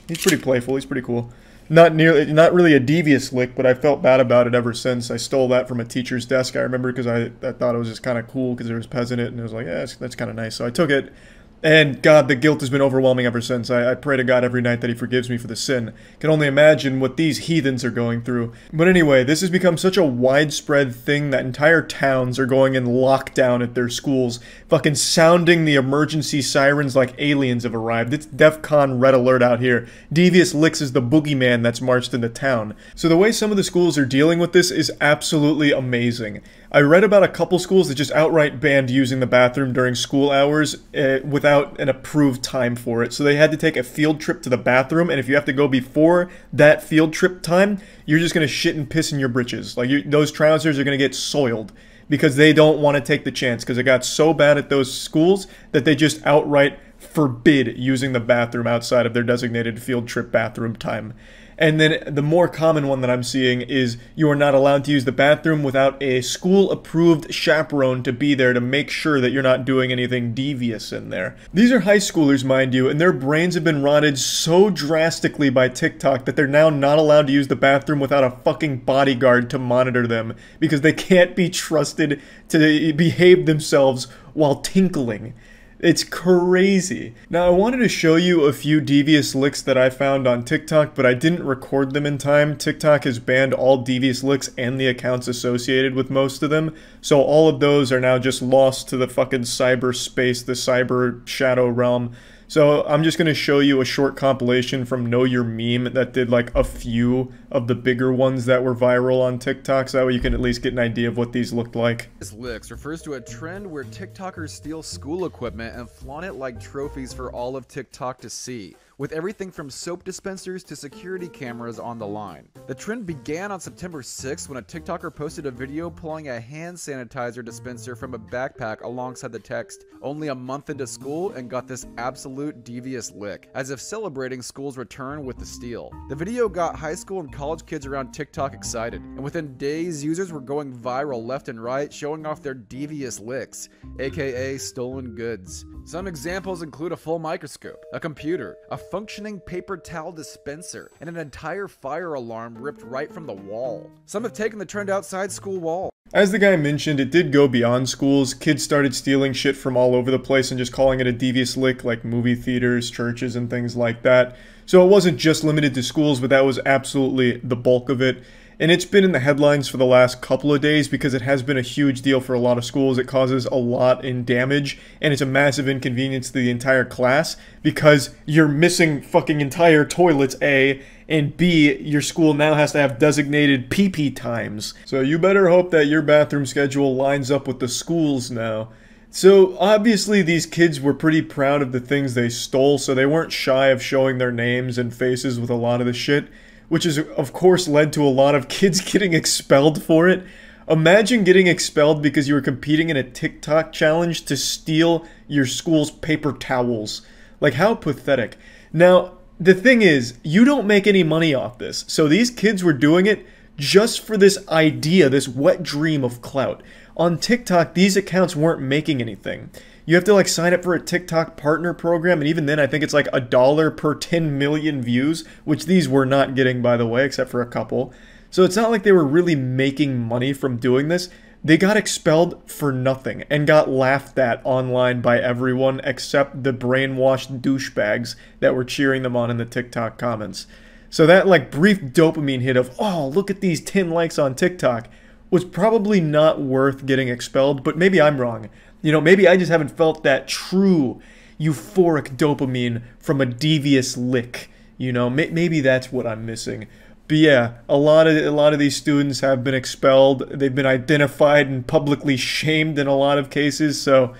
He's pretty playful, he's pretty cool. Not really a devious lick, but I felt bad about it ever since. I stole that from a teacher's desk, I remember, because I thought it was just kind of cool because there was Pez in it, and it was like, yeah, that's kind of nice. So I took it, and God, the guilt has been overwhelming ever since. I pray to God every night that he forgives me for the sin. Can only imagine what these heathens are going through. But anyway, this has become such a widespread thing that entire towns are going in lockdown at their schools, fucking sounding the emergency sirens like aliens have arrived. It's DEFCON red alert out here. Devious Licks is the boogeyman that's marched into town. So the way some of the schools are dealing with this is absolutely amazing. I read about a couple schools that just outright banned using the bathroom during school hours without an approved time for it. So they had to take a field trip to the bathroom, and if you have to go before that field trip time, you're just going to shit and piss in your britches. Like, those trousers are going to get soiled because they don't want to take the chance, because it got so bad at those schools that they just outright forbid using the bathroom outside of their designated field trip bathroom time. And then the more common one that I'm seeing is you are not allowed to use the bathroom without a school-approved chaperone to be there to make sure that you're not doing anything devious in there. These are high schoolers, mind you, and their brains have been rotted so drastically by TikTok that they're now not allowed to use the bathroom without a fucking bodyguard to monitor them, because they can't be trusted to behave themselves while tinkling. It's crazy. Now, I wanted to show you a few devious licks that I found on TikTok, but I didn't record them in time. TikTok has banned all devious licks and the accounts associated with most of them, so all of those are now just lost to the fucking cyberspace, the cyber shadow realm. So I'm just going to show you a short compilation from Know Your Meme that did like a few of the bigger ones that were viral on TikTok, so that way you can at least get an idea of what these looked like. This licks refers to a trend where TikTokers steal school equipment and flaunt it like trophies for all of TikTok to see, with everything from soap dispensers to security cameras on the line. The trend began on September 6th when a TikToker posted a video pulling a hand sanitizer dispenser from a backpack alongside the text, "Only a month into school," and got this absolute devious lick, as if celebrating school's return with the steal. The video got high school and college kids around TikTok excited, and within days, users were going viral left and right, showing off their devious licks, aka stolen goods. Some examples include a full microscope, a computer, a functioning paper towel dispenser, and an entire fire alarm ripped right from the wall. Some have taken the trend outside school walls. As the guy mentioned, it did go beyond schools. Kids started stealing shit from all over the place and just calling it a devious lick, like movie theaters, churches, and things like that. So it wasn't just limited to schools, but that was absolutely the bulk of it. And it's been in the headlines for the last couple of days because it has been a huge deal for a lot of schools. It causes a lot in damage, and it's a massive inconvenience to the entire class because you're missing fucking entire toilets, A, and B, your school now has to have designated pee-pee times. So you better hope that your bathroom schedule lines up with the school's now. So obviously these kids were pretty proud of the things they stole, so they weren't shy of showing their names and faces with a lot of the shit, which has of course led to a lot of kids getting expelled for it. Imagine getting expelled because you were competing in a TikTok challenge to steal your school's paper towels. Like, how pathetic. Now, the thing is, you don't make any money off this. So these kids were doing it just for this idea, this wet dream of clout. On TikTok, these accounts weren't making anything. You have to like sign up for a TikTok partner program, and even then I think it's like $1 per 10 million views, which these were not getting, by the way, except for a couple. So it's not like they were really making money from doing this. They got expelled for nothing and got laughed at online by everyone except the brainwashed douchebags that were cheering them on in the TikTok comments. So that like brief dopamine hit of, oh, look at these 10 likes on TikTok, was probably not worth getting expelled, but maybe I'm wrong. You know, maybe I just haven't felt that true euphoric dopamine from a devious lick. You know, maybe that's what I'm missing. But yeah, a lot of these students have been expelled. They've been identified and publicly shamed in a lot of cases. So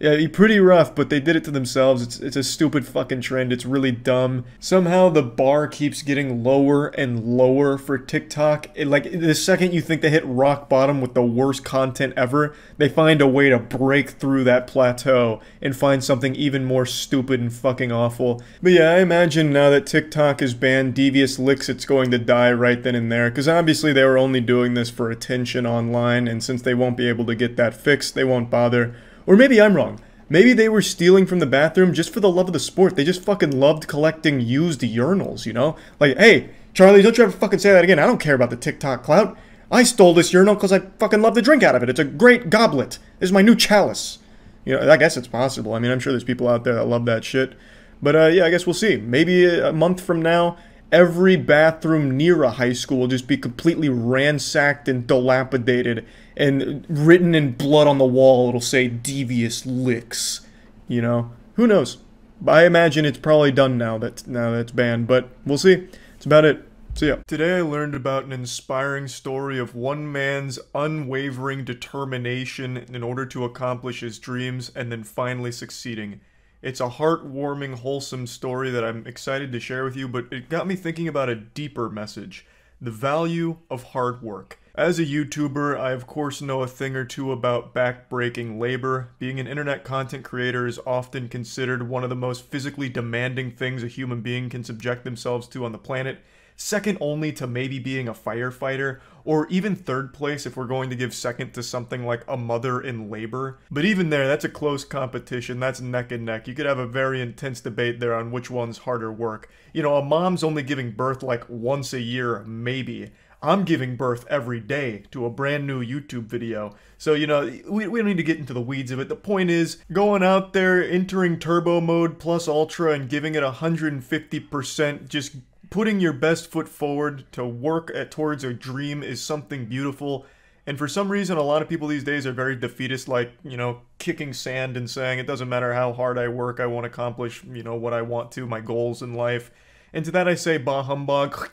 yeah, pretty rough, but they did it to themselves. It's a stupid fucking trend. It's really dumb. Somehow the bar keeps getting lower and lower for TikTok. Like, the second you think they hit rock bottom with the worst content ever, they find a way to break through that plateau and find something even more stupid and fucking awful. But yeah, I imagine now that TikTok has banned devious licks, it's going to die right then and there. Because obviously they were only doing this for attention online, and since they won't be able to get that fixed, they won't bother. Or maybe I'm wrong. Maybe they were stealing from the bathroom just for the love of the sport. They just fucking loved collecting used urinals, you know? Like, hey, Charlie, don't you ever fucking say that again. I don't care about the TikTok clout. I stole this urinal because I fucking love to drink out of it. It's a great goblet. This is my new chalice. You know, I guess it's possible. I mean, I'm sure there's people out there that love that shit. But yeah, I guess we'll see. Maybe a month from now, every bathroom near a high school will just be completely ransacked and dilapidated, and written in blood on the wall, it'll say devious licks. You know? Who knows? I imagine it's probably done now that it's banned, but we'll see. That's about it. See ya. Today I learned about an inspiring story of one man's unwavering determination in order to accomplish his dreams and then finally succeeding. It's a heartwarming, wholesome story that I'm excited to share with you, but it got me thinking about a deeper message: the value of hard work. As a YouTuber, I of course know a thing or two about back-breaking labor. Being an internet content creator is often considered one of the most physically demanding things a human being can subject themselves to on the planet, second only to maybe being a firefighter, or even third place if we're going to give second to something like a mother in labor. But even there, that's a close competition. That's neck and neck. You could have a very intense debate there on which one's harder work. You know, a mom's only giving birth like once a year, maybe. I'm giving birth every day to a brand new YouTube video. So, you know, we don't need to get into the weeds of it. The point is, going out there, entering turbo mode plus ultra and giving it 150%, just putting your best foot forward to work towards a dream is something beautiful. And for some reason, a lot of people these days are very defeatist, like, you know, kicking sand and saying, it doesn't matter how hard I work, I won't accomplish, you know, what I want to, my goals in life. And to that I say, bah humbug.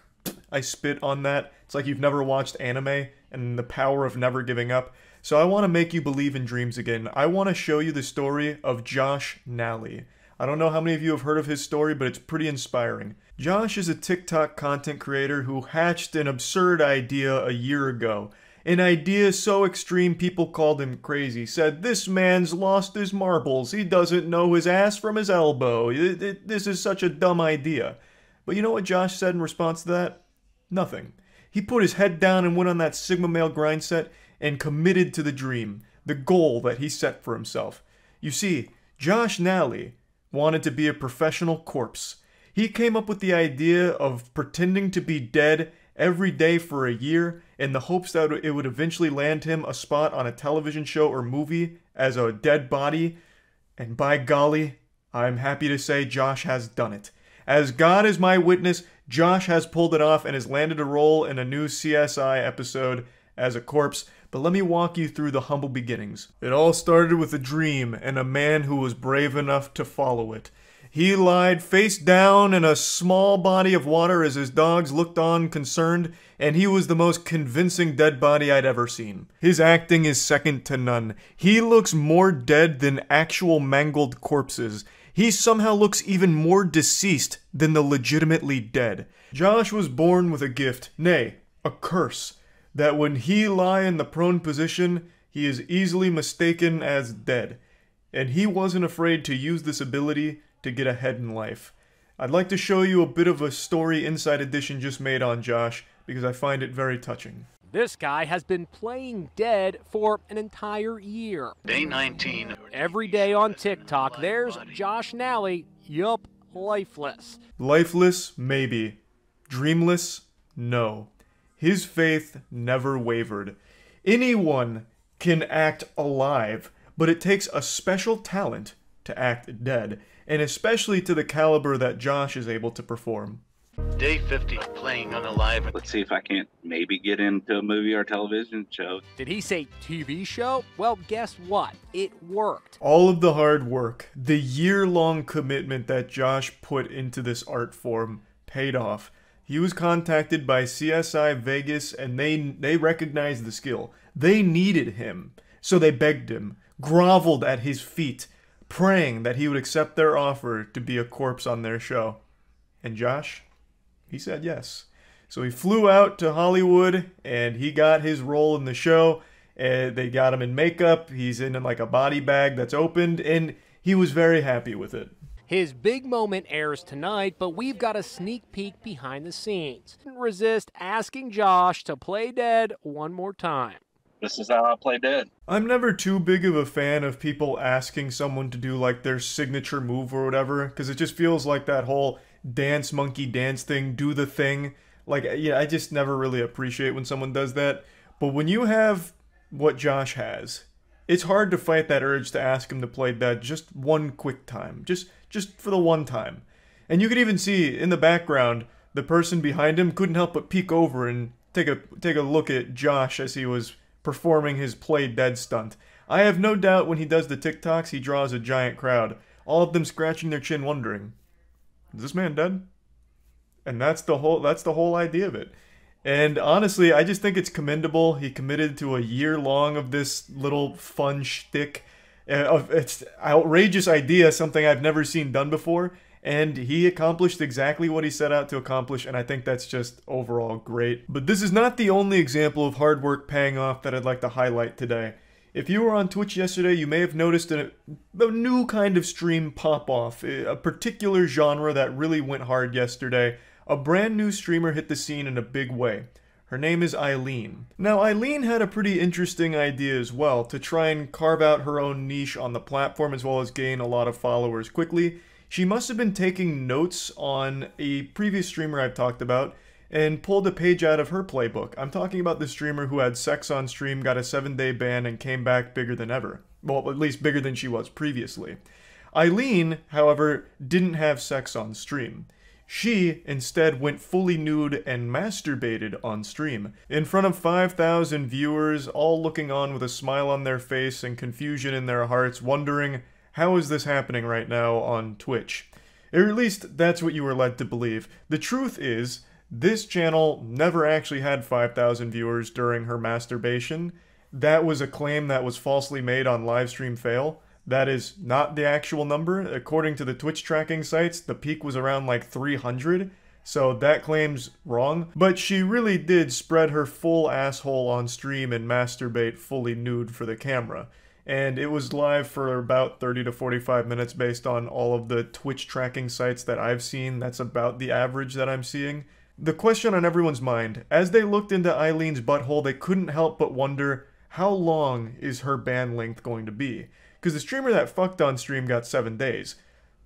I spit on that. It's like you've never watched anime and the power of never giving up. So I want to make you believe in dreams again. I want to show you the story of Josh Nally. I don't know how many of you have heard of his story, but it's pretty inspiring. Josh is a TikTok content creator who hatched an absurd idea a year ago. An idea so extreme people called him crazy. Said, this man's lost his marbles. He doesn't know his ass from his elbow. This is such a dumb idea. But you know what Josh said in response to that? Nothing. He put his head down and went on that Sigma male grind set and committed to the dream, the goal that he set for himself. You see, Josh Nally wanted to be a professional corpse. He came up with the idea of pretending to be dead every day for a year in the hopes that it would eventually land him a spot on a television show or movie as a dead body. And by golly, I'm happy to say Josh has done it. As God is my witness, Josh has pulled it off and has landed a role in a new CSI episode as a corpse. But let me walk you through the humble beginnings. It all started with a dream and a man who was brave enough to follow it. He lied face down in a small body of water as his dogs looked on concerned, and he was the most convincing dead body I'd ever seen. His acting is second to none. He looks more dead than actual mangled corpses. he somehow looks even more deceased than the legitimately dead. Josh was born with a gift, nay, a curse, that when he lie in the prone position, he is easily mistaken as dead. And he wasn't afraid to use this ability to get ahead in life. I'd like to show you a bit of a story Inside Edition just made on Josh, because I find it very touching. This guy has been playing dead for an entire year. Day 19. Every day on TikTok, there's Josh Nally, yup, lifeless. Lifeless, maybe. Dreamless, no. His faith never wavered. Anyone can act alive, but it takes a special talent to act dead, and especially to the caliber that Josh is able to perform. Day 50, playing unalive. Let's see if I can't maybe get into a movie or television show. Did he say TV show? Well, guess what? It worked. All of the hard work, the year-long commitment that Josh put into this art form paid off. He was contacted by CSI Vegas, and they recognized the skill. They needed him, so they begged him, groveled at his feet, praying that he would accept their offer to be a corpse on their show. And Josh, he said yes. So he flew out to Hollywood, and he got his role in the show. They got him in makeup. He's in like a body bag that's opened, and he was very happy with it. His big moment airs tonight, but we've got a sneak peek behind the scenes. Couldn't resist asking Josh to play dead one more time. This is how I play dead. I'm never too big of a fan of people asking someone to do like their signature move or whatever, because it just feels like that whole dance monkey dance thing, do the thing. Like, yeah, I just never really appreciate when someone does that. But when you have what Josh has, it's hard to fight that urge to ask him to play dead just one quick time. Just for the one time. And you could even see in the background, the person behind him couldn't help but peek over and take a look at Josh as he was performing his play dead stunt. I have no doubt when he does the TikToks, he draws a giant crowd. All of them scratching their chin wondering, is this man dead? And that's the whole idea of it. And honestly, I just think it's commendable. He committed to a year long of this little fun shtick. It's outrageous idea, something I've never seen done before. And he accomplished exactly what he set out to accomplish, and I think that's just overall great. But this is not the only example of hard work paying off that I'd like to highlight today. If you were on Twitch yesterday, you may have noticed a new kind of stream pop off, a particular genre that really went hard yesterday. A brand new streamer hit the scene in a big way. Her name is Eileen. Now, Eileen had a pretty interesting idea as well, to try and carve out her own niche on the platform as well as gain a lot of followers quickly. She must have been taking notes on a previous streamer I've talked about and pulled a page out of her playbook. I'm talking about the streamer who had sex on stream, got a 7-day ban, and came back bigger than ever. Well, at least bigger than she was previously. Eileen, however, didn't have sex on stream. She instead went fully nude and masturbated on stream, in front of 5,000 viewers, all looking on with a smile on their face and confusion in their hearts, wondering, how is this happening right now on Twitch? Or at least, that's what you were led to believe. The truth is, this channel never actually had 5,000 viewers during her masturbation. That was a claim that was falsely made on Livestream Fail. That is not the actual number. According to the Twitch tracking sites, the peak was around like 300, so that claim's wrong. But she really did spread her full asshole on stream and masturbate fully nude for the camera. And it was live for about 30 to 45 minutes based on all of the Twitch tracking sites that I've seen. That's about the average that I'm seeing. The question on everyone's mind, as they looked into Eileen's butthole, they couldn't help but wonder, how long is her ban length going to be? Because the streamer that fucked on stream got 7 days.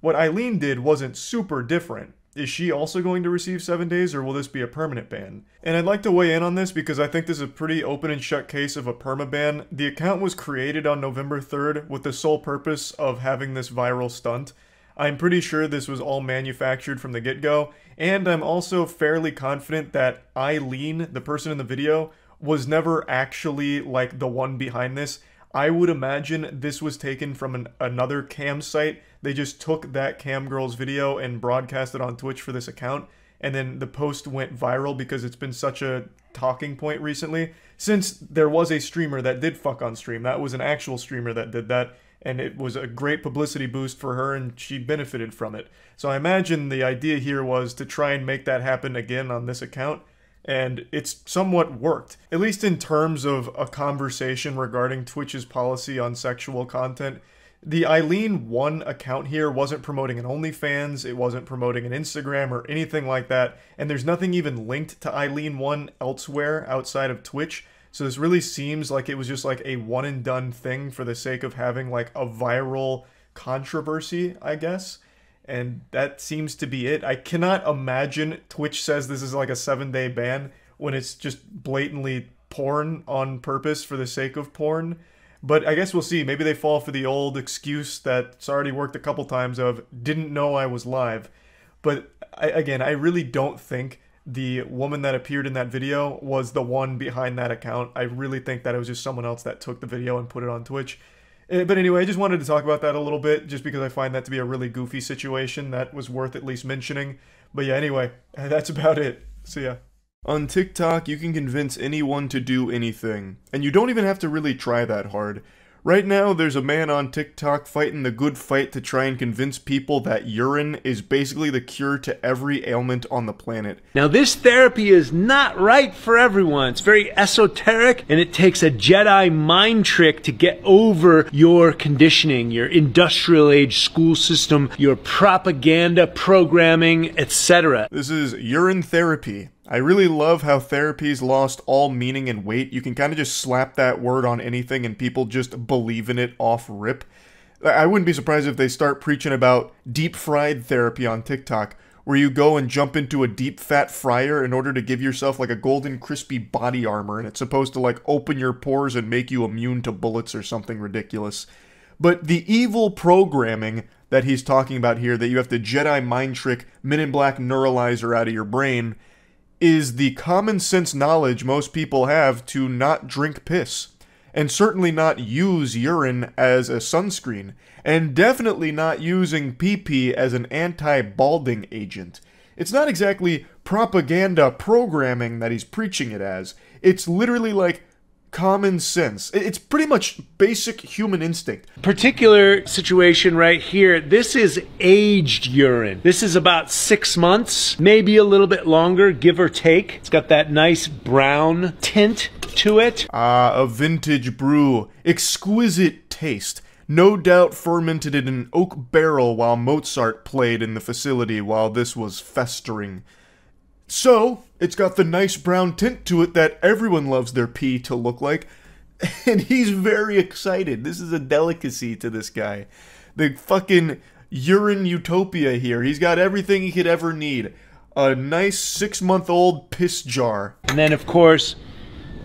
What Eileen did wasn't super different. Is she also going to receive 7 days, or will this be a permanent ban? And I'd like to weigh in on this because I think this is a pretty open and shut case of a permaban. The account was created on November 3rd with the sole purpose of having this viral stunt. I'm pretty sure this was all manufactured from the get-go, and I'm also fairly confident that Eileen, the person in the video, was never actually like the one behind this. I would imagine this was taken from another cam site. They just took that cam girl's video and broadcast it on Twitch for this account, and then the post went viral because it's been such a talking point recently. Since there was a streamer that did fuck on stream, that was an actual streamer that did that, and it was a great publicity boost for her, and she benefited from it. So I imagine the idea here was to try and make that happen again on this account, and it's somewhat worked. At least in terms of a conversation regarding Twitch's policy on sexual content. The Eileen1 account here wasn't promoting an OnlyFans, it wasn't promoting an Instagram or anything like that, and there's nothing even linked to Eileen1 elsewhere outside of Twitch, so this really seems like it was just like a one and done thing for the sake of having like a viral controversy, I guess. And that seems to be it. I cannot imagine Twitch says this is like a 7-day ban when it's just blatantly porn on purpose for the sake of porn. But I guess we'll see. Maybe they fall for the old excuse that's already worked a couple times of, didn't know I was live. But again, I really don't think the woman that appeared in that video was the one behind that account. I really think that it was just someone else that took the video and put it on Twitch. But anyway, I just wanted to talk about that a little bit, just because I find that to be a really goofy situation that was worth at least mentioning. But yeah, anyway, that's about it. See ya. On TikTok, you can convince anyone to do anything, and you don't even have to really try that hard. Right now, there's a man on TikTok fighting the good fight to try and convince people that urine is basically the cure to every ailment on the planet. Now, this therapy is not right for everyone. It's very esoteric, and it takes a Jedi mind trick to get over your conditioning, your industrial age school system, your propaganda programming, etc. This is urine therapy. I really love how therapy's lost all meaning and weight. You can kind of just slap that word on anything and people just believe in it off rip. I wouldn't be surprised if they start preaching about deep fried therapy on TikTok, where you go and jump into a deep fat fryer in order to give yourself like a golden crispy body armor, and it's supposed to like open your pores and make you immune to bullets or something ridiculous. But the evil programming that he's talking about here, that you have to Jedi mind trick Men in Black neuralizer out of your brain, is the common sense knowledge most people have to not drink piss, and certainly not use urine as a sunscreen, and definitely not using pee-pee as an anti-balding agent. It's not exactly propaganda programming that he's preaching it as. It's literally like common sense. It's pretty much basic human instinct. Particular situation right here, this is aged urine. This is about 6 months, maybe a little bit longer, give or take. It's got that nice brown tint to it. A vintage brew. Exquisite taste. No doubt fermented in an oak barrel while Mozart played in the facility while this was festering. So, it's got the nice brown tint to it that everyone loves their pee to look like, and he's very excited. This is a delicacy to this guy. The fucking urine utopia here. He's got everything he could ever need. A nice 6-month-old piss jar. And then, of course,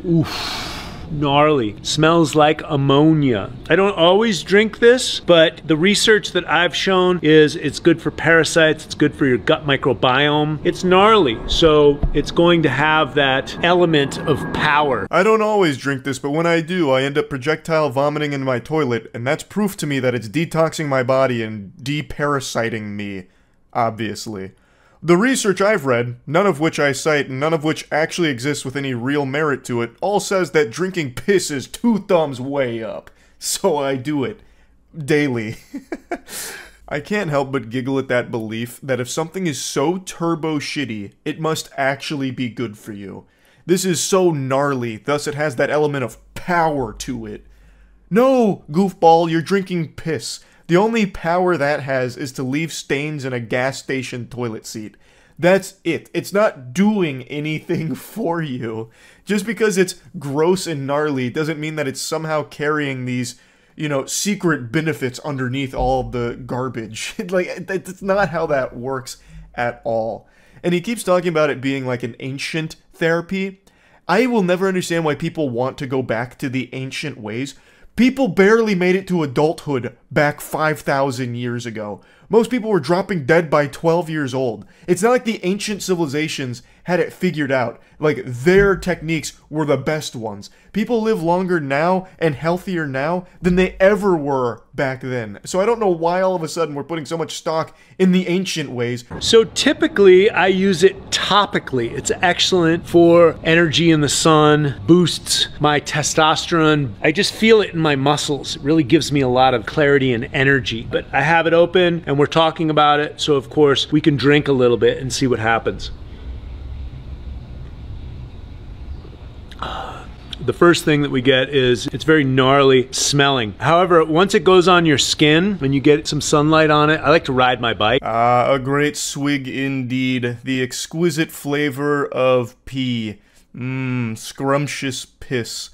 oof. Gnarly. Smells like ammonia. I don't always drink this, but the research that I've shown is it's good for parasites, it's good for your gut microbiome. It's gnarly, so it's going to have that element of power. I don't always drink this, but when I do, I end up projectile vomiting in my toilet, and that's proof to me that it's detoxing my body and deparasiting me, obviously. The research I've read, none of which I cite and none of which actually exists with any real merit to it, all says that drinking piss is 2 thumbs way up. So I do it. Daily. I can't help but giggle at that belief that if something is so turbo shitty, it must actually be good for you. This is so gnarly, thus it has that element of power to it. No, goofball, you're drinking piss. The only power that has is to leave stains in a gas station toilet seat. That's it. It's not doing anything for you. Just because it's gross and gnarly doesn't mean that it's somehow carrying these, you know, secret benefits underneath all the garbage. Like, that's not how that works at all. And he keeps talking about it being like an ancient therapy. I will never understand why people want to go back to the ancient ways. People barely made it to adulthood back 5,000 years ago. Most people were dropping dead by 12 years old. It's not like the ancient civilizations had it figured out. Like, their techniques were the best ones. People live longer now and healthier now than they ever were back then. So I don't know why all of a sudden we're putting so much stock in the ancient ways. So typically I use it topically. It's excellent for energy in the sun, boosts my testosterone. I just feel it in my muscles. It really gives me a lot of clarity and energy. But I have it open and we're talking about it, so of course we can drink a little bit and see what happens. The first thing that we get is it's very gnarly smelling. However, once it goes on your skin and you get some sunlight on it, I like to ride my bike. A great swig indeed. The exquisite flavor of pee. Scrumptious piss.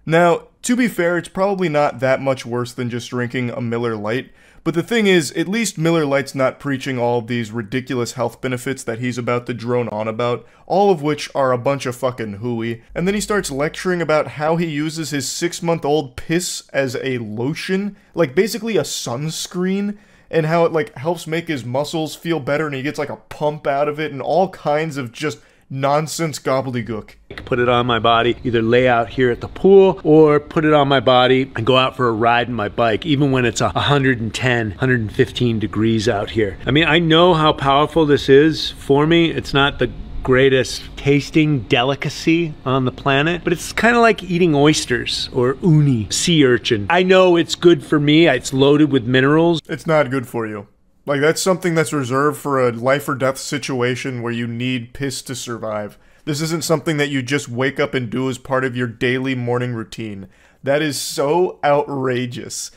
Now, to be fair, it's probably not that much worse than just drinking a Miller Lite. But the thing is, at least Miller Lite's not preaching all of these ridiculous health benefits that he's about to drone on about, all of which are a bunch of fucking hooey. And then he starts lecturing about how he uses his 6-month-old piss as a lotion, like basically a sunscreen, and how it like helps make his muscles feel better and he gets like a pump out of it and all kinds of just nonsense gobbledygook. Put it on my body, either lay out here at the pool or put it on my body and go out for a ride in my bike, even when it's 110, 115 degrees out here. I mean, I know how powerful this is for me. It's not the greatest tasting delicacy on the planet, but it's kind of like eating oysters or uni, sea urchin. I know it's good for me. It's loaded with minerals. It's not good for you. Like, that's something that's reserved for a life or death situation where you need piss to survive. This isn't something that you just wake up and do as part of your daily morning routine. That is so outrageous.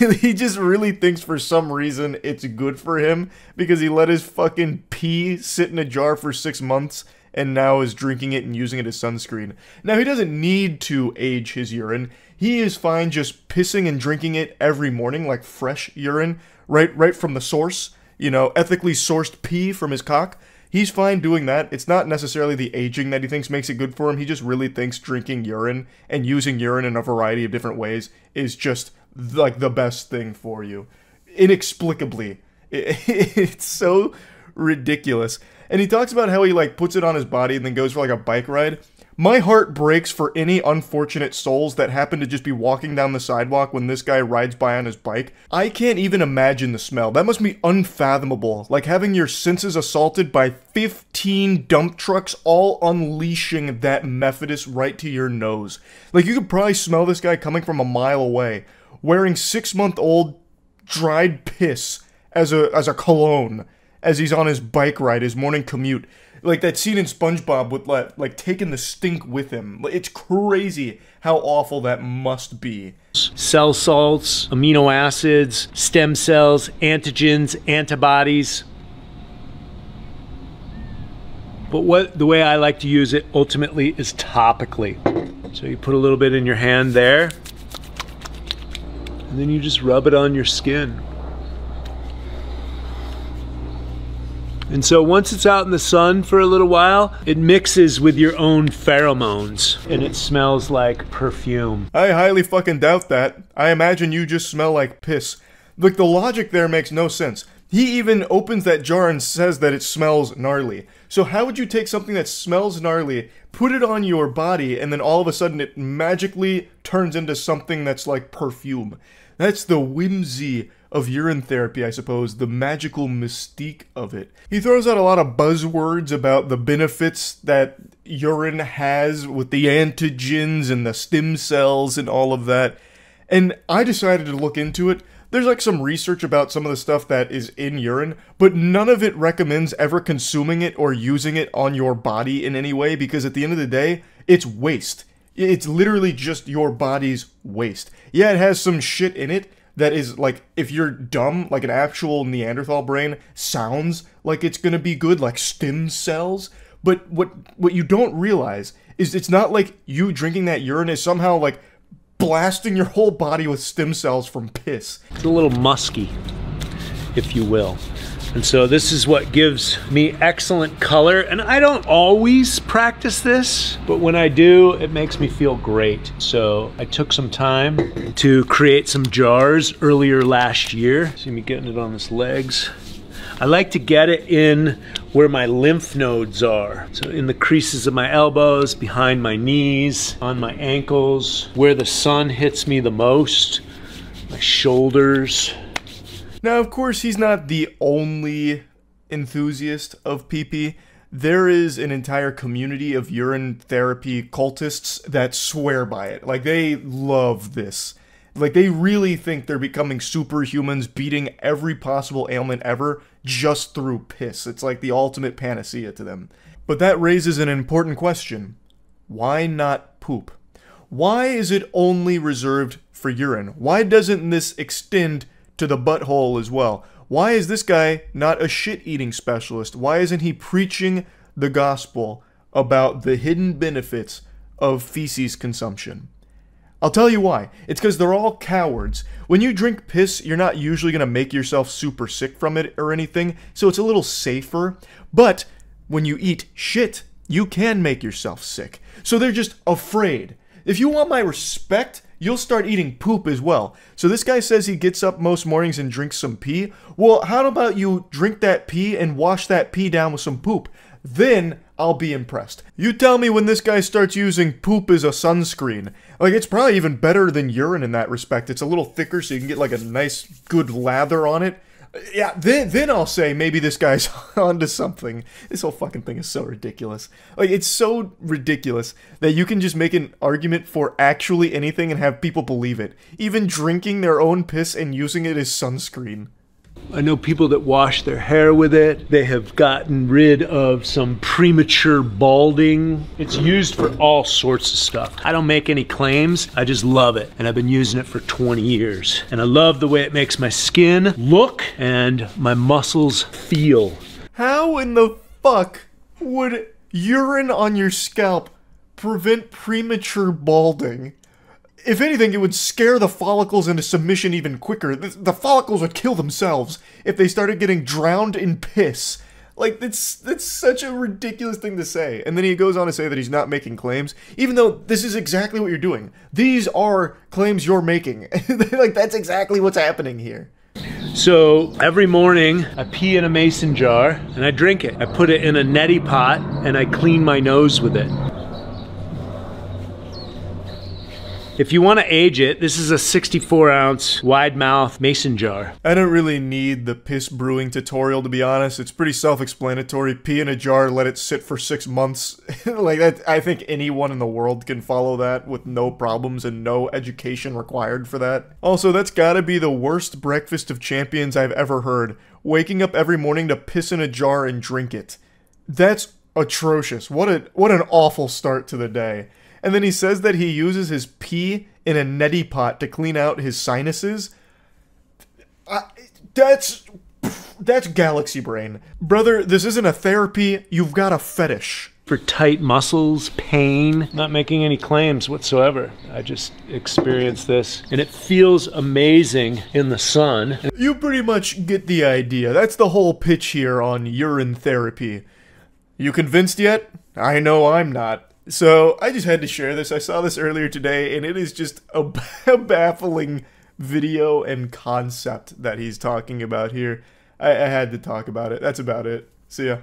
He just really thinks for some reason it's good for him because he let his fucking pee sit in a jar for 6 months and now is drinking it and using it as sunscreen. Now, he doesn't need to age his urine. He is fine just pissing and drinking it every morning like fresh urine. Right from the source, you know, ethically sourced pee from his cock. He's fine doing that. It's not necessarily the aging that he thinks makes it good for him. He just really thinks drinking urine and using urine in a variety of different ways is just like the best thing for you. Inexplicably. It's so ridiculous. And he talks about how he like puts it on his body and then goes for like a bike ride. My heart breaks for any unfortunate souls that happen to just be walking down the sidewalk when this guy rides by on his bike. I can't even imagine the smell. That must be unfathomable. Like having your senses assaulted by 15 dump trucks all unleashing that Methodist right to your nose. Like you could probably smell this guy coming from a mile away, wearing 6-month-old dried piss as a cologne as he's on his bike ride, his morning commute. Like that scene in SpongeBob with like taking the stink with him. It's crazy how awful that must be. Cell salts, amino acids, stem cells, antigens, antibodies. But the way I like to use it ultimately is topically. So you put a little bit in your hand there, and then you just rub it on your skin. And so once it's out in the sun for a little while, it mixes with your own pheromones and it smells like perfume. I highly fucking doubt that. I imagine you just smell like piss. Look, the logic there makes no sense. He even opens that jar and says that it smells gnarly. So how would you take something that smells gnarly, put it on your body, and then all of a sudden it magically turns into something that's like perfume? That's the whimsy of urine therapy, I suppose, the magical mystique of it. He throws out a lot of buzzwords about the benefits that urine has with the antigens and the stem cells and all of that. And I decided to look into it. There's like some research about some of the stuff that is in urine, but none of it recommends ever consuming it or using it on your body in any way because at the end of the day, it's waste. It's literally just your body's waste. Yeah, it has some shit in it that is like, if you're dumb, like an actual Neanderthal brain, sounds like it's gonna be good, like stem cells. But what you don't realize is it's not like you drinking that urine is somehow like blasting your whole body with stem cells from piss. It's a little musky, if you will. And so this is what gives me excellent color. And I don't always practice this, but when I do, it makes me feel great. So I took some time to create some jars earlier last year. See me getting it on his legs. I like to get it in where my lymph nodes are. So in the creases of my elbows, behind my knees, on my ankles, where the sun hits me the most, my shoulders. Now, of course, he's not the only enthusiast of pee-pee. There is an entire community of urine therapy cultists that swear by it. Like, they love this. Like, they really think they're becoming superhumans, beating every possible ailment ever just through piss. It's like the ultimate panacea to them. But that raises an important question. Why not poop? Why is it only reserved for urine? Why doesn't this extend to the butthole as well? Why is this guy not a shit-eating specialist? Why isn't he preaching the gospel about the hidden benefits of feces consumption? I'll tell you why. It's because they're all cowards. When you drink piss, you're not usually going to make yourself super sick from it or anything, so it's a little safer. But when you eat shit, you can make yourself sick. So they're just afraid. If you want my respect, you'll start eating poop as well. So this guy says he gets up most mornings and drinks some pee. Well, how about you drink that pee and wash that pee down with some poop? Then I'll be impressed. You tell me when this guy starts using poop as a sunscreen. Like, it's probably even better than urine in that respect. It's a little thicker so you can get like a nice good lather on it. Yeah, then I'll say maybe this guy's onto something. This whole fucking thing is so ridiculous. Like, it's so ridiculous that you can just make an argument for actually anything and have people believe it. Even drinking their own piss and using it as sunscreen. I know people that wash their hair with it. They have gotten rid of some premature balding. It's used for all sorts of stuff. I don't make any claims. I just love it. And I've been using it for 20 years. And I love the way it makes my skin look and my muscles feel. How in the fuck would urine on your scalp prevent premature balding? If anything, it would scare the follicles into submission even quicker. The follicles would kill themselves if they started getting drowned in piss. Like, that's such a ridiculous thing to say. And then he goes on to say that he's not making claims, even though this is exactly what you're doing. These are claims you're making. Like, that's exactly what's happening here. So every morning I pee in a mason jar and I drink it. I put it in a neti pot and I clean my nose with it. If you want to age it, this is a 64-ounce wide mouth mason jar. I don't really need the piss brewing tutorial, to be honest. It's pretty self-explanatory. Pee in a jar, let it sit for 6 months. Like that, I think anyone in the world can follow that with no problems and no education required for that. Also, that's gotta be the worst breakfast of champions I've ever heard. Waking up every morning to piss in a jar and drink it. That's atrocious. What an awful start to the day. And then he says that he uses his pee in a neti pot to clean out his sinuses. That's galaxy brain. Brother, this isn't a therapy, you've got a fetish. For tight muscles, pain, not making any claims whatsoever. I just experienced this and it feels amazing in the sun. You pretty much get the idea. That's the whole pitch here on urine therapy. You convinced yet? I know I'm not. So, I just had to share this. I saw this earlier today, and it is just a baffling video and concept that he's talking about here. I had to talk about it. That's about it. See ya.